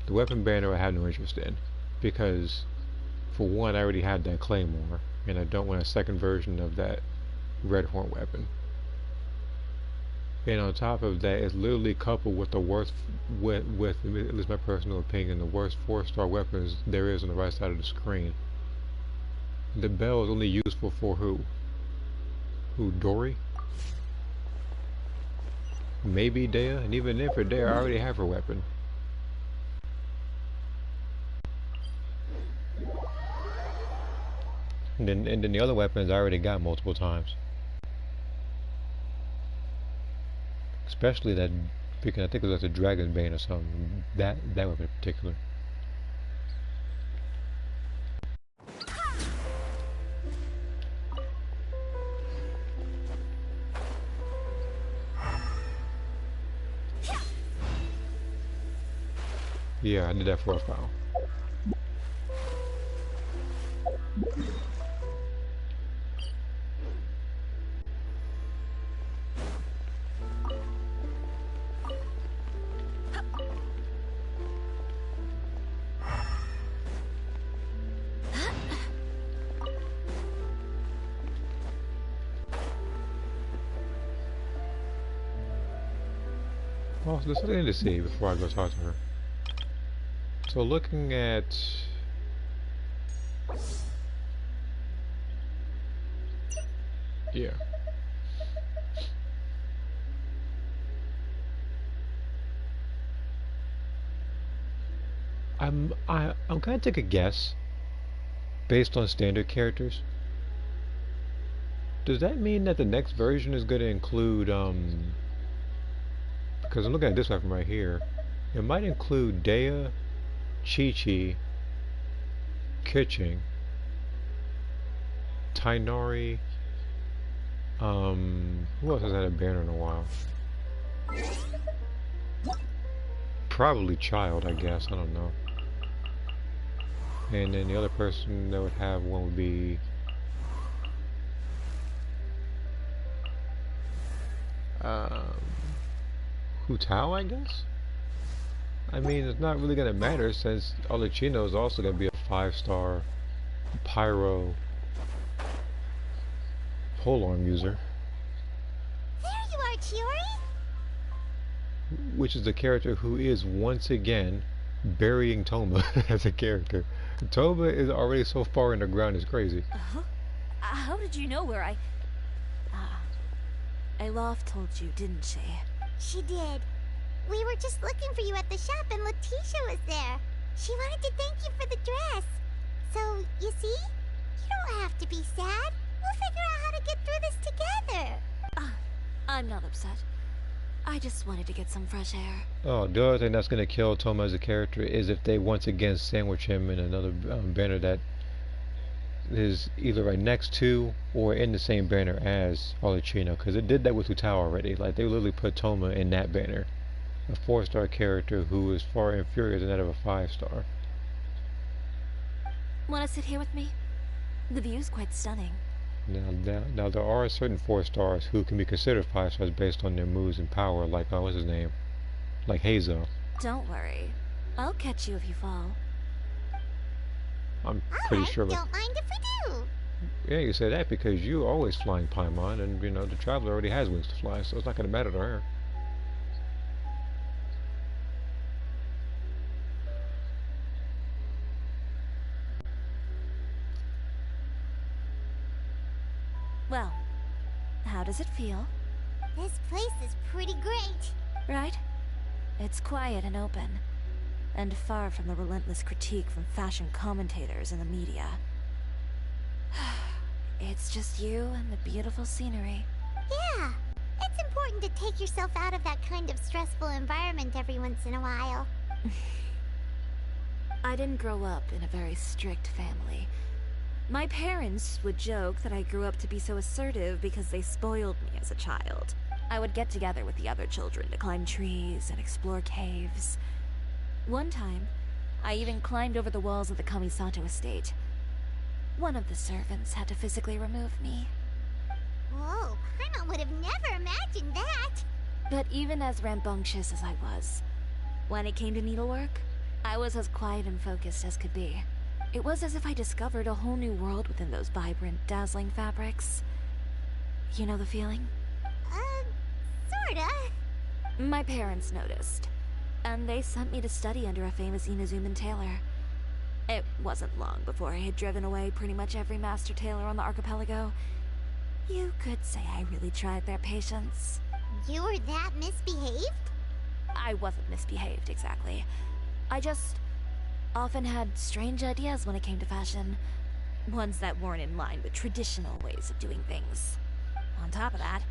The weapon banner I have no interest in, because for one, I already had that claymore, and I don't want a second version of that red horn weapon. And on top of that, it's literally coupled with the worst, with at least my personal opinion, the worst 4-star weapons there is on the right side of the screen. The bell is only useful for who? Who, Dory? Maybe Dea, and even then for Dea, I already have her weapon. And then the other weapons I already got multiple times. Especially that, because I think it was like the Dragon Bane or something. That weapon in particular. Yeah, I did that for a while. Well, there's something to see before I go talk to her. So looking at... yeah. I'm gonna take a guess based on standard characters. Does that mean that the next version is gonna include because I'm looking at this weapon right here, it might include Dea, Chi-Chi, Kitching, Tainari, who else has had a banner in a while? Probably Child, I guess, I don't know. And then the other person that would have one would be... Um, Hutao, I guess? I mean, it's not really gonna matter since Olicino is also gonna be a 5-star pyro polearm user. There you are, Chiori! Which is the character who is once again burying Toma as a character. Toma is already so far in the ground, it's crazy. How did you know where I... Alof told you, didn't she? She did. We were just looking for you at the shop and Letitia was there. She wanted to thank you for the dress. So, you see? You don't have to be sad. We'll figure out how to get through this together. I'm not upset. I just wanted to get some fresh air. Oh, the other thing that's gonna kill Toma as a character is if they once again sandwich him in another banner that is either right next to or in the same banner as Olicino, because it did that with Hutao already. Like, they literally put Toma in that banner. A 4-star character who is far inferior than that of a 5-star. Wanna sit here with me? The view's quite stunning. Now there are certain 4-stars who can be considered 5-stars based on their moves and power, like, what's his name? Like Hazo. Don't worry. I'll catch you if you fall. I'm pretty sure. Don't mind if we do. Yeah, you say that because you're always flying Paimon, and, you know, the Traveler already has wings to fly, so it's not gonna matter to her. Well, how does it feel? This place is pretty great. Right? It's quiet and open, and far from the relentless critique from fashion commentators and the media. It's just you and the beautiful scenery. Yeah, it's important to take yourself out of that kind of stressful environment every once in a while. I didn't grow up in a very strict family. My parents would joke that I grew up to be so assertive because they spoiled me as a child. I would get together with the other children to climb trees and explore caves. One time, I even climbed over the walls of the Kamisato estate. One of the servants had to physically remove me. Whoa, Paimon would have never imagined that! But even as rambunctious as I was, when it came to needlework, I was as quiet and focused as could be. It was as if I discovered a whole new world within those vibrant, dazzling fabrics. You know the feeling? Sorta. My parents noticed, and they sent me to study under a famous Inazuman tailor. It wasn't long before I had driven away pretty much every master tailor on the archipelago. You could say I really tried their patience. You were that misbehaved? I wasn't misbehaved, exactly. I just often had strange ideas when it came to fashion. Ones that weren't in line with traditional ways of doing things. On top of that,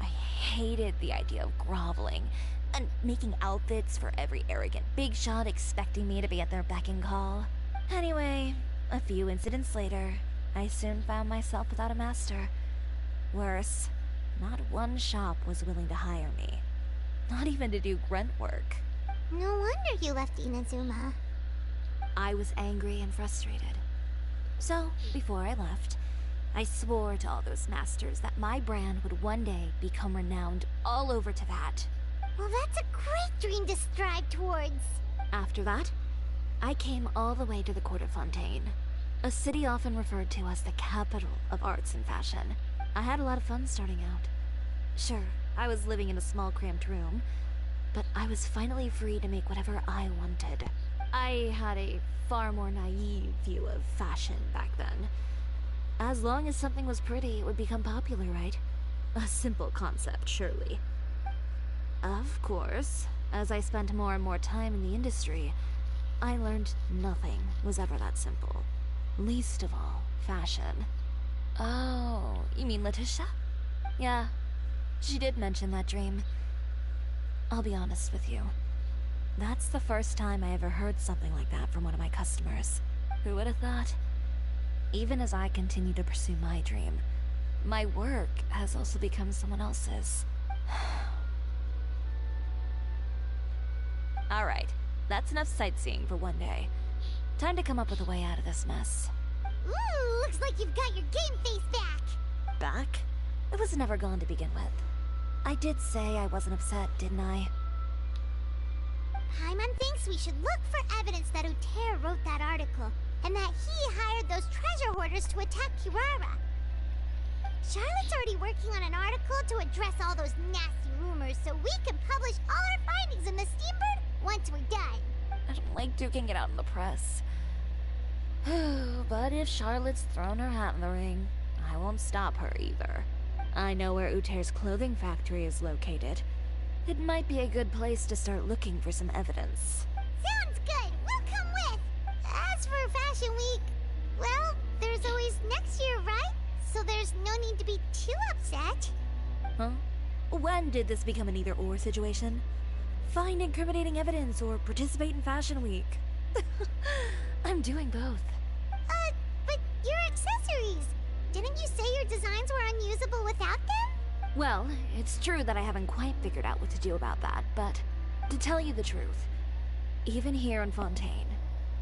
I hated the idea of groveling and making outfits for every arrogant big shot expecting me to be at their beck and call. Anyway, a few incidents later, I soon found myself without a master. Worse, not one shop was willing to hire me. Not even to do grunt work. No wonder you left Inazuma. I was angry and frustrated. So, before I left, I swore to all those masters that my brand would one day become renowned all over Teyvat. Well, that's a great dream to strive towards. After that, I came all the way to the Court of Fontaine, a city often referred to as the capital of arts and fashion. I had a lot of fun starting out. Sure, I was living in a small cramped room, but I was finally free to make whatever I wanted. I had a far more naive view of fashion back then. As long as something was pretty, it would become popular, right? A simple concept, surely. Of course, as I spent more and more time in the industry, I learned nothing was ever that simple. Least of all, fashion. Oh, you mean Letitia? Yeah, she did mention that dream. I'll be honest with you. That's the first time I ever heard something like that from one of my customers. Who would have thought? Even as I continue to pursue my dream, my work has also become someone else's. Alright, that's enough sightseeing for one day. Time to come up with a way out of this mess. Ooh, looks like you've got your game face back! Back? It was never gone to begin with. I did say I wasn't upset, didn't I? Paimon thinks we should look for evidence that Uter wrote that article, and that he hired those treasure hoarders to attack Kirara. Charlotte's already working on an article to address all those nasty rumors so we can publish all our findings in the Steambird once we're done. I don't like duking it out in the press. But if Charlotte's thrown her hat in the ring, I won't stop her either. I know where Uter's clothing factory is located. It might be a good place to start looking for some evidence. Sounds good! We'll come with! As for Fashion Week, well, there's always next year, right? So there's no need to be too upset. Huh? When did this become an either-or situation? Find incriminating evidence or participate in Fashion Week. I'm doing both. But your accessories! Didn't you say your designs were unusable without them? Well, it's true that I haven't quite figured out what to do about that, but to tell you the truth, even here in Fontaine,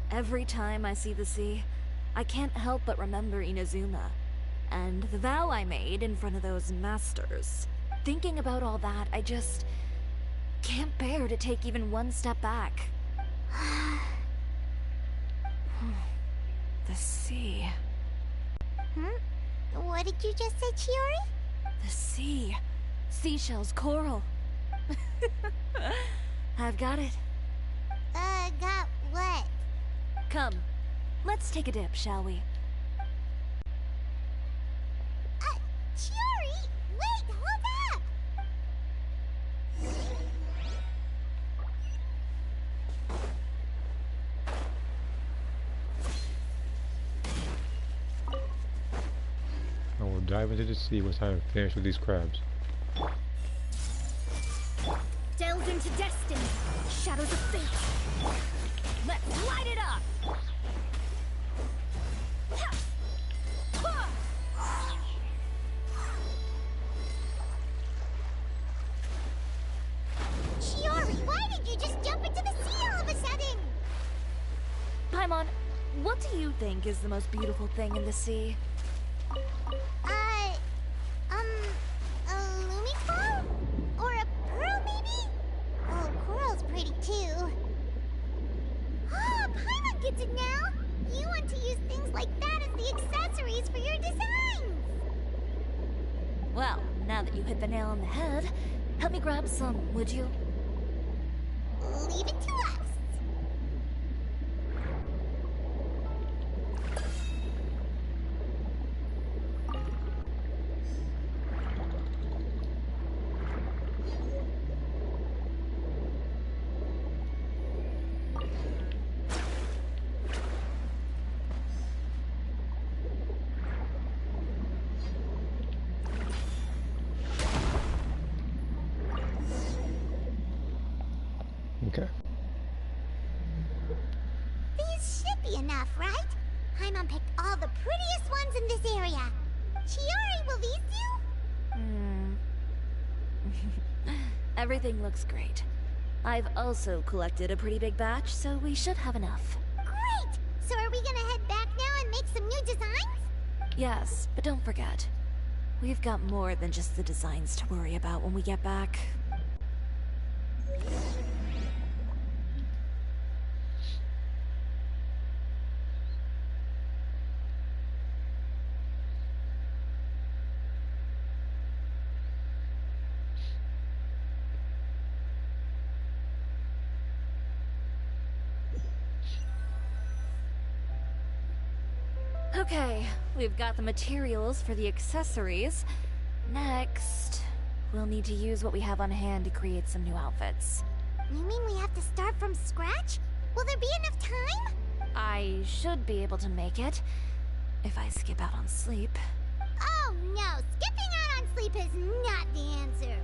every time I see the sea, I can't help but remember Inazuma, and the vow I made in front of those masters. Thinking about all that, I just can't bear to take even one step back. The sea. What did you just say, Chiori? The sea. Seashells, coral. I've got it. Got what? Come, let's take a dip, shall we? Chiori! Wait, hold up! I will dive into the sea once I am finished with these crabs. Delve into destiny, shadows of fate. Let's light it up! Chiori, why did you just jump into the sea all of a sudden? Paimon, what do you think is the most beautiful thing in the sea? A Lumicol? Or a pearl, maybe? Oh, coral's pretty too. Ah, Paimon gets it now! You want to use things like that as the accessories for your designs! Well, now that you hit the nail on the head, help me grab some, would you? Leave it to us! Okay. These should be enough, right? Paimon picked all the prettiest ones in this area. Chiori, will these do? Everything looks great. I've also collected a pretty big batch, so we should have enough. Great! So are we gonna head back now and make some new designs? Yes, but don't forget, we've got more than just the designs to worry about when we get back. Okay, we've got the materials for the accessories. Next, we'll need to use what we have on hand to create some new outfits. You mean we have to start from scratch? Will there be enough time? I should be able to make it, if I skip out on sleep. Oh no, skipping out on sleep is not the answer.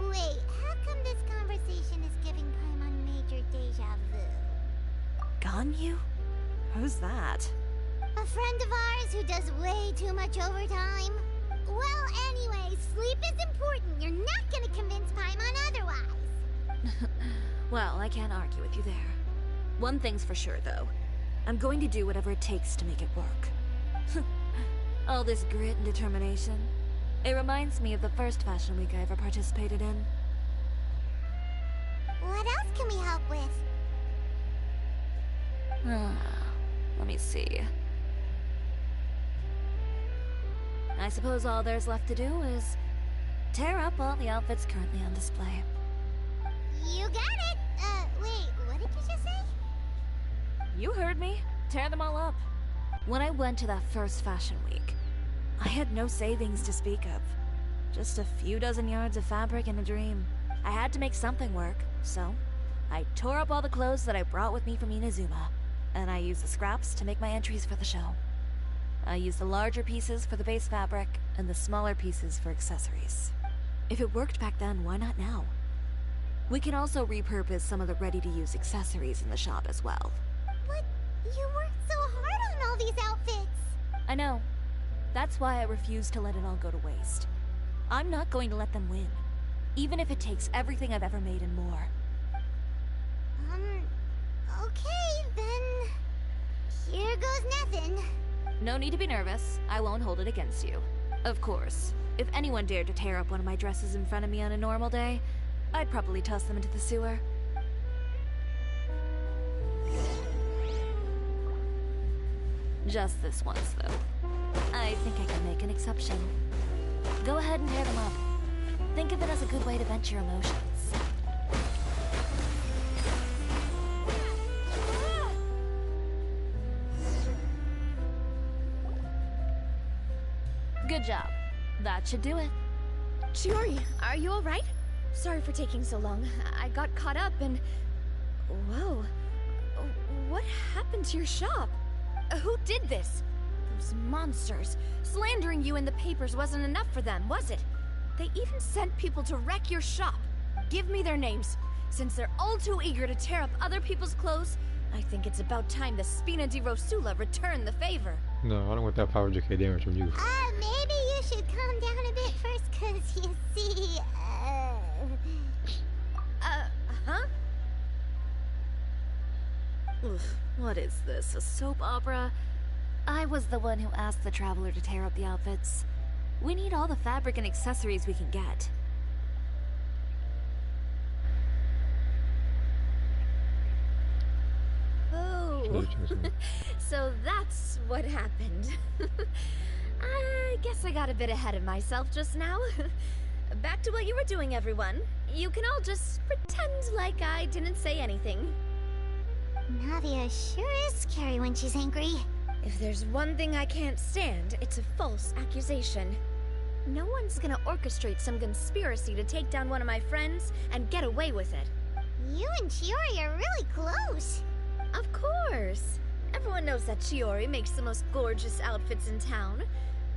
Wait, how come this conversation is giving Paimon major deja vu? Ganyu? Who's that? A friend of ours who does way too much overtime. Well, anyway, sleep is important. You're not gonna convince Paimon otherwise. Well, I can't argue with you there. One thing's for sure, though. I'm going to do whatever it takes to make it work. All this grit and determination. It reminds me of the first fashion week I ever participated in. What else can we help with? Let me see. I suppose all there's left to do is tear up all the outfits currently on display. You got it! Wait, what did you just say? You heard me. Tear them all up. When I went to that first fashion week, I had no savings to speak of. Just a few dozen yards of fabric and a dream. I had to make something work, so I tore up all the clothes that I brought with me from Inazuma, and I used the scraps to make my entries for the show. I used the larger pieces for the base fabric, and the smaller pieces for accessories. If it worked back then, why not now? We can also repurpose some of the ready-to-use accessories in the shop as well. But you worked so hard on all these outfits! I know. That's why I refuse to let it all go to waste. I'm not going to let them win, even if it takes everything I've ever made and more. Okay, then... here goes nothing. No need to be nervous. I won't hold it against you. Of course, if anyone dared to tear up one of my dresses in front of me on a normal day, I'd probably toss them into the sewer. Just this once, though. I think I can make an exception. Go ahead and tear them up. Think of it as a good way to vent your emotions. Good job. That should do it. Chiori, are you alright? Sorry for taking so long. I got caught up and... Whoa. What happened to your shop? Who did this? Those monsters. Slandering you in the papers wasn't enough for them, was it? They even sent people to wreck your shop. Give me their names. Since they're all too eager to tear up other people's clothes, I think it's about time the Spina di Rosula return the favor. No, I don't want that power JK damage from you. Maybe you should calm down a bit first, cause you see, huh? Oof, what is this, a soap opera? I was the one who asked the Traveler to tear up the outfits. We need all the fabric and accessories we can get. Oh, so that's what happened. I guess I got a bit ahead of myself just now. Back to what you were doing, everyone. You can all just pretend like I didn't say anything. Nadia sure is scary when she's angry. If there's one thing I can't stand, it's a false accusation. No one's gonna orchestrate some conspiracy to take down one of my friends and get away with it. You and Chiori are really close. Of course. Everyone knows that Chiori makes the most gorgeous outfits in town.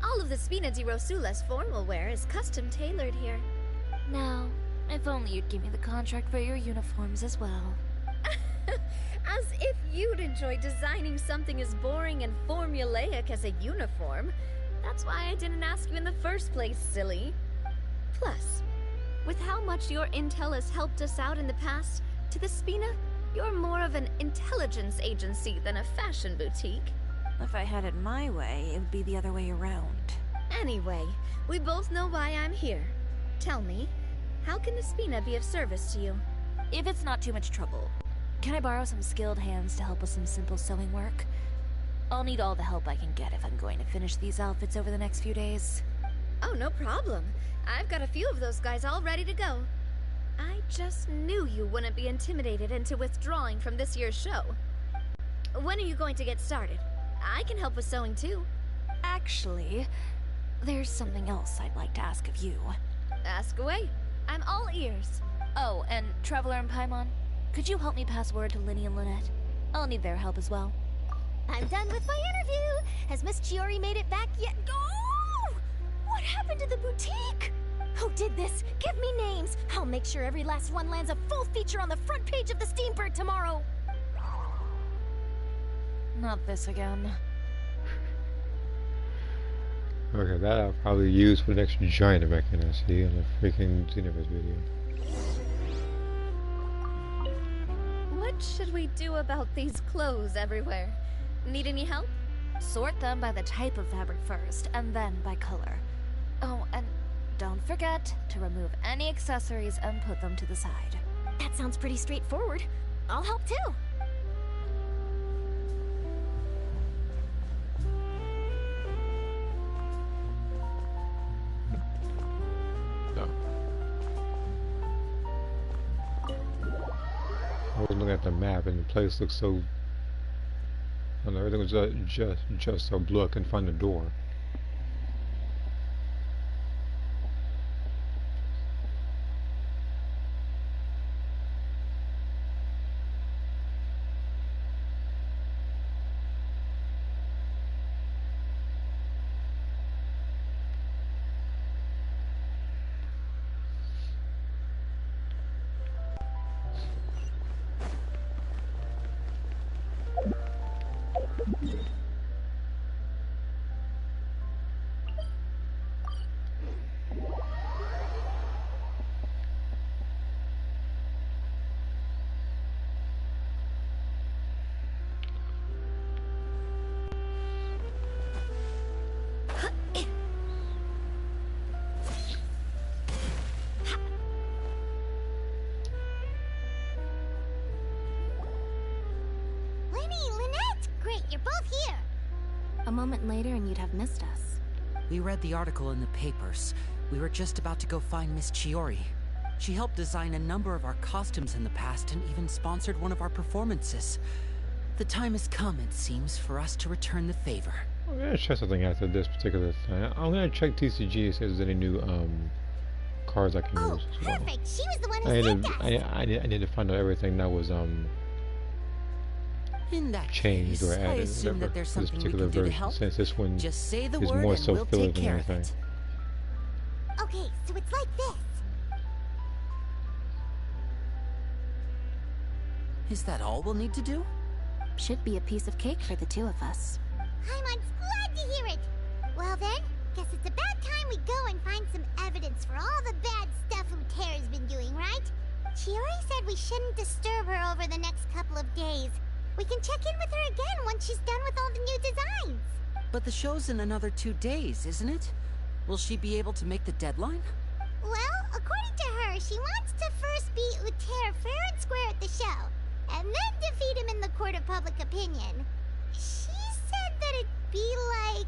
All of the Spina di Rosula's formal wear is custom tailored here. Now, if only you'd give me the contract for your uniforms as well. As if you'd enjoy designing something as boring and formulaic as a uniform. That's why I didn't ask you in the first place, silly. Plus, with how much your intel has helped us out in the past, to the Spina, you're more of an intelligence agency than a fashion boutique. If I had it my way, it would be the other way around. Anyway, we both know why I'm here. Tell me, how can the Spina be of service to you? If it's not too much trouble, can I borrow some skilled hands to help with some simple sewing work? I'll need all the help I can get if I'm going to finish these outfits over the next few days. Oh, no problem. I've got a few of those guys all ready to go. I just knew you wouldn't be intimidated into withdrawing from this year's show. When are you going to get started? I can help with sewing too. Actually, there's something else I'd like to ask of you. Ask away. I'm all ears. Oh, and Traveler and Paimon, could you help me pass word to Linny and Lynette? I'll need their help as well. I'm done with my interview. Has Miss Chiori made it back yet? Oh! What happened to the boutique? Who did this? Give me names. I'll make sure every last one lands a full feature on the front page of the Steambird tomorrow. Not this again. Okay, that I'll probably use for the next giant event I see in the freaking Xenoverse video. What should we do about these clothes everywhere? Need any help? Sort them by the type of fabric first, and then by color. Oh, and Don't forget to remove any accessories and put them to the side. That sounds pretty straightforward. I'll help too. No. I was looking at the map and the place looks so... I don't know, everything was just so blue I couldn't find the door. A moment later and you'd have missed us. We read the article in the papers. We were just about to go find Miss Chiori. She helped design a number of our costumes in the past and even sponsored one of our performances. The time has come, it seems, for us to return the favor. I'm gonna check something after this particular thing. I'm gonna check TCG if there's any new cards I can use. Oh, perfect! She was the one who sent us. I need to find out everything that was in that changed case, or added. I assume that there's something we can do to help. Since this one just say the is word more and we'll self-filler take than care anything. of it. Okay, so it's like this. Is that all we'll need to do? Should be a piece of cake for the two of us. I'm glad to hear it. Well then, guess it's about time we go and find some evidence for all the bad stuff Uterra's been doing, right? Chiori said we shouldn't disturb her over the next couple of days. We can check in with her again once she's done with all the new designs. But the show's in another 2 days, isn't it? Will she be able to make the deadline? Well, according to her, she wants to first beat Uterra fair and square at the show, and then defeat him in the court of public opinion. She said that it'd be like,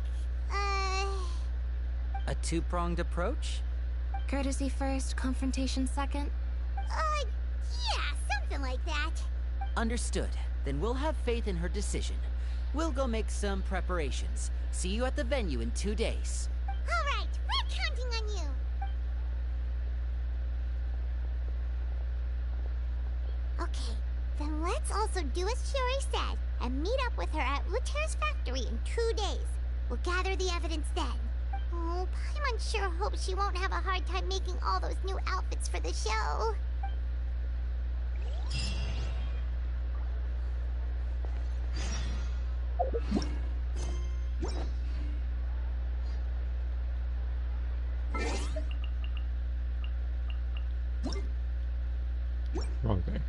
a two-pronged approach? Courtesy first, confrontation second? Yeah, something like that. Understood. Then we'll have faith in her decision. We'll go make some preparations. See you at the venue in 2 days. All right, we're counting on you. Okay, then let's also do as Chiori said and meet up with her at Uterra's factory in 2 days. We'll gather the evidence then. Oh, Paimon sure hopes she won't have a hard time making all those new outfits for the show. Wrong thing.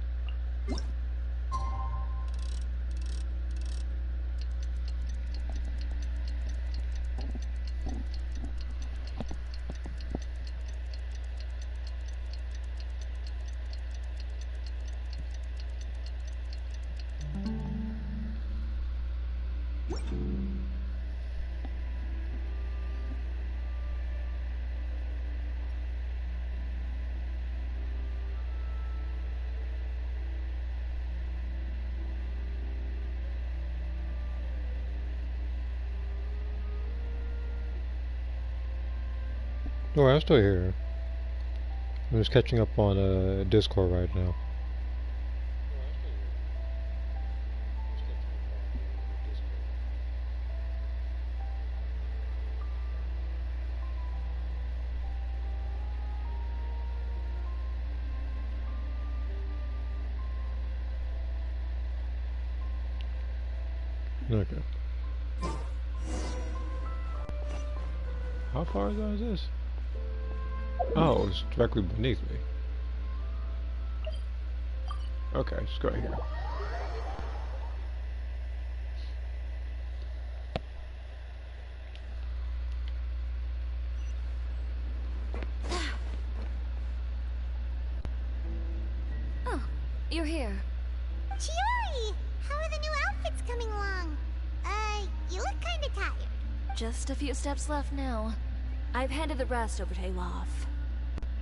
Oh, I'm still here. I'm just catching up on Discord right now. Okay. How far is this? Oh, it's directly beneath me. Okay, let's go here. you're here. Chiori! How are the new outfits coming along? You look kinda tired. Just a few steps left now. I've handed the rest over to Alof.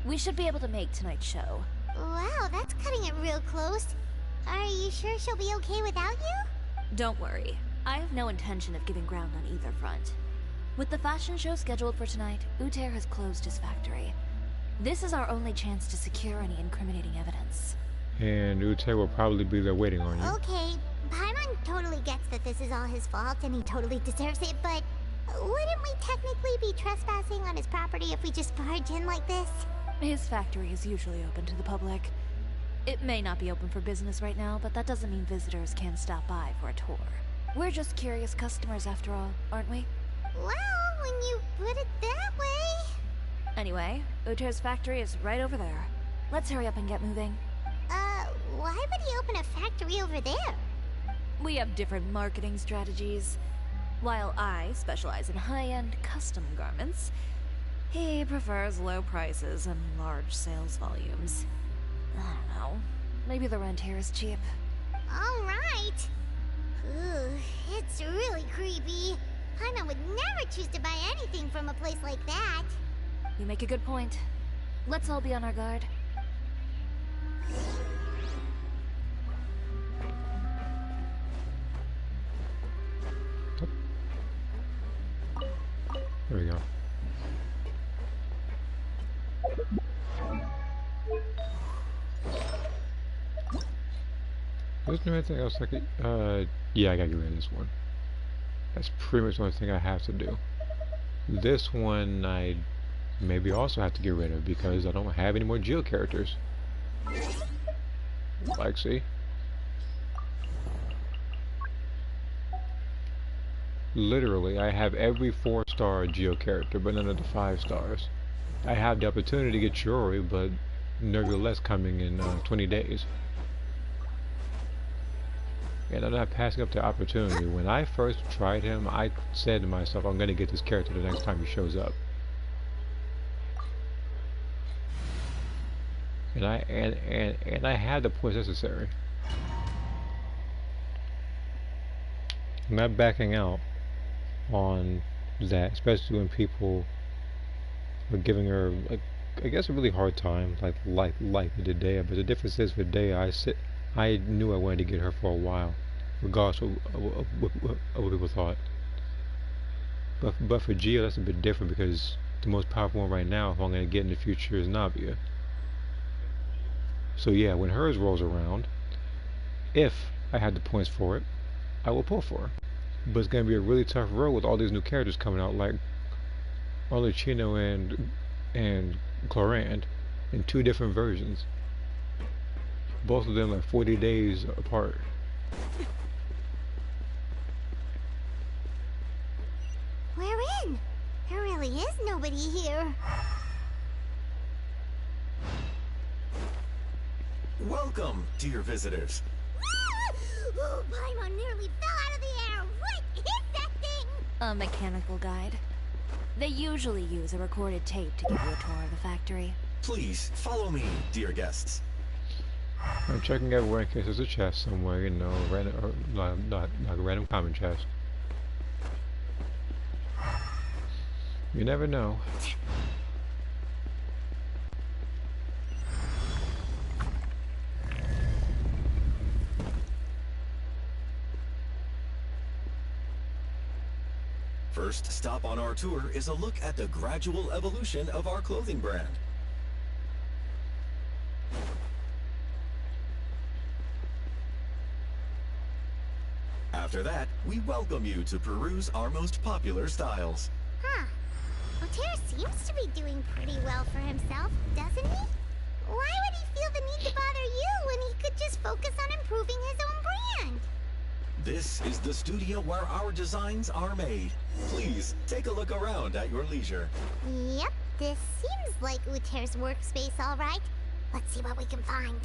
We should be able to make tonight's show. Wow, that's cutting it real close. Are you sure she'll be okay without you? Don't worry. I have no intention of giving ground on either front. With the fashion show scheduled for tonight, Uter has closed his factory. This is our only chance to secure any incriminating evidence. And Uter will probably be there waiting on you. Okay, Paimon totally gets that this is all his fault and he totally deserves it, but wouldn't we technically be trespassing on his property if we just barge in like this? His factory is usually open to the public. It may not be open for business right now, but that doesn't mean visitors can't stop by for a tour. We're just curious customers after all, aren't we? Well, when you put it that way... Anyway, Uter's factory is right over there. Let's hurry up and get moving. Why would he open a factory over there? We have different marketing strategies. While I specialize in high-end custom garments, he prefers low prices and large sales volumes. I don't know. Maybe the rent here is cheap. Alright. Ooh, it's really creepy. Paimon would never choose to buy anything from a place like that. You make a good point. Let's all be on our guard. There we go. Isn't there anything else I could, yeah, I gotta get rid of this one. That's pretty much the only thing I have to do. This one I maybe also have to get rid of because I don't have any more Geo characters. Like, see? Literally, I have every 4-star Geo character, but none of the 5 stars. I have the opportunity to get Chiori, but nevertheless coming in 20 days. And I'm not passing up the opportunity. When I first tried him, I said to myself, I'm going to get this character the next time he shows up. And I had the points necessary. I'm not backing out on that, especially when people are giving her, like, I guess, a really hard time, like with Dea. But the difference is with Dea, I knew I wanted to get her for a while, regardless of what people thought. But for Geo, that's a bit different because the most powerful one right now, who I'm going to get in the future, is Navia. So yeah, when hers rolls around, if I had the points for it, I will pull for her. But it's going to be a really tough road with all these new characters coming out, like Arlecchino and Clorand, in 2 different versions. Both of them like 40 days apart. We're in! There really is nobody here. Welcome, dear visitors. Oh, Paimon nearly fell out of the air! What is that thing? A mechanical guide. They usually use a recorded tape to give you a tour of the factory. Please, follow me, dear guests. I'm checking everywhere in case there's a chest somewhere, you know, random, or not a random common chest. You never know. First stop on our tour is a look at the gradual evolution of our clothing brand. After that, we welcome you to peruse our most popular styles. Huh. Uter seems to be doing pretty well for himself, doesn't he? Why would he feel the need to bother you when he could just focus on improving his own brand? This is the studio where our designs are made. Please, take a look around at your leisure. Yep, this seems like Uter's workspace, all right. Let's see what we can find.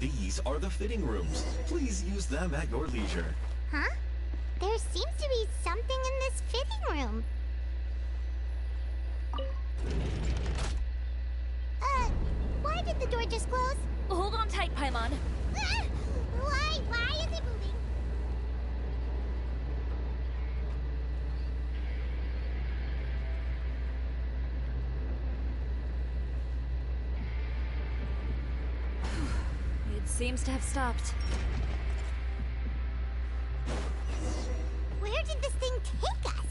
These are the fitting rooms. Please use them at your leisure. Huh? There seems to be something in this fitting room. Why did the door just close? Hold on tight, Paimon. Why is it moving? It seems to have stopped. Where did this thing take us?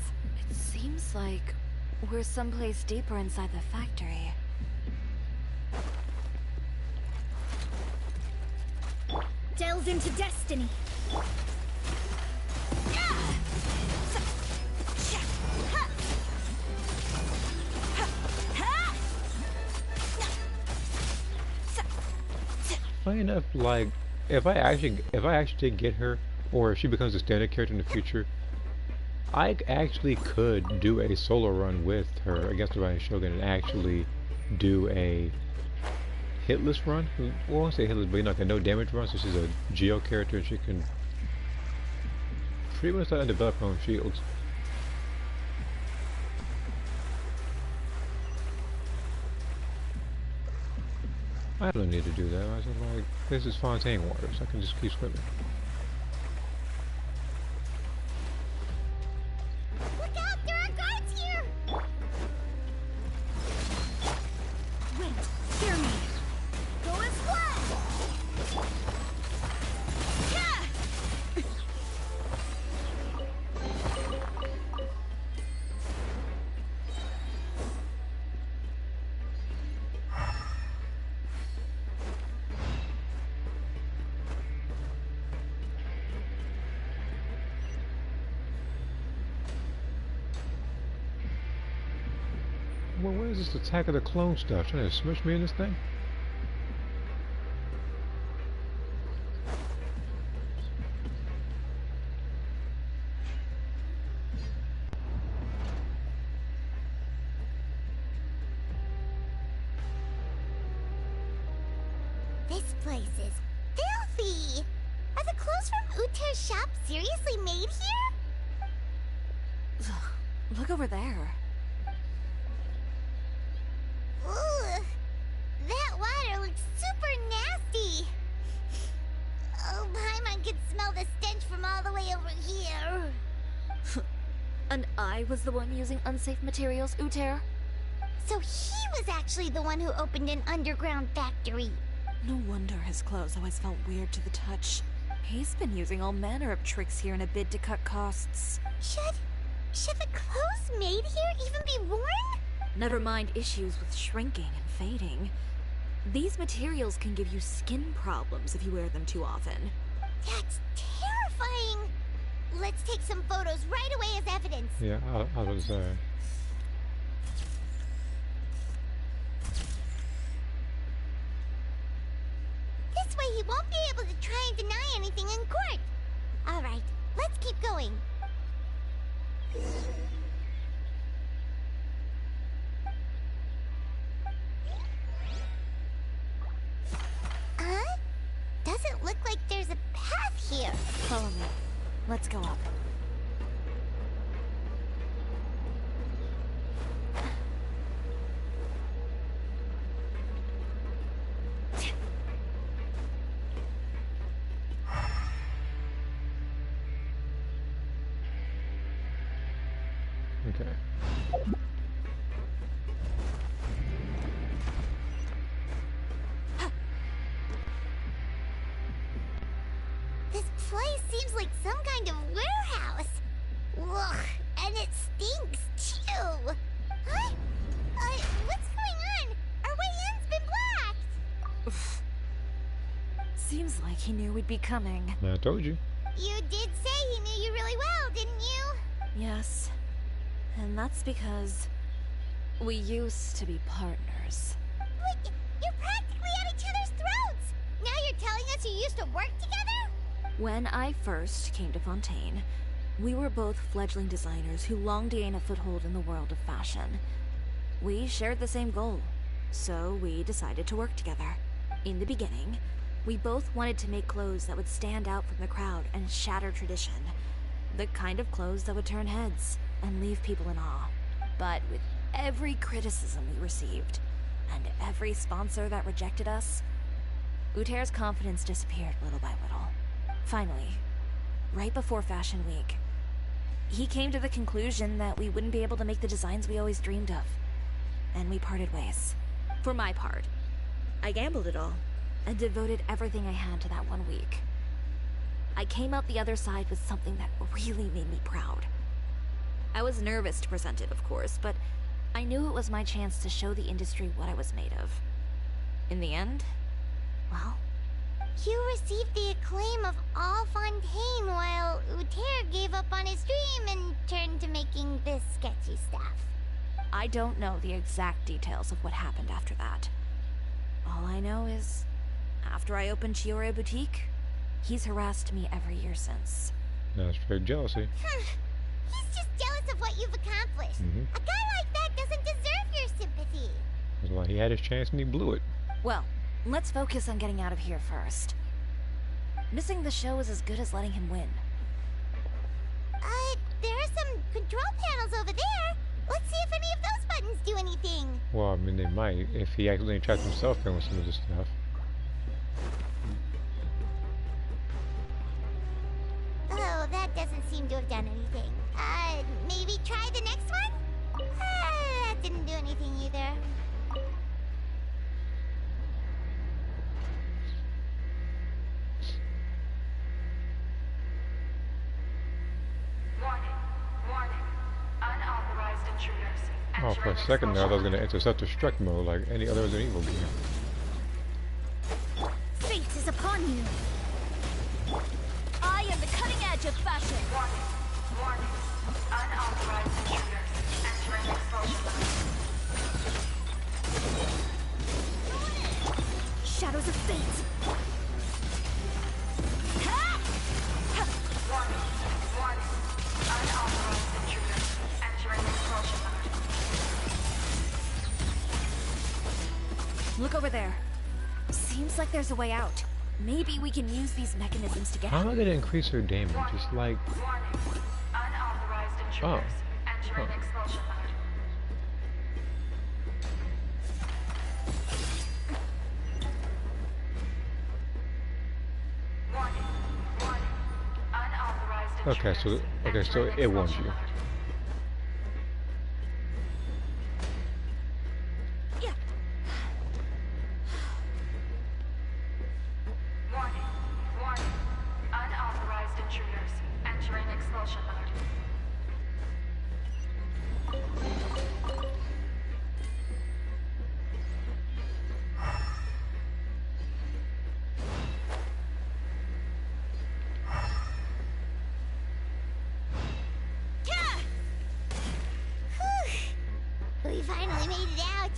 It seems like we're someplace deeper inside the factory. Delve into destiny. Funny enough, like, if I actually did get her, or if she becomes a standard character in the future, I actually could do a solo run with her against the Ryan Shogun and actually do a hitless run. Well, I won't say hitless, but like a no damage run, so she's a Geo character and she can pretty much develop her own shields. I don't need to do that. I was like, this is Fontaine water, so I can just keep swimming. Look out! There are guards here! Wait, hear me. Go and fly! Well, what is this Attack of the Clone stuff? Trying to smush me in this thing? This place is filthy! Are the clothes from Uter's shop seriously made here? Look over there. Ooh, that water looks super nasty. Oh, Paimon could smell the stench from all the way over here. And I was the one using unsafe materials, Uter? So he was actually the one who opened an underground factory. No wonder his clothes always felt weird to the touch. He's been using all manner of tricks here in a bid to cut costs. Should the clothes made here even be worn? Never mind issues with shrinking and fading. These materials can give you skin problems if you wear them too often. That's terrifying! Let's take some photos right away as evidence. Yeah, I was This way he won't be able to try and deny anything in court. Alright, let's keep going. Doesn't look like there's a path here. Follow me. Let's go up. okay. This place seems like some kind of warehouse. Ugh, and it stinks too. Huh? What's going on? Our way in's been blocked. Seems like he knew we'd be coming. I told you. You did say he knew you really well, didn't you? Yes. And that's because we used to be partners. Wait, you're practically at each other's throats. Now you're telling us you used to work together? When I first came to Fontaine, we were both fledgling designers who longed to gain a foothold in the world of fashion. We shared the same goal, so we decided to work together. In the beginning, We both wanted to make clothes that would stand out from the crowd and shatter tradition. The kind of clothes that would turn heads and leave people in awe. But with every criticism we received, and every sponsor that rejected us, Uter's confidence disappeared little by little. Finally, right before Fashion Week, he came to the conclusion that we wouldn't be able to make the designs we always dreamed of. And we parted ways. For my part, I gambled it all and devoted everything I had to that 1 week. I came out the other side with something that really made me proud. I was nervous to present it, of course, but I knew it was my chance to show the industry what I was made of. In the end, well... You received the acclaim of all Fontaine while Uter gave up on his dream and turned to making this sketchy stuff. I don't know the exact details of what happened after that. All I know is, after I opened Chiori Boutique, he's harassed me every year since. That's straight jealousy. He's just jealous of what you've accomplished. A guy like that doesn't deserve your sympathy. That's why he had his chance and he blew it. Well, let's focus on getting out of here first. Missing the show is as good as letting him win. There are some control panels over there. Let's see if any of those buttons do anything. Well, I mean, they might, if he accidentally trapped himself in with some of this stuff. Oh, that doesn't seem to have done anything. Maybe try the next one? That didn't do anything either. Oh, for a second there, I thought I was going to intercept the Struck mode like any other Resident Evil game. Fate is upon you. I am the cutting edge of fashion. Warning. Unauthorized intruders entering expulsion mode. Shadows of fate. Warning. Unauthorized intruders entering expulsion mode. Look over there. Seems like there's a way out. Maybe we can use these mechanisms to get How out. am I going to increase her damage? Just like... Unauthorized intruders entering expulsion mode. Warning. Unauthorized intruders. Okay, so it warns you. Warning. Unauthorized intruders entering expulsion mode. We finally made it out.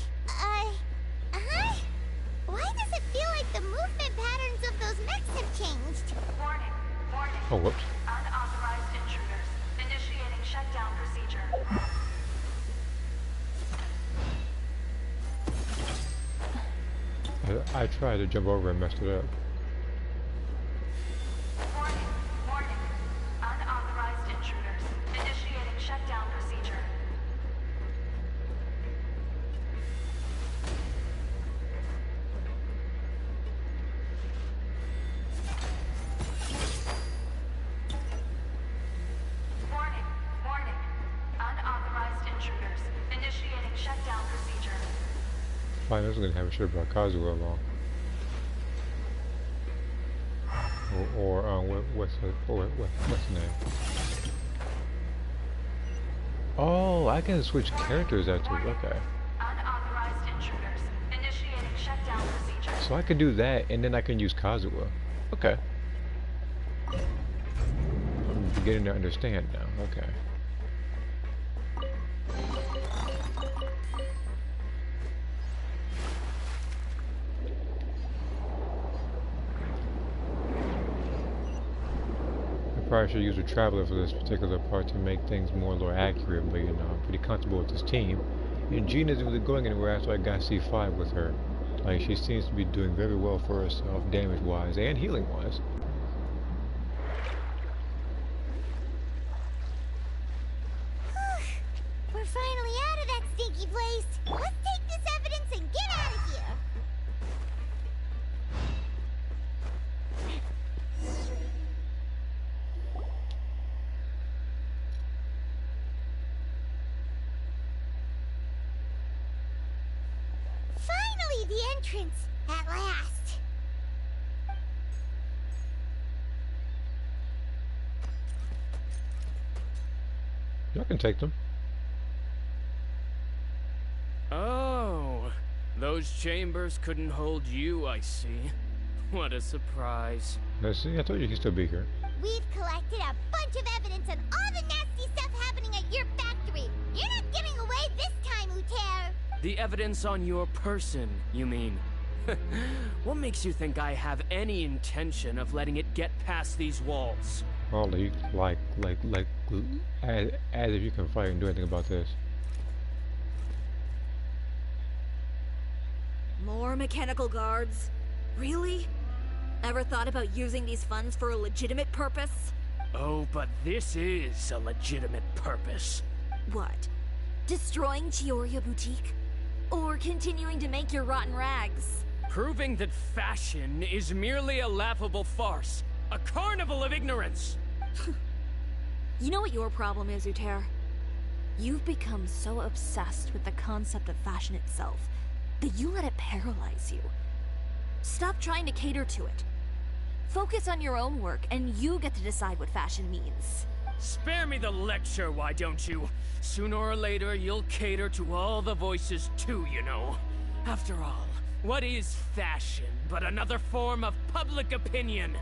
Why does it feel like the movement patterns of those mechs have changed? Warning. Oh, whoops. Unauthorized intruders. Initiating shutdown procedure. I tried to jump over and messed it up. Warning. Unauthorized intruders. Initiating shutdown procedure. Warning. Unauthorized intruders. Initiating shutdown procedure. Fine, I was going to have a shirt about Kazuha along. What's the name? Oh, I can switch characters after. Okay. Unauthorized intruders. Initiating shutdown procedure. So I could do that, and then I can use Kazuha. Okay. I'm beginning to understand now. Okay. I probably should use a Traveler for this particular part to make things more lore accurate, but you know, I'm pretty comfortable with this team. And Jean isn't really going anywhere after I got C5 with her. Like, she seems to be doing very well for herself, damage-wise and healing-wise. We're finally out of that stinky place. Let's take this evidence and get out of here. Finally, the entrance. At last. Y'all can take them. Oh, those chambers couldn't hold you, I see. What a surprise. Let's see, I told you he could still be here. We've collected a bunch of evidence on all the nasty stuff happening at your factory. You're not getting away this time, Uter. The evidence on your person, you mean? What makes you think I have any intention of letting it get past these walls? Ollie, as if you can fight and do anything about this. More mechanical guards? Really? Ever thought about using these funds for a legitimate purpose? Oh, but this is a legitimate purpose. What? Destroying Chiori Boutique? Or continuing to make your rotten rags? Proving that fashion is merely a laughable farce. A carnival of ignorance! You know what your problem is, Uter? You've become so obsessed with the concept of fashion itself that you let it paralyze you. Stop trying to cater to it. Focus on your own work, and you get to decide what fashion means. Spare me the lecture, why don't you? Sooner or later, you'll cater to all the voices too, you know. After all, what is fashion but another form of public opinion?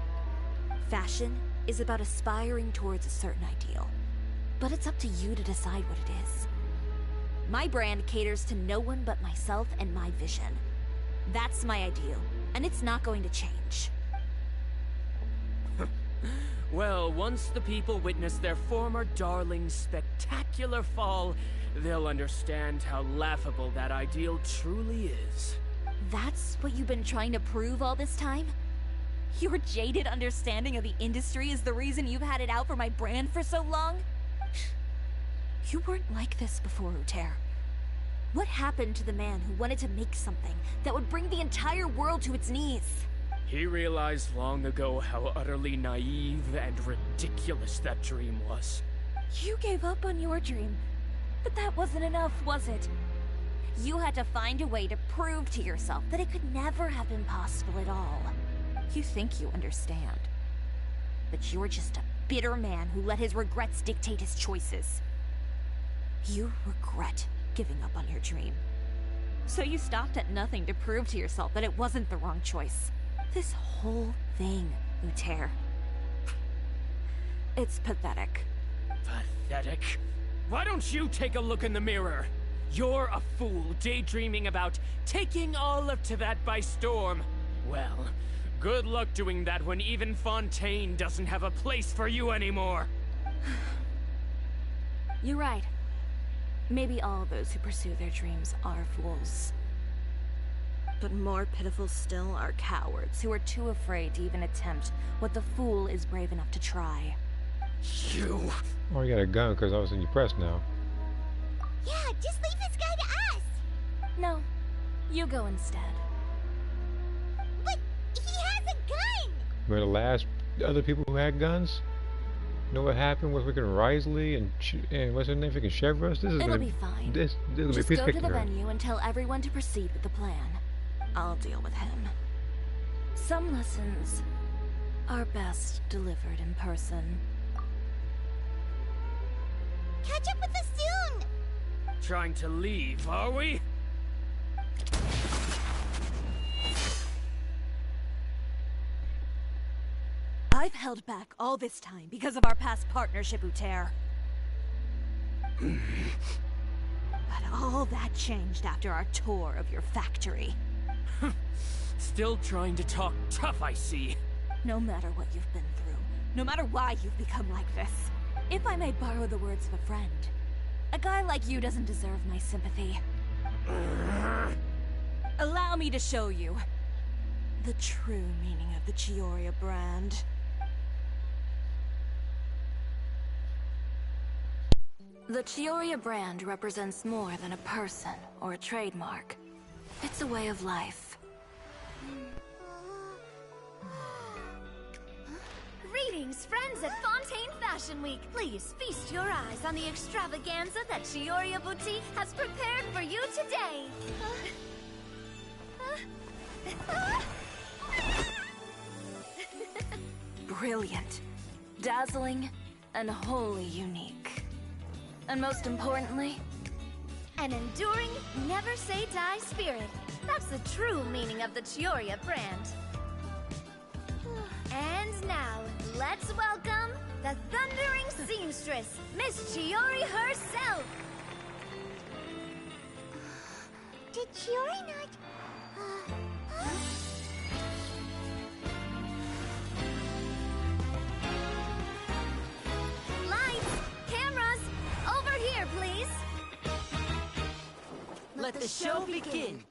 Fashion is about aspiring towards a certain ideal. But it's up to you to decide what it is. My brand caters to no one but myself and my vision. That's my ideal, and it's not going to change. Well, once the people witness their former darling's spectacular fall, they'll understand how laughable that ideal truly is. That's what you've been trying to prove all this time? Your jaded understanding of the industry is the reason you've had it out for my brand for so long? You weren't like this before, Uter. What happened to the man who wanted to make something that would bring the entire world to its knees? He realized long ago how utterly naive and ridiculous that dream was. You gave up on your dream, but that wasn't enough, was it? You had to find a way to prove to yourself that it could never have been possible at all. You think you understand, but you're just a bitter man who let his regrets dictate his choices. You regret giving up on your dream. So you stopped at nothing to prove to yourself that it wasn't the wrong choice. This whole thing, Uter. It's pathetic. Pathetic? Why don't you take a look in the mirror? You're a fool daydreaming about taking all of Teyvat by storm. Well, good luck doing that when even Fontaine doesn't have a place for you anymore. You're right. Maybe all those who pursue their dreams are fools. But more pitiful still are cowards who are too afraid to even attempt what the fool is brave enough to try. You... Oh, you got a gun because I was in your press now. Yeah, just leave this guy to us! No, you go instead. But he has a gun! Remember the last other people who had guns? You know what happened with freaking Risley and what's her name? Freaking Chevrolet? This is It'll gonna be fine. This is Just gonna go be to the venue and tell everyone to proceed with the plan. I'll deal with him. Some lessons are best delivered in person. Catch up with us soon! Trying to leave, are we? I've held back all this time because of our past partnership, Uter. But all that changed after our tour of your factory. Still trying to talk tough, I see. No matter what you've been through, no matter why you've become like this, if I may borrow the words of a friend, a guy like you doesn't deserve my sympathy. Allow me to show you the true meaning of the Chiori brand. The Chiori brand represents more than a person or a trademark. It's a way of life. Greetings, friends at Fontaine Fashion Week. Please feast your eyes on the extravaganza that Chiori Boutique has prepared for you today. Brilliant, dazzling, and wholly unique. And most importantly, an enduring, never-say-die spirit. That's the true meaning of the Chiori brand. And now, let's welcome the thundering seamstress, Miss Chiori herself! Did Chiori not... Lights! Cameras! Over here, please! Let the show begin!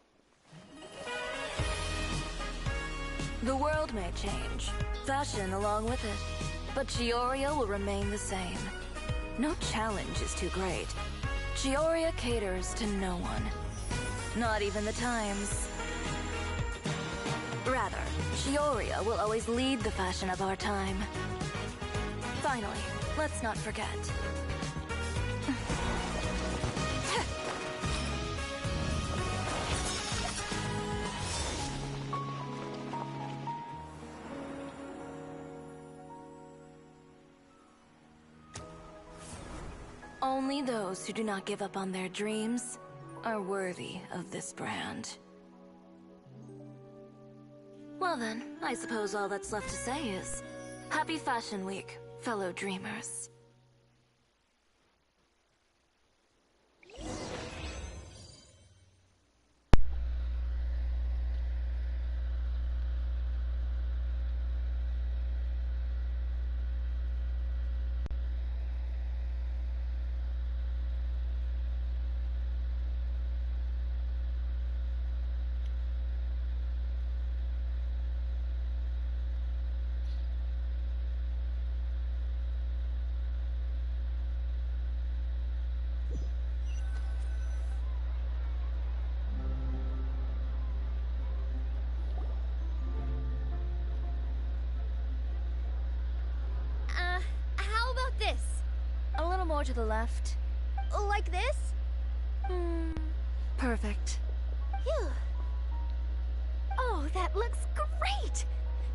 The world may change, fashion along with it, but Chiori will remain the same. No challenge is too great. Chiori caters to no one. Not even the times. Rather, Chiori will always lead the fashion of our time. Finally, let's not forget. Only those who do not give up on their dreams are worthy of this brand. Well then, I suppose all that's left to say is, Happy Fashion Week, fellow dreamers. How about this? A little more to the left. Like this? Perfect. Phew. Oh, that looks great!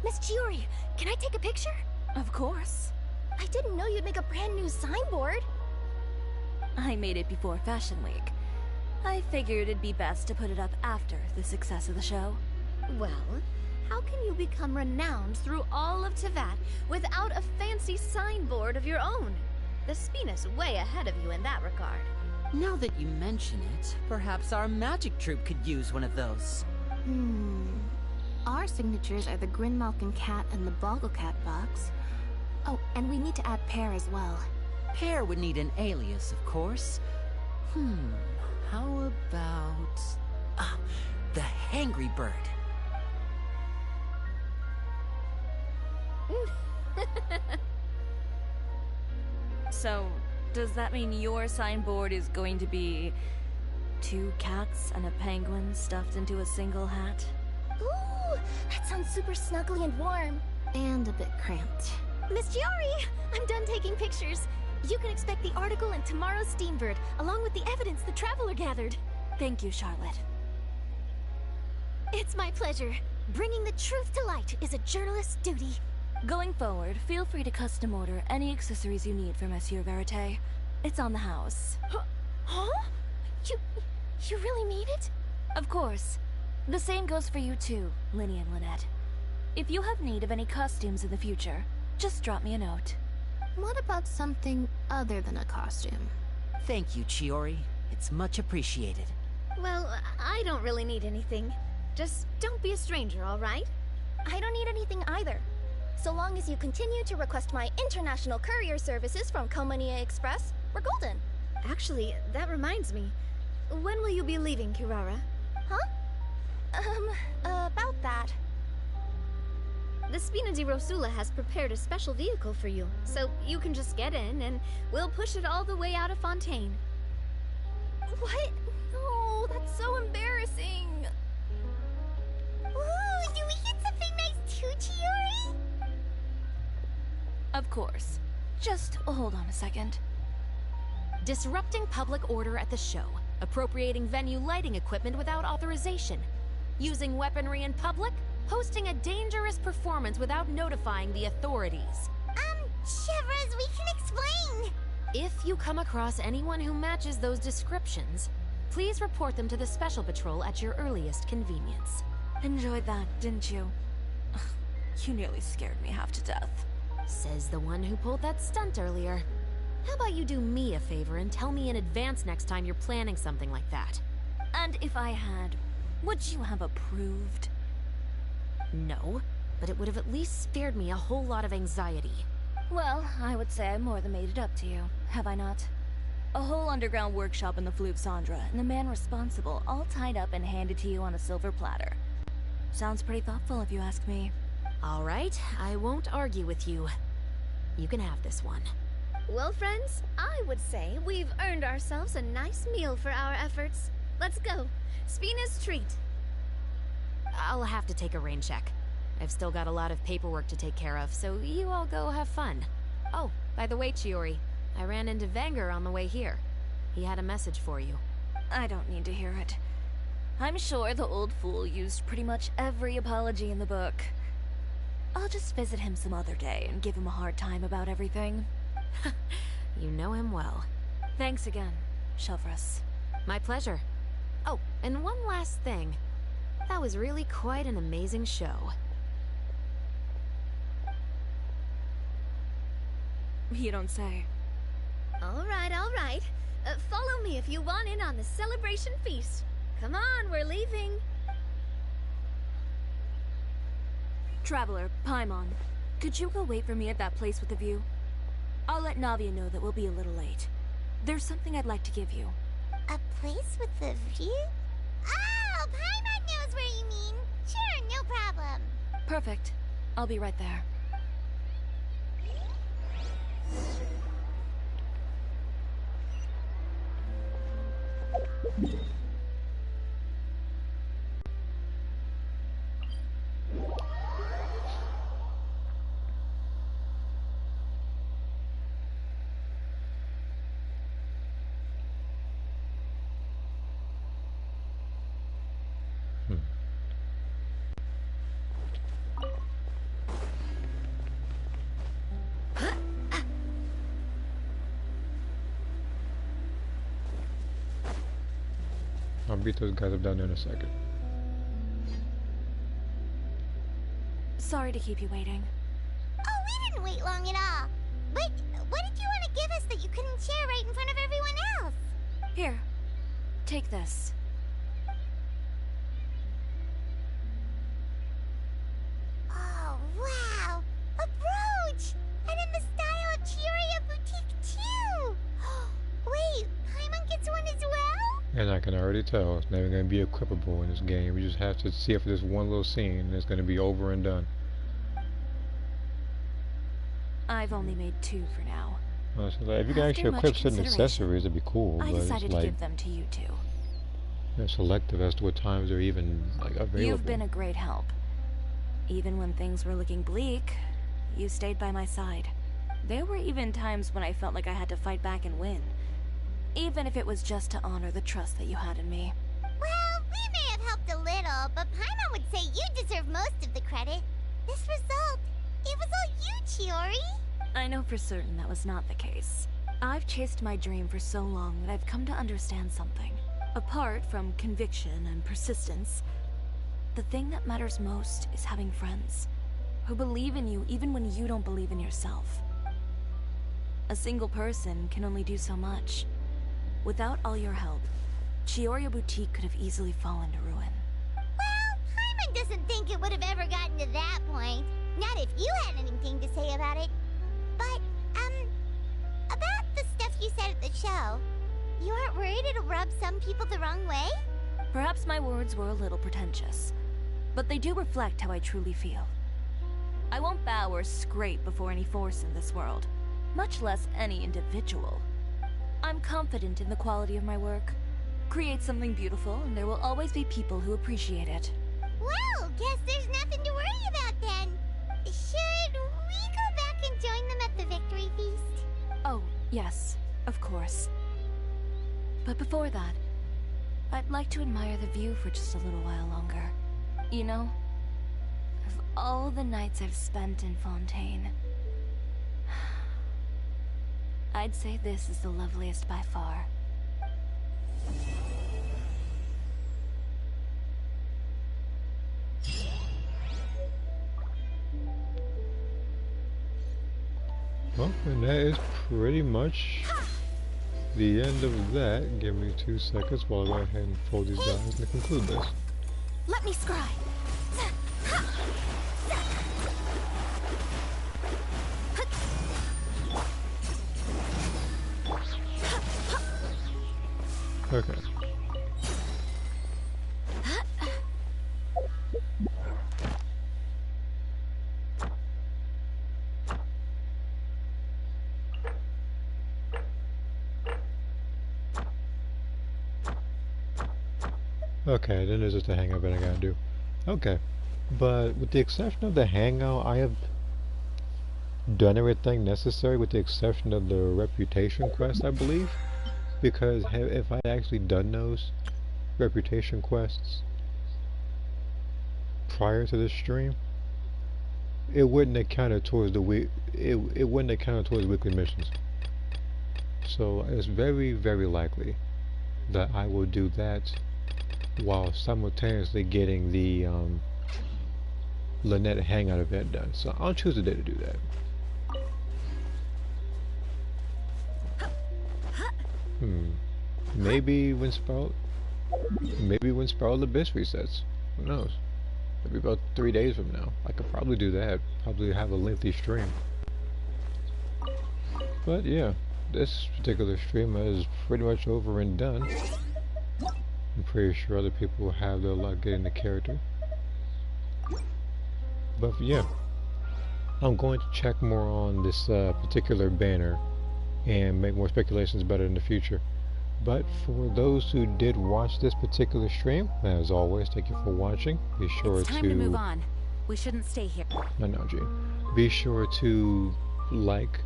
Miss Chiori, can I take a picture? Of course. I didn't know you'd make a brand new signboard. I made it before Fashion Week. I figured it'd be best to put it up after the success of the show. Well, how can you become renowned through all of Teyvat without a fancy signboard of your own? The Spina's way ahead of you in that regard. Now that you mention it, perhaps our magic troupe could use one of those. Our signatures are the Grinmalkin cat and the Bogglecat box. Oh, and we need to add Pear as well. Pear would need an alias, of course. How about... the Hangry Bird. So, does that mean your signboard is going to be 2 cats and a penguin stuffed into a single hat? Ooh, that sounds super snuggly and warm. And a bit cramped. Miss Chiori, I'm done taking pictures. You can expect the article in tomorrow's Steambird, along with the evidence the Traveler gathered. Thank you, Charlotte. It's my pleasure. Bringing the truth to light is a journalist's duty. Going forward, feel free to custom order any accessories you need for Monsieur Verite. It's on the house. Huh? You really mean it? Of course. The same goes for you too, Linny and Lynette. If you have need of any costumes in the future, just drop me a note. What about something other than a costume? Thank you, Chiori. It's much appreciated. Well, I don't really need anything. Just don't be a stranger, all right? I don't need anything either. So long as you continue to request my international courier services from Komania Express, we're golden. Actually, that reminds me. When will you be leaving, Kirara? Huh? About that. The Spina di Rosula has prepared a special vehicle for you, so you can just get in and we'll push it all the way out of Fontaine. What? No, that's so embarrassing. Ooh, do we get something nice too, Chiori? Of course. Just hold on a second. Disrupting public order at the show. Appropriating venue lighting equipment without authorization. Using weaponry in public. Hosting a dangerous performance without notifying the authorities. Shivers, we can explain. If you come across anyone who matches those descriptions, please report them to the Special Patrol at your earliest convenience. Enjoyed that, didn't you? You nearly scared me half to death. Says the one who pulled that stunt earlier. How about you do me a favor and tell me in advance next time you're planning something like that? And if I had, would you have approved? No, but it would have at least spared me a whole lot of anxiety. Well, I would say I more than made it up to you, have I not? A whole underground workshop in the Fleuve Sandra, and the man responsible all tied up and handed to you on a silver platter. Sounds pretty thoughtful if you ask me. All right, I won't argue with you. You can have this one. Well, friends, I would say we've earned ourselves a nice meal for our efforts. Let's go. Spina's treat. I'll have to take a rain check. I've still got a lot of paperwork to take care of, so you all go have fun. Oh, by the way, Chiori, I ran into Vanger on the way here. He had a message for you. I don't need to hear it. I'm sure the old fool used pretty much every apology in the book. I'll just visit him some other day and give him a hard time about everything. You know him well. Thanks again, Shelvrus. My pleasure. Oh, and one last thing. That was really quite an amazing show. You don't say. All right, all right. Follow me if you want in on the celebration feast. Come on, we're leaving. Traveler, Paimon, could you go wait for me at that place with the view? I'll let Navia know that we'll be a little late. There's something I'd like to give you. A place with the view? Oh, Paimon knows where you mean. Sure, no problem. Perfect. I'll be right there. I'll beat those guys up down there in a second. Sorry to keep you waiting. Oh, we didn't wait long at all. But what did you want to give us that you couldn't share right in front of everyone else? Here, take this. Oh, wow! A brooch! And in the style of Chiori Boutique, too! Wait, Paimon gets one as well? And I can already tell it's never going to be equipable in this game. We just have to see it for this one little scene and it's going to be over and done. I've only made 2 for now. So like, if you can actually equip certain accessories, it'd be cool. I but decided it's to like, give them to you two. they're selective as to what times they're even like available. You've been a great help. Even when things were looking bleak, you stayed by my side. There were even times when I felt like I had to fight back and win. Even if it was just to honor the trust that you had in me. Well, we may have helped a little, but Paimon would say you deserve most of the credit. This result, it was all you, Chiori. I know for certain that was not the case. I've chased my dream for so long that I've come to understand something. Apart from conviction and persistence, the thing that matters most is having friends who believe in you even when you don't believe in yourself. A single person can only do so much. Without all your help, Chiori Boutique could have easily fallen to ruin. Well, Paimon doesn't think it would have ever gotten to that point. Not if you had anything to say about it. But, about the stuff you said at the show, you aren't worried it'll rub some people the wrong way? Perhaps my words were a little pretentious, but they do reflect how I truly feel. I won't bow or scrape before any force in this world, much less any individual. I'm confident in the quality of my work. Create something beautiful, and there will always be people who appreciate it. Well, guess there's nothing to worry about then. Should we go back and join them at the victory feast? Oh, yes, of course. But before that, I'd like to admire the view for just a little while longer. You know, of all the nights I've spent in Fontaine, I'd say this is the loveliest by far. Well, and that is pretty much the end of that. Give me 2 seconds while I go ahead and fold these guys to conclude this. Let me scry. Okay. Okay, then there's just a hangout that I gotta do. Okay, but with the exception of the hangout, I have done everything necessary with the exception of the reputation quest, I believe. Because if I'd actually done those reputation quests prior to this stream, it wouldn't have counted towards the it wouldn't have counted towards weekly missions. So it's very, very likely that I will do that while simultaneously getting the Lynette Hangout event done. So I'll choose a day to do that. Maybe when Sprout Abyss resets. Who knows? Maybe about 3 days from now. I could probably do that. Probably have a lengthy stream. But yeah, this particular stream is pretty much over and done. I'm pretty sure other people will have their luck getting the character. But yeah, I'm going to check more on this particular banner and make more speculations about it in the future. But for those who did watch this particular stream, as always, thank you for watching. Be sure It's time to move on. We shouldn't stay here. No, Gene. Be sure to like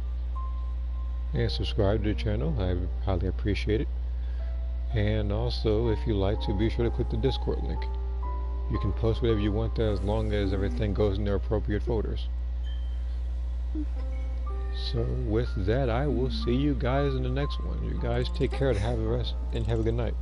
and subscribe to the channel. I highly appreciate it. And also, if you like to, be sure to click the Discord link. You can post whatever you want there as long as everything goes in their appropriate folders. So with that, I will see you guys in the next one. You guys take care and have a rest and have a good night.